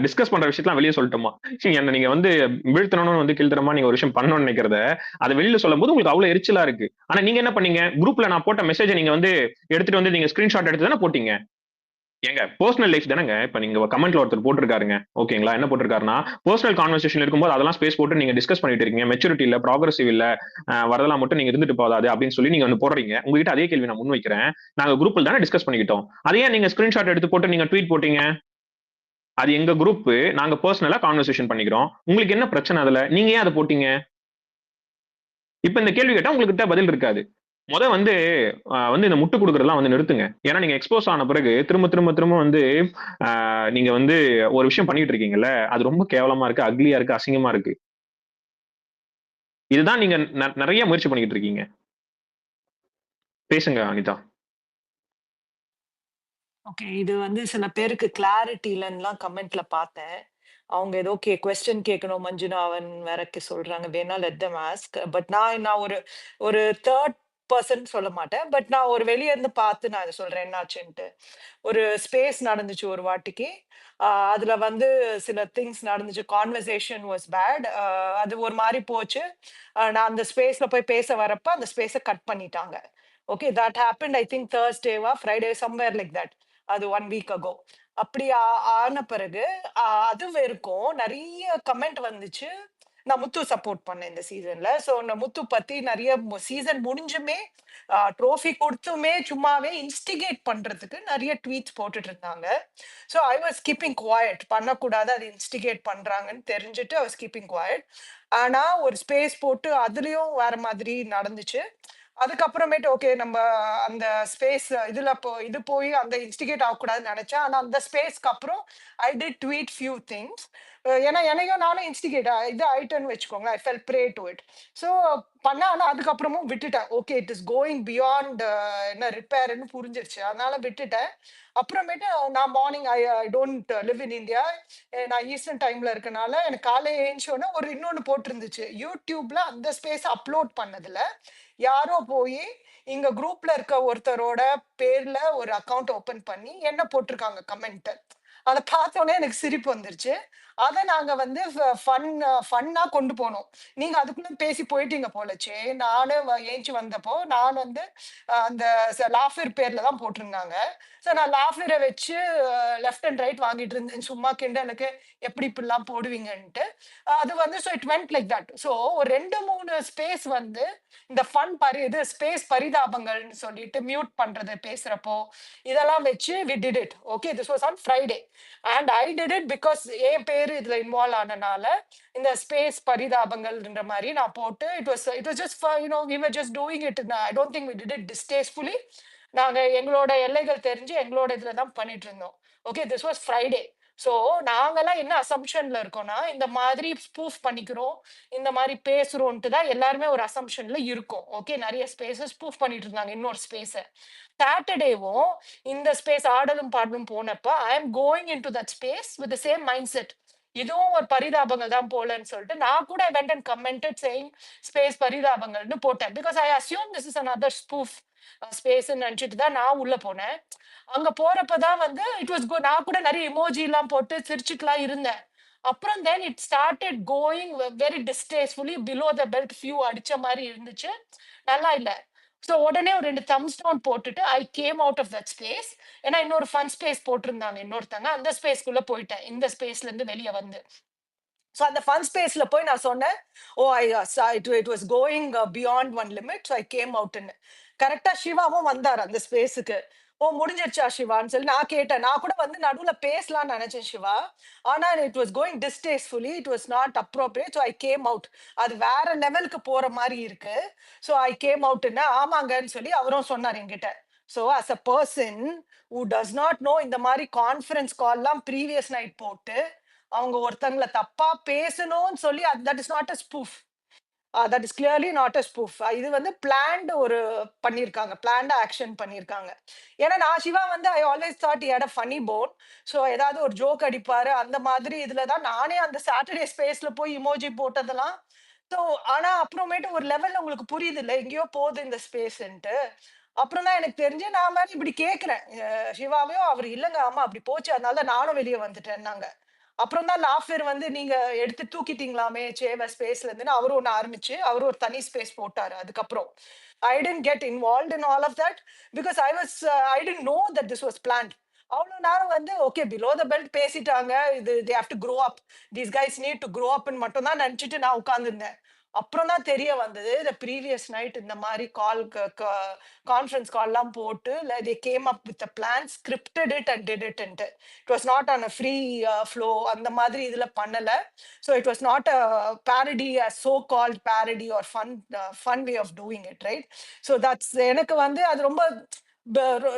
[SPEAKER 1] டிஸ்கஸ் பண்ற விஷயத்தெல்லாம் வெளியே சொல்லட்டுமா, என்ன நீங்க வந்து வீழ்த்தணும்னு வந்து கீழ்த்தரமா நீங்க ஒரு விஷயம் பண்ணணும்னு நினைக்கிறத அதை வெளியில சொல்லும் போது உங்களுக்கு அவ்வளவு எரிச்சலா இருக்கு. ஆனா நீங்க என்ன பண்ணீங்க, குரூப்ல நான் போட்ட மெசேஜை நீங்க வந்து எடுத்துட்டு வந்து நீங்க ஸ்கிரீன்ஷாட் எடுத்து தானே போட்டீங்க. ஏங்க பர்சனல் லைஃப் தானேங்க. இப்ப நீங்க கமெண்ட்ல ஒருத்தர் போட்டிருக்காருங்க, ஓகேங்களா, என்ன போட்டிருக்காருன்னா, பர்சனல் கான்வர்சேஷன் இருக்கும்போது அதெல்லாம் ஸ்பேஸ் போட்டு நீங்க டிஸ்கஸ் பண்ணிட்டு இருக்கீங்க, மெச்சூரிட்டி இல்ல, ப்ராக்ரஸிவ் இல்ல, வரதெல்லாம் மட்டும் நீங்க இருந்துட்டு போதாது அப்படின்னு சொல்லி நீங்க வந்து போடுறீங்க. உங்ககிட்ட அதே கேள்வி நான் முன் வைக்கிறேன். நாங்க குரூப்ல தானே டிஸ்கஸ் பண்ணிக்கிட்டோம், அதையே நீங்க ஸ்கிரீன்ஷாட் எடுத்து போட்டு நீங்க ட்வீட் போட்டீங்க. அது எங்க குரூப், நாங்க பர்சனலா கான்வர்சேஷன் பண்ணிக்கிறோம், உங்களுக்கு என்ன பிரச்சனை அதுல, நீங்க ஏன் அதை போட்டீங்க? இப்ப இந்த கேள்வி கேட்டா உங்ககிட்ட பதில் இருக்காது. வந்து இந்த முட்டு கொடுக்கறதெல்லாம் வந்து நிறுத்துங்க. ஏன்னா நீங்க எக்ஸ்போஸ் ஆன பிறகு திரும்ப திரும்ப திரும்ப வந்து நீங்க வந்து ஒரு விஷயம் பண்ணிட்டு இருக்கீங்கல்ல, அது ரொம்ப கேவலமா இருக்கு, அக்லியா இருக்கு, அசிங்கமா இருக்கு. இதுதான் நீங்க நிறைய முயற்சி பண்ணிட்டு இருக்கீங்க. பேசுங்க அனிதா.
[SPEAKER 8] ஓகே. இது வந்து சில பேருக்கு கிளாரிட்டி இல்லன்னுலாம் கமெண்ட்ல பார்த்தேன். அவங்க ஏதோ கொஸ்டின் கேட்கணும் மஞ்சுநாதன் வேற சொல்றாங்க. வேணா லெட் தெம் ஆஸ்க். பட் நான் ஒரு தேர்ட் பர்சன் சொல்ல மாட்டேன். பட் நான் ஒரு வெளிய இருந்து பார்த்து நான் இத சொல்றேன் என்னாச்சுன்ட்டு. ஒரு ஸ்பேஸ் நடந்துச்சு ஒரு வாட்டிக்கு. அதுல வந்து சில திங்ஸ் நடந்துச்சு. Conversation was bad. அது ஒரு மாரி போச்சு. நான் அந்த ஸ்பேஸ்ல போய் பேச வரப்ப அந்த ஸ்பேஸ கட் பண்ணிட்டாங்க. Okay. That happened I think தர்ஸ்டேவா ஃப்ரைடே சம்வேர் லைக் தட். அது 1 வீக் அகோ. அப்படி ஆன பிறகு அது வரைக்கும் நிறைய கமெண்ட் வந்துச்சு. நான் முத்து சப்போர்ட் பண்ணேன் இந்த சீசன்ல. சோ நான் முத்து பத்தி நிறைய சீசன் முடிஞ்சுமே ட்ரோஃபி கொடுத்துமே சும்மாவே இன்ஸ்டிகேட் பண்றதுக்கு நிறைய ட்வீட்ஸ் போட்டுட்டு இருந்தாங்க. So I was keeping quiet. பண்ணக்கூடாது, அது இன்ஸ்டிகேட் பண்றாங்கன்னு தெரிஞ்சுட்டு ஐ வாஸ் கீப்பிங் குவாய்ட். ஆனா ஒரு ஸ்பேஸ் போட்டு அதுலயும் வேற மாதிரி நடந்துச்சு. அதுக்கப்புறமேட்டு ஓகே நம்ம அந்த ஸ்பேஸ் இதுல இது போய் அந்த இன்ஸ்டிகேட் ஆகக்கூடாதுன்னு நினைச்சேன். ஆனா அந்த ஸ்பேஸ்க்கு அப்புறம் I did tweet few things. ஏன்னா என்னையும் நானும் இன்ஸ்டிகேட் இது ஆயிட்டேன்னு வச்சுக்கோங்களேன். I fell prey to it. So பண்ண ஆனா அதுக்கப்புறமும் விட்டுட்டேன். Okay it is going beyond என்ன ரிப்பேர்னு புரிஞ்சிருச்சு, அதனால விட்டுட்டேன். அப்புறமேட்டு நான் morning I don't live in India. நான் ஈஸ்டர்ன் டைம்ல இருக்கனால எனக்கு காலையில் ஏஞ்சோன்னா ஒரு இன்னொன்று போட்டிருந்துச்சு யூடியூப்ல. அந்த ஸ்பேஸ் அப்லோட் பண்ணதுல யாரோ போய் இங்க குரூப்ல இருக்க ஒருத்தரோட பேர்ல ஒரு அக்கௌண்ட் ஓபன் பண்ணி என்ன போட்டிருக்காங்க கமெண்ட். அதை பார்த்தோன்னே எனக்கு சிரிப்பு வந்துருச்சு. அதை நாங்க வந்து ஃபன்னா கொண்டு போனோம். நீங்க அதுக்குள்ள பேசி போயிட்டீங்க போலச்சு. நானு ஏஞ்சி வந்தப்போ நான் வந்து அந்த லாஃபிர் பேர்ல தான் போட்டிருந்தாங்க. ஸோ நான் லாஃபிரை வச்சு லெஃப்ட் அண்ட் ரைட் வாங்கிட்டு இருந்தேன் சும்மா கிண்டலுக்கு, எப்படி இப்படிலாம் போடுவீங்கன்ட்டு. அது வந்து so it went like that. So ஒரு 2-3 ஸ்பேஸ் வந்து இந்த இது ஸ்பேஸ் பரிதாபங்கள்னு சொல்லிட்டு மியூட் பண்றது பேசுறப்போ இதெல்லாம் வச்சு we did it. Okay this was on Friday and I did it because என் பேரு இதுல இன்வால்வ் ஆனனால இந்த ஸ்பேஸ் பரிதாபங்கள்ன்ற மாதிரி நான் போட்டு it was just we were just doing it. I don't think we did it distastefully. நாங்க எங்களோட எல்லைகள் தெரிஞ்சு எங்களோட இதுல தான் பண்ணிட்டு இருந்தோம். Okay this was Friday. So நாங்கெல்லாம் என்ன அசம்ஷன்ல இருக்கோம்னா இந்த மாதிரி ஸ்பூஃப் பண்ணிக்கிறோம், இந்த மாதிரி பேசுறோம்ட்டு தான் எல்லாருமே ஒரு அசம்ஷன்ல இருக்கும். ஓகே நிறைய ஸ்பேஸஸ் ஸ்பூஃப் பண்ணிட்டு இருந்தாங்க இன்னொரு ஸ்பேஸை. சாட்டர்டேவும் இந்த ஸ்பேஸ் ஆடலும் பாடலும் போனப்ப I am going in to that space with the same mindset. இதுவும் ஒரு பரிதாபங்கள் தான் போலன்னு சொல்லிட்டு நான் கூட went and commented saying space பரிதாபங்கள்னு போட்டேன். Because I assume this is another spoof space நினைச்சிட்டு தான் நான் உள்ள போனேன். அங்க போறப்பதான் வந்து இட் வாஸ் குட். நான் கூட நிறைய இமோஜி எல்லாம் போட்டு சிரிச்சுட்டுலாம் இருந்தேன். அப்புறம் then it started going very distastefully below the belt ஃபியூ அடிச்ச மாதிரி இருந்துச்சு. நல்லா இல்லை. ஸோ உடனே ஒரு 2 தம்ஸ் டவுன் போட்டுட்டு I came out of that space. ஏன்னா இன்னொரு ஃபன் ஸ்பேஸ் போட்டிருந்தாங்க இன்னொருத்தங்க, அந்த ஸ்பேஸ்க்குள்ள போயிட்டேன் இந்த ஸ்பேஸ்ல இருந்து வெளியே வந்து. ஸோ அந்த ஃபன் ஸ்பேஸ்ல போய் நான் சொன்னேன் oh it was going beyond one limit. So I came அவுட்னு. கரெக்டா சிவாவும் வந்தார் அந்த ஸ்பேஸுக்கு. ஓ முடிஞ்சிருச்சா சிவான்னு சொல்லி நான் கேட்டேன். நான் கூட வந்து நடுவுல பேசலாம்னு நினைச்சேன் சிவா. ஆனா it was going distastefully, it was not appropriate. So I came out. அது வேற லெவலுக்கு போற மாதிரி இருக்கு. ஸோ ஐ கேம் அவுட்னா ஆமாங்கன்னு சொல்லி அவரும் சொன்னார் என்கிட்ட. So as a person who does not know இந்த மாதிரி கான்ஃபரன்ஸ் கால்லாம் ப்ரீவியஸ் நைட் போட்டு அவங்க ஒருத்தங்களை தப்பா பேசணும்னு சொல்லி that is not a spoof. That is clearly not a spoof. இது வந்து பிளான்டு ஒரு பண்ணியிருக்காங்க, பிளான்டு ஆக்ஷன் பண்ணியிருக்காங்க. ஏன்னா நான் சிவா வந்து I always thought he had a funny bone. So ஏதாவது ஒரு ஜோக் அடிப்பாரு அந்த மாதிரி இதுல தான் நானே அந்த சாட்டர்டே ஸ்பேஸ்ல போய் இமோஜி போட்டதெல்லாம். ஸோ ஆனா அப்புறமேட்டு ஒரு லெவல்ல உங்களுக்கு புரியுது இல்லை எங்கேயோ போகுது இந்த ஸ்பேஸ்ன்ட்டு. அப்புறம் தான் எனக்கு தெரிஞ்சு நான் வேற இப்படி கேட்கிறேன் சிவாவையும். அவர் இல்லைங்க ஆமா அப்படி போச்சு அதனால தான் நானும் வெளியே வந்துட்டேன்னாங்க. அப்புறம் தான் லாஃப்டர் வந்து நீங்க எடுத்து தூக்கிட்டீங்களாமே சேவ ஸ்பேஸ்ல இருந்துன்னு அவரும் ஒண்ணு ஆரம்பிச்சு அவரும் ஒரு தனி ஸ்பேஸ் போட்டாரு. அதுக்கப்புறம் I didn't get involve in all of that because I didn't know that this was planned. அவ்வளவு நேரம் வந்து ஓகே பிலோ த பெல்ட் பேசிட்டாங்க, இது they have to grow up, these guys need to grow அப்னு மட்டும் தான் நினைச்சிட்டு நான் உட்கார்ந்துருந்தேன். அப்புறம் தான் தெரிய வந்தது த ப்ரீவியஸ் நைட் இந்த மாதிரி கான்ஃபரன்ஸ் கால்லாம் போட்டு they came up with plan, scripted it and did it. It was not on a free flow அந்த மாதிரி இதுல பண்ணல. So it was not a parody, a so called parody or fun way of doing it, right? So that's எனக்கு வந்து அது ரொம்ப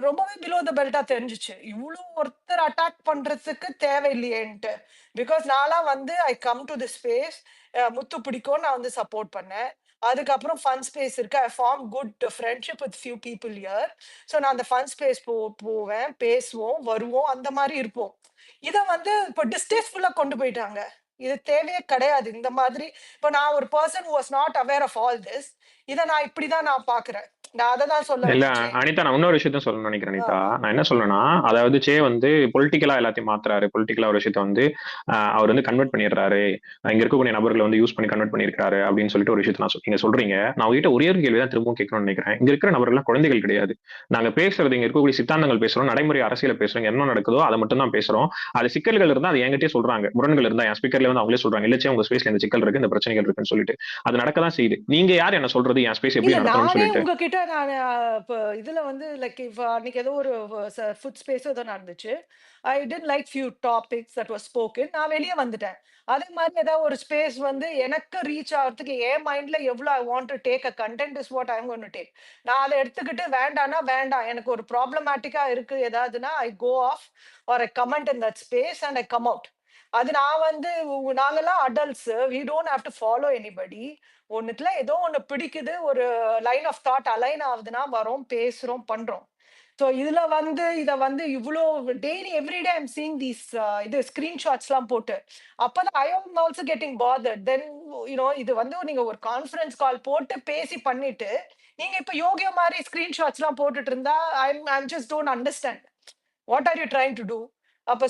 [SPEAKER 8] ரொம்பவே பிலோ த பெல்ட்டா தெரிஞ்சிச்சு. இவ்வளவு ஒருத்தர் அட்டாக் பண்றதுக்கு தேவையில்லையேன்ட்டு. பிகாஸ் நான்லாம் வந்து I come to the space, Muthu பிடிக்கும் நான் வந்து சப்போர்ட் பண்ணேன். அதுக்கப்புறம் ஃபன் ஸ்பேஸ் இருக்கு, I form good friendship with few people here. So நான் அந்த ஃபன் ஸ்பேஸ் போவேன், பேசுவோம், வருவோம், அந்த மாதிரி இருப்போம். இதை வந்து இப்போ டிஸ்டேஸ்ஃபுல்லா கொண்டு போயிட்டாங்க. இது தேவையே கிடையாது இந்த மாதிரி. இப்போ நான் ஒரு person who was not aware of all this, இதை நான் இப்படிதான் நான் பாக்குறேன். நான் அதை தான் சொல்ல
[SPEAKER 1] இல்ல
[SPEAKER 8] வந்துச்சேன்.
[SPEAKER 1] அனிதா, நான் இன்னொரு விஷயத்த சொல்லணும்னு நினைக்கிறேன் அனிதா. நான் என்ன சொல்லணும்னா, அதாவது சே வந்து பொலிட்டிக்கலா எல்லாத்தையும் மாத்துறாரு. பொலிட்டிக்கலா ஒரு விஷயத்த வந்து அவர் வந்து கன்வெர்ட் பண்ணிடுறாரு, இங்க இருக்கக்கூடிய நபர்களை வந்து யூஸ் பண்ணி கன்வெர்ட் பண்ணிருக்காரு அப்படின்னு சொல்லிட்டு ஒரு விஷயத்த நீங்க சொல்றீங்க. நான் உங்ககிட்ட ஒரே ஒரு கேள்வி தான் திரும்பவும் கேட்கணும்னு நினைக்கிறேன். இங்க இருக்கிற நபர்கள் குழந்தைகள் கிடையாது. நாங்க பேசுறது இங்க இருக்கக்கூடிய சித்தாந்தங்கள் பேசுறோம், நடைமுறை அரசியல பேசுறோம், என்ன நடக்குதோ அதை மட்டும் தான் பேசுறோம். அது சிக்கல்கள் இருந்தா அது என்கிட்டயே சொல்றாங்க, முரண்கள் இருந்தா என் ஸ்பீக்கர்ல வந்து அவங்களே சொல்றாங்க, இல்லச்சே உங்க ஸ்பேஸ்ல இந்த சிக்கல் இருக்கு, இந்த பிரச்சனைகள் இருக்குன்னு சொல்லிட்டு அது நடக்கதான் செய்யுது. நீங்க யார் என்ன சொல்றது என் ஸ்பேஸ் எப்படி
[SPEAKER 8] இல்ல
[SPEAKER 1] நடத்தணும்னு
[SPEAKER 8] நானே
[SPEAKER 1] சொல்லிட்டு?
[SPEAKER 8] உங்ககிட்ட நான் இப்போ இதுல வந்து லைக் அன்னைக்கு ஏதோ ஒரு ஃபுட் ஸ்பேஸ் ஏதோ நடந்துச்சு. I didn't like few topics that was spoken. நான் வெளியே வந்துட்டேன். அதே மாதிரி ஏதாவது ஒரு ஸ்பேஸ் வந்து எனக்கு ரீச் ஆகிறதுக்கு என் மைண்ட்ல எவ்வளவு I want to take a content is what I am going to take. நான் அதை எடுத்துக்கிட்டு வேண்டாம்னா வேண்டாம், எனக்கு ஒரு ப்ராப்ளமேட்டிக்கா இருக்கு ஏதாவதுன்னா I go off or I comment in that space and I come out. அது நான் வந்து நாங்கெல்லாம் adults, we don't have to follow anybody. ஒண்ணுத்துல ஏதோ ஒண்ணு பிடிக்குது, ஒரு லைன் ஆஃப் தாட் அலைன் ஆகுதுன்னா வரோம், பேசுறோம், பண்றோம். ஸோ இதுல வந்து இத வந்து இவ்வளோ daily everyday I'm seeing these இது ஸ்கிரீன்ஷாட்ஸ்லாம் போட்டு அப்பதான் ஐ ஆம் ஆல்சோ கெட்டிங் பாதர்ட். தென் இது வந்து நீங்க ஒரு கான்ஃபரன்ஸ் கால் போட்டு பேசி பண்ணிட்டு நீங்க இப்ப யோகியோ மாதிரி ஸ்கிரீன்ஷாட்ஸ்லாம் போட்டுட்டு இருந்தா I'm just don't understand what are you trying to do. அப்ப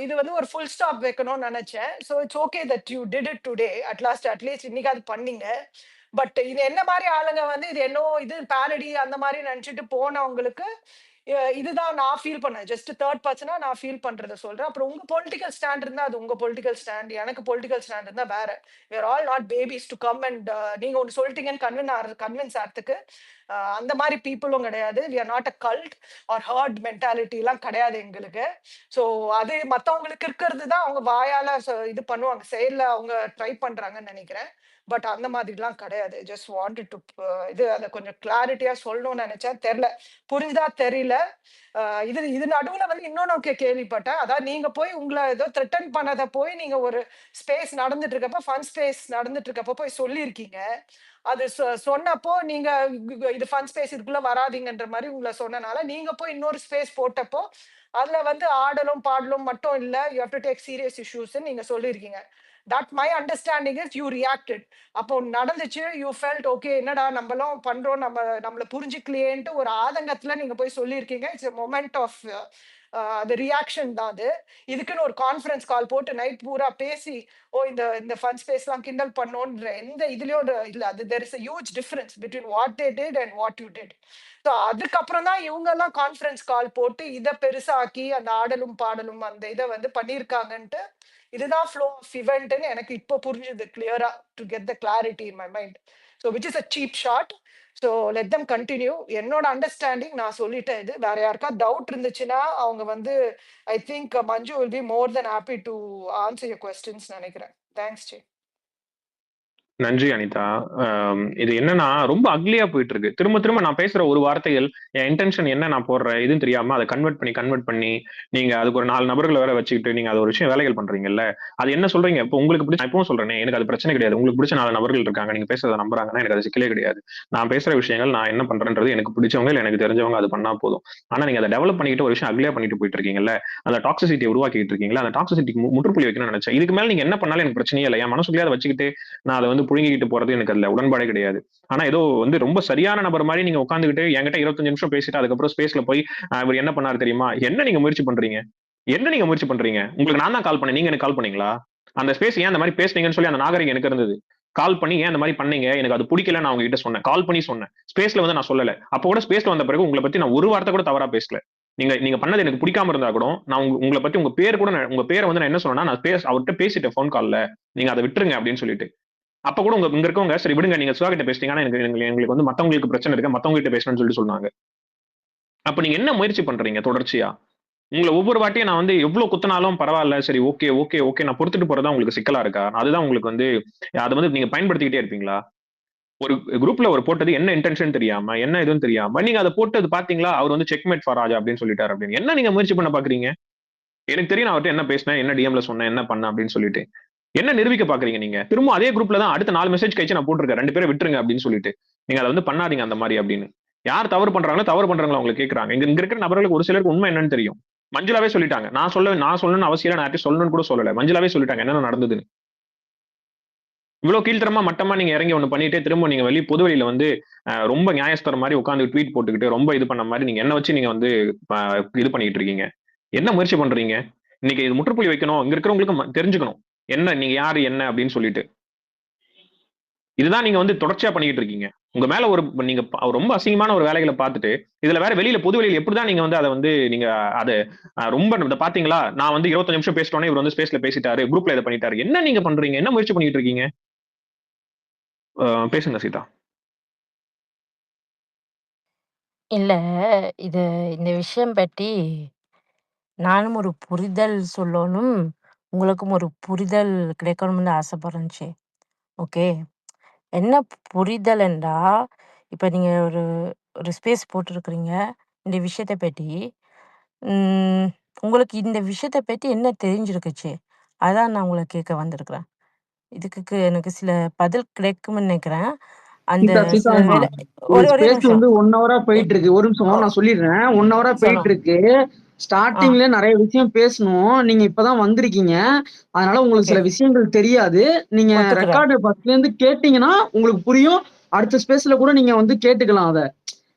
[SPEAKER 8] இது வந்து ஒரு ஃபுல் ஸ்டாப் வைக்கணும்னு நினைச்சேன். So it's okay that you did it today at least இன்னைக்கு அது பண்ணீங்க. பட் இது என்ன மாதிரி ஆளுங்க வந்து இது என்ன இது பேரடி அந்த மாதிரி நினைச்சிட்டு போனவங்களுக்கு இதுதான் நான் ஃபீல் பண்ணேன். ஜஸ்ட் தேர்ட் பர்சனா நான் ஃபீல் பண்றத சொல்றேன். அப்புறம் உங்க பொலிட்டிக்கல் ஸ்டாண்ட் இருந்தா அது உங்க பொலிட்டிக்கல் ஸ்டாண்ட், எனக்கு பொலிட்டிக்கல் ஸ்டாண்ட் இருந்தா வேற. we are all not babies to come and நீங்க ஒன்று சொல்லிட்டீங்கன்னு கன்வின்ஸ் ஆகிறதுக்கு அந்த மாதிரி பீப்புளும் கிடையாது. we are not a cult or herd mentality எல்லாம் கிடையாது எங்களுக்கு. ஸோ அது மற்றவங்களுக்கு இருக்கிறது தான் அவங்க வாயால இது பண்ணுவாங்க, செயல்ல அவங்க ட்ரை பண்றாங்கன்னு நினைக்கிறேன். பட் அந்த மாதிரிலாம் கிடையாது. ஜஸ்ட் வாண்டட் டு இது அதை கொஞ்சம் கிளாரிட்டியா சொல்லணும்னு நினைச்சேன். தெரியல புரிஞ்சதா தெரியல. இது இது நடுவுல வந்து இன்னொன்னு கேள்விப்பட்டேன். அதாவது நீங்க போய் உங்களை ஏதோ த்ரெட்டன் பண்ணதை போய் நீங்க ஒரு ஸ்பேஸ் நடந்துட்டு இருக்கப்ப ஃபன் ஸ்பேஸ் நடந்துட்டு இருக்கப்ப போய் சொல்லியிருக்கீங்க. அது சொன்னப்போ நீங்க இது ஃபன் ஸ்பேஸ் இதுக்குள்ள வராதீங்கன்ற மாதிரி உங்களை சொன்னனால நீங்க போய் இன்னொரு ஸ்பேஸ் போட்டப்போ அதுல வந்து ஆடலும் பாடலும் மட்டும் இல்ல, you have to take serious issues நீங்க சொல்லியிருக்கீங்க. That my understanding is you reacted. அப்போ நடந்துச்சு, யூ ஃபெல்ட் ஓகே என்னடா நம்மளும் பண்றோம், நம்மள புரிஞ்சுக்கலையேன்ட்டு ஒரு ஆதங்கத்துல நீங்க போய் சொல்லியிருக்கீங்க. இட்ஸ் மொமெண்ட் ஆஃப் அது ரியாக்ஷன் தான் அது. இதுக்குன்னு ஒரு கான்ஃபரன்ஸ் கால் போட்டு நைட் பூரா பேசி இந்த இந்த ஃபன் ஸ்பேஸ்லாம் கிண்டல் பண்ணோன்ற எந்த இதுலயும் இல்ல. அது there is a huge difference between what they did and what you did. So அதுக்கப்புறம் தான் இவங்க எல்லாம் கான்ஃபரன்ஸ் கால் போட்டு இதை பெருசாக்கி அந்த ஆடலும் பாடலும் அந்த இதை வந்து பண்ணியிருக்காங்கன்ட்டு. இதுதான் ஃப்ளோ ஆஃப் இவெண்ட்னு எனக்கு இப்போ புரிஞ்சுது கிளியரா, to get the clarity in my mind. So which is a cheap shot. So let them continue. என்னோட அண்டர்ஸ்டாண்டிங் நான் சொல்லிட்டேன். இது வேற யாருக்கா டவுட் இருந்துச்சுன்னா அவங்க வந்து I think Manju will be more then happy to answer your questions நினைக்கிறேன். தேங்க்ஸ் ஜி.
[SPEAKER 1] நன்றி அனிதா. இது என்னன்னா ரொம்ப அக்லியா போயிட்டு இருக்கு. திரும்ப திரும்ப நான் பேசுற ஒரு வார்த்தைகள் என் இன்டென்ஷன் என்ன நான் போடுறேன் இதுன்னு தெரியாம அதை கன்வெர்ட் பண்ணி நீங்க அதுக்கு ஒரு 4 நபர்களை வேற வச்சுக்கிட்டு நீங்க அது ஒரு விஷயம் வேலைகள் பண்றீங்கல்ல. அது என்ன சொல்றீங்க? இப்போ உங்களுக்கு பிடிச்ச நான் இப்பவும் சொல்றேனே, எனக்கு அது பிரச்சனை கிடையாது. உங்களுக்கு பிடிச்ச 4 நபர்கள் இருக்காங்க. நீங்க பேசுறத நம்புறாங்கன்னா எனக்கு அது சிக்கலே கிடையாது. நான் பேசுற விஷயங்கள் நான் என்ன பண்றேன்றது எனக்கு பிடிச்சவங்க இல்ல எனக்கு தெரிஞ்சவங்க அது பண்ணா போதும். ஆனா நீங்க அதை டெவலப் பண்ணிக்கிட்டு ஒரு விஷயம் அக்லியா பண்ணிட்டு போயிட்டு இருக்கீங்கல்ல, அந்த டாக்ஸிசிட்டியை உருவாக்கிட்டு இருக்கீங்களா, அந்த டாக்ஸிசிட்டிக்கு முற்றுப்புள்ளி வைக்கணும்னு நினைச்சேன். இதுக்கு மேல நீங்க என்ன பண்ணாலும் எனக்கு பிரச்சனையே இல்லை. என் மனசுக்குள்ளேயே அதை வச்சுக்கிட்டு நான் அதை வந்து புழுங்கிக்கிட்டு போறது எனக்கு அதுல உடன்பாடே கிடையாது. ஆனா ஏதோ வந்து ரொம்ப சரியான நபர் மாதிரி நீங்க உட்காந்துக்கிட்டு என்கிட்ட 25 நிமிஷம் பேசிட்டு அதுக்கப்புறம் ஸ்பேஸ்ல போய் இவர் என்ன பண்ணாரு தெரியுமா? என்ன நீங்க முயற்சி பண்றீங்க? என்ன நீங்க முயற்சி பண்றீங்க? உங்களுக்கு நான் தான் கால் பண்ணேன். நீங்க எனக்கு கால் பண்ணீங்களா? அந்த ஸ்பேஸ் ஏன் அந்த மாதிரி பேசுனீங்கன்னு சொல்லி அந்த நாகரிகம் எனக்கு இருந்தது. கால் பண்ணி ஏன் அந்த மாதிரி பண்ணீங்க? எனக்கு அது பிடிக்கல நான் உங்ககிட்ட சொன்னேன். கால் பண்ணி சொன்னேன். ஸ்பேஸ்ல வந்து நான் சொல்லல. அப்ப கூட ஸ்பேஸ்ல வந்த பிறகு உங்களை பத்தி நான் ஒரு வார்த்தை கூட தவறா பேசல. நீங்க நீங்க பண்ணது எனக்கு பிடிக்காம இருந்தா கூட நான் உங்களை பத்தி உங்க பேர் கூட உங்க பேரை வந்து நான் என்ன சொன்னேன்னா நான் அவர்கிட்ட பேசிட்டேன் போன் கால்ல. நீங்க அதை விட்டுருங்க அப்படின்னு சொல்லிட்டு. அப்ப கூட இங்க இருக்கவங்க சரி விடுங்க நீங்க சுதா கிட்ட பேசிட்டீங்க ஆனா எங்களுக்கு வந்து மத்தவங்களுக்கு பிரச்சனை இருக்கு மத்தவங்க கிட்ட பேசணும்னு சொல்லிட்டு சொன்னாங்க. அப்ப நீங்க என்ன முயற்சி பண்றீங்க தொடர்ச்சியா? உங்களை ஒவ்வொரு வாட்டியும் நான் வந்து எவ்வளவு குத்தினாலும் பரவாயில்ல சரி ஓகே ஓகே ஓகே நான் பொறுத்துட்டு போறதா உங்களுக்கு சிக்கலா இருக்கா? அதுதான் உங்களுக்கு வந்து அதை வந்து நீங்க பயன்படுத்திக்கிட்டே இருப்பீங்களா? ஒரு குரூப்ல ஒரு போட்டது என்ன இன்டென்ஷன் தெரியாம என்ன இதுன்னு தெரியாம நீங்க அதை போட்டது பாத்தீங்களா அவர் வந்து செக்மேட் ஃபார் ராஜா அப்படின்னு சொல்லிட்டாரு அப்படின்னு என்ன நீங்க முயற்சி பண்ண பாக்குறீங்க? எனக்கு தெரியும் நான் அவர்கிட்ட என்ன பேசினேன் என்ன டிஎம்ல சொன்னேன் என்ன பண்ண அப்படின்னு சொல்லிட்டு என்ன நிரூபிக்க பாக்குறீங்க நீங்க? திரும்ப அதே குரூப்ல தான் அடுத்த 4 மெசேஜ் கழிச்சு நான் போட்டிருக்கேன் 2 பேரை விட்டுருங்க அப்படின்னு சொல்லிட்டு நீங்க அதை வந்து பண்ணாதீங்க அந்த மாதிரி அப்படின்னு. யார் தவறு பண்றாங்களோ அவங்க கேட்கறாங்க. இங்க இருக்கிற நபர்களுக்கு ஒரு சிலருக்கு உண்மை என்னன்னு தெரியும். மஞ்சுளாவே சொல்லிட்டாங்க. நான் சொல்லணும்னு அவசியம் நான் யார்ட்டையும் சொல்லணும்னு கூட சொல்லல. மஞ்சுளாவே சொல்லிட்டாங்க என்னென்ன நடந்ததுன்னு. இவ்வளவு கீழ்த்தரமா மட்டமா நீங்க இறங்கி ஒண்ணு பண்ணிட்டு திரும்ப நீங்க பொது வெளியில வந்து ரொம்ப நியாயஸ்தரம் மாதிரி உட்கார்ந்து ட்வீட் போட்டுக்கிட்டு ரொம்ப இது பண்ண மாதிரி நீங்க என்ன வச்சு நீங்க வந்து இது பண்ணிட்டு இருக்கீங்க. என்ன முயற்சி பண்றீங்க? இன்னைக்கு இது முற்றுப்புள்ளி வைக்கணும். இங்க இருக்கிறவங்களுக்கு தெரிஞ்சுக்கணும் என்ன நீங்க யாரு என்ன அப்படின்னு சொல்லிட்டு. இதுதான் நீங்க வந்து தொடர்ச்சியா பண்ணிட்டு இருக்கீங்க. உங்க மேல ஒரு நீங்க ரொம்ப அசிங்கமான ஒரு வேலைகளை பார்த்துட்டு இதுல வேற வெளியில பொது வெளியில எப்படிதான் நீங்க வந்து அதை வந்து நீங்க அதை ரொம்ப இதை பாத்தீங்களா நான் வந்து 25 நிமிஷம் பேசிட்டோன்னே இவர் வந்து ஸ்பேஸ்ல பேசிட்டாரு குரூப்ல இதை பண்ணிட்டாரு. என்ன நீங்க பண்றீங்க? என்ன முயற்சி பண்ணிட்டு இருக்கீங்க? பேசுங்க சீதா.
[SPEAKER 9] இல்ல. இது இந்த விஷயம் பற்றி நானும் ஒரு புரிதல் சொல்லணும். உங்களுக்கும் ஒரு புரிதல் கிடைக்கணும்னு ஆசைப்படுறேன்ச்சு. ஓகே. என்ன புரிதல் என்றா, இப்ப நீங்க ஒரு ஒரு ஸ்பேஸ் போட்டிருக்கிறீங்க. இந்த விஷயத்த பத்தி. ம் உங்களுக்கு இந்த விஷயத்த பத்தி என்ன தெரிஞ்சிருக்குச்சு? அதான் நான் உங்கள கேட்க வந்திருக்கிறேன். இதுக்கு எனக்கு சில பதில் கிடைக்கும்னு நினைக்கிறேன். அந்த
[SPEAKER 4] சீதா,
[SPEAKER 9] சில
[SPEAKER 4] சீதாம்மா,
[SPEAKER 9] வேளை
[SPEAKER 4] ஒரு
[SPEAKER 9] ஒரே
[SPEAKER 4] ஸ்பேஸ்
[SPEAKER 9] நிமிஷம்.
[SPEAKER 4] வந்து 1 ஹவரா
[SPEAKER 9] எ
[SPEAKER 4] போயிட்டு இருக்கு. ஒரு நிமிஷம்
[SPEAKER 9] ஓ
[SPEAKER 4] நான் சொல்லிடுறேன். 1 ஹவரா போயிட்டு
[SPEAKER 9] சொல்லுங்க.
[SPEAKER 4] இருக்கு.
[SPEAKER 9] ஆ.
[SPEAKER 4] ஸ்டார்ட்டிங்ல நிறைய விஷயம் பேசணும். நீங்க இப்பதான் வந்திருக்கீங்க. அதனால உங்களுக்கு
[SPEAKER 9] ஓகே.
[SPEAKER 4] சில விஷயங்கள் தெரியாது. நீங்க
[SPEAKER 9] ஒத்துக்கிறேன்.
[SPEAKER 4] ரெக்கார்டு ஃபர்ஸ்ட்ல இருந்து கேட்டீங்கன்னா உங்களுக்கு புரியும். அடுத்த ஸ்பேஸ்ல கூட நீங்க வந்து கேட்டுக்கலாம் அத.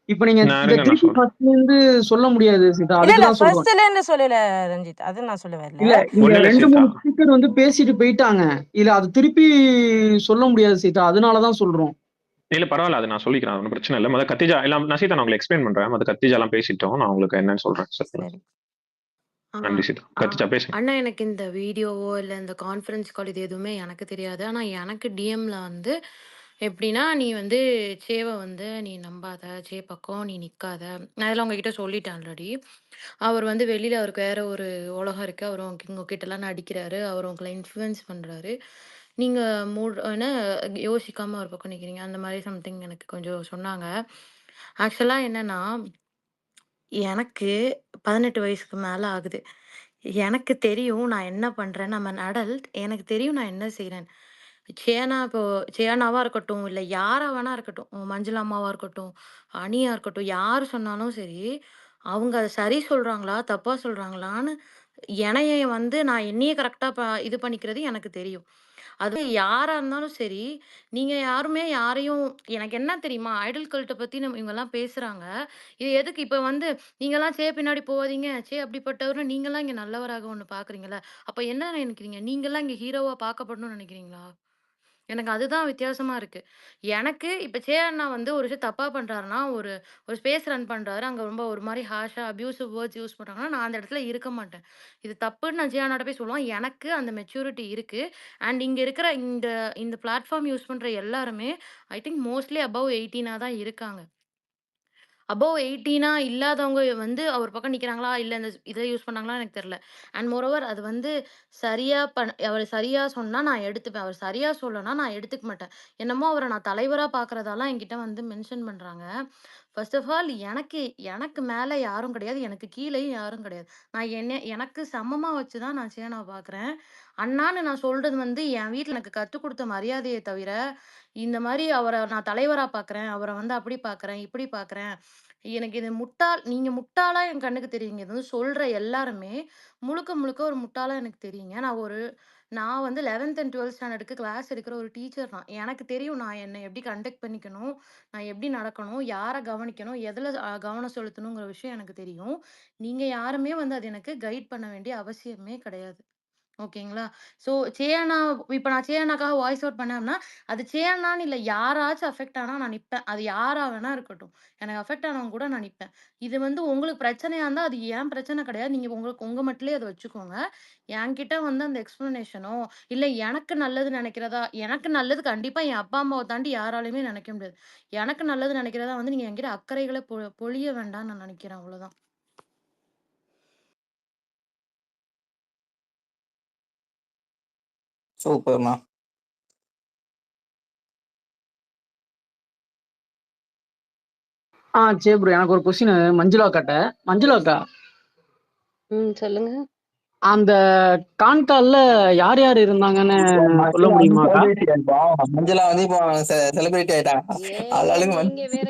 [SPEAKER 4] இப்ப நீங்க
[SPEAKER 1] நான்
[SPEAKER 4] இத
[SPEAKER 1] இருங்க நான்
[SPEAKER 4] திருப்பி
[SPEAKER 1] சொல்றேன்.
[SPEAKER 4] ஃபர்ஸ்ட்ல இருந்து சொல்ல முடியாது சீதா.
[SPEAKER 9] இல்ல,
[SPEAKER 4] அதுக்கு
[SPEAKER 9] இல்ல.
[SPEAKER 4] தான் சொல்றேன்.
[SPEAKER 9] ஃபர்ஸ்ட்லேருந்து சொல்லல ரஞ்சித். அது நான் சொல்ல வரல.
[SPEAKER 4] இல்ல இங்க
[SPEAKER 1] ஒண்ணு இல்ல
[SPEAKER 4] 2,
[SPEAKER 1] சீதா.
[SPEAKER 4] 3 ஸ்பீக்கர் வந்து பேசிட்டு போயிட்டாங்க. இல்ல அது திருப்பி சொல்ல முடியாது சீதா. அதனாலதான் சொல்றோம்.
[SPEAKER 1] இல்ல பரவாயில்ல அது நான் சொல்லிக்கிறேன் ஒன்றும் பிரச்சனை இல்லை. முதல்ல கத்திஜா எல்லாம் நான் சீதா நான் உங்களுக்கு எக்ஸ்பிளைன் பண்றேன். மொதல்ல கத்திஜா எல்லாம் பேசிட்டோம். நான் உங்களுக்கு என்னன்னு சொல்றேன். சரிங்களா?
[SPEAKER 9] சரி.
[SPEAKER 5] ஆ,
[SPEAKER 1] நன்றி சீதா.
[SPEAKER 5] ஆ.
[SPEAKER 1] கத்திஜா பேசுங்க.
[SPEAKER 5] அண்ணா எனக்கு இந்த வீடியோவோ இல்ல இந்த கான்ஃபரன்ஸ் கால் இது எதுவுமே எனக்கு தெரியாது. ஆனா எனக்கு டிஎம்ல வந்து எப்படின்னா, "நீ வந்து சேவ வந்து நீ நம்பாத. சே பக்கம் நீ நிக்காத." நான் இதெல்லாம் உங்ககிட்ட சொல்லிட்டேன் ஆல்ரெடி. அவர் வந்து வெளியில அவருக்கு வேற ஒரு உலகம் இருக்கு. அவரு உங்ககிட்டலாம் நடிக்கிறாரு. அவரு உங்கள இன்ஃப்ளூயன்ஸ் பண்றாரு. நீங்க என்ன யோசிக்காம ஒரு பக்கம் நிக்கிறீங்க. அந்த மாரி சம்திங் எனக்கு கொஞ்சம் சொன்னாங்க. ஆக்சுவலா என்னன்னா எனக்கு 18 வயசுக்கு மேல ஆகுது. எனக்கு தெரியும் நான் என்ன பண்றேன். I'm an adult. எனக்கு தெரியும் நான் என்ன செய்றேன். இப்போ சேனாவா இருக்கட்டும், இல்ல யாரா வேணா இருக்கட்டும். மஞ்சுளா அம்மாவா இருக்கட்டும், அனியா இருக்கட்டும், யார் சொன்னாலும் சரி, அவங்க அத சரி சொல்றாங்களா? தப்பா சொல்றாங்களான்னு என்னைய வந்து நான் என்னையே கரெக்ட்டா இது பண்ணிக்கிறது எனக்கு தெரியும். அது யாரா இருந்தாலும் சரி, நீங்க யாருமே யாரையும் எனக்கு என்ன தெரியுமா? ஐடல் கல்ட்ட பத்தி இவங்கலாம் பேசுறாங்க. இது எதுக்கு இப்ப வந்து நீங்கலாம் பின்னாடி போவாதீங்க. அப்படிப்பட்டவரு நீங்கலாம் இங்க நல்லவராக ஒண்ணு பார்க்குறீங்கல்ல. அப்ப என்ன நினைக்கிறீங்க? நீங்கலாம் இங்க ஹீரோவா பார்க்கப்படணும்னு நினைக்கிறீங்களா? எனக்கு அதுதான் வித்தியாசமா இருக்கு. எனக்கு இப்ப அண்ணா வந்து ஒரு விஷயம் தப்பா பண்றாருன்னா, ஒரு ஒரு ஸ்பேஸ் ரன் பண்றாரு. அங்க ரொம்ப ஒரு மாரி ஹார்ஷா அப்யூசிவ் வேர்ட்ஸ் யூஸ் பண்றாங்கன்னா, நான் அந்த இடத்துல இருக்க மாட்டேன். இது தப்புன்னு நான் அண்ணாட்ட போய் சொல்லுவேன். எனக்கு அந்த மெச்சூரிட்டி இருக்கு. அண்ட் இங்க இருக்கிற இந்த இந்த பிளாட்ஃபார்ம் யூஸ் பண்ற எல்லாருமே ஐ திங்க் மோஸ்ட்லி அபவ் 18 தான் இருக்காங்க. அபோவ் 18 இல்லாதவங்க வந்து அவர் பக்கம் நிக்கிறாங்களா? இல்ல இந்த இத யூஸ் பண்ணாங்களான்னு எனக்கு தெரியல. அண்ட் மோரோவர் அது வந்து அவர் சரியா சொன்னா நான் எடுத்துப்பேன். அவர் சரியா சொல்லலன்னா நான் எடுத்துக்க மாட்டேன். என்னமோ அவர நான் தலைவரா பார்க்கிறதாலாம் என்கிட்ட வந்து மென்ஷன் பண்றாங்க. ஃபர்ஸ்ட் ஆஃப் ஆல் எனக்கு மேல யாரும் கிடையாது. எனக்கு கீழயும் யாரும் கிடையாது. எனக்கு சமமா வச்சு தான் நான் சேனாவ பார்க்குறேன். அண்ணான்னு நான் சொல்றது வந்து என் வீட்ல எனக்கு கத்துக் குடுத்த மரியாதையே தவிர, இந்த மாரி அவர நான் தலைவரா பார்க்குறேன். அவர வந்து அப்படி பார்க்குறேன், இப்படி பார்க்குறேன். எனக்கு இது நீங்க முட்டாளா என் கண்ணுக்கு தெரியுங்க. இது வந்து சொல்ற எல்லாருமே முழுக்க முழுக்க ஒரு முட்டாளா எனக்கு தெரியுங்க. நான் வந்து 11த் அண்ட் 12த் ஸ்டாண்டர்டுக்கு கிளாஸ் எடுக்கிற ஒரு டீச்சர் தான். எனக்கு தெரியும் நான் என்ன எப்படி கண்டக்ட் பண்ணிக்கணும், நான் எப்படி நடக்கணும், யார கவனிக்கணும், எதுல கவனம் செலுத்தணுங்கிற விஷயம் எனக்கு தெரியும். நீங்க யாருமே வந்து அது எனக்கு கைட் பண்ண வேண்டிய அவசியமே கிடையாது. ஓகேங்களா? ஸோ இப்ப நான் அண்ணாக்காக வாய்ஸ் அவுட் பண்ணேன் அப்படின்னா, அது அண்ணான்னு இல்ல யாராச்சும் அஃபெக்ட் ஆனா நான் நிப்பேன். அது யாரா வேணா இருக்கட்டும். எனக்கு அஃபெக்ட் ஆனவங்க கூட நான் நிப்பேன். இது வந்து உங்களுக்கு பிரச்சனையா இருந்தா, அது என் பிரச்சனை கிடையாது. நீங்க உங்க மட்டிலே அத வச்சுக்கோங்க. என்கிட்ட வந்து அந்த எக்ஸ்ப்ளனேஷனோ, இல்ல எனக்கு நல்லது கண்டிப்பா என் அப்பா, அம்மாவ தாண்டி யாராலயுமே நினைக்க முடியாது. எனக்கு நல்லது நினைக்கிறதா வந்து நீங்க என்கிட்ட அக்கறைகள பொழிய வேண்டாம்னு நான் நினைக்கிறேன். அவ்வளோதான்.
[SPEAKER 6] சூப்பர்ண்ணா.
[SPEAKER 4] சரி ப்ரோ. எனக்கு ஒரு கொஸ்டின் மஞ்சுளா அக்கா,
[SPEAKER 3] சொல்லுங்க.
[SPEAKER 4] அந்த கான்கால்ல யார் யார் இருந்தாங்கன்னு சொல்ல
[SPEAKER 6] மஞ்சுளா வந்து
[SPEAKER 4] முடியுமாக்கா?
[SPEAKER 6] செலிபிரிட்டி ஆயிட்டோம். மஞ்சுளா வந்து இப்போ செலிபிரிட்டி ஆயிட்டாங்க.
[SPEAKER 3] ஏங்க
[SPEAKER 6] ஆளாளுக்கு
[SPEAKER 3] நீங்க வேற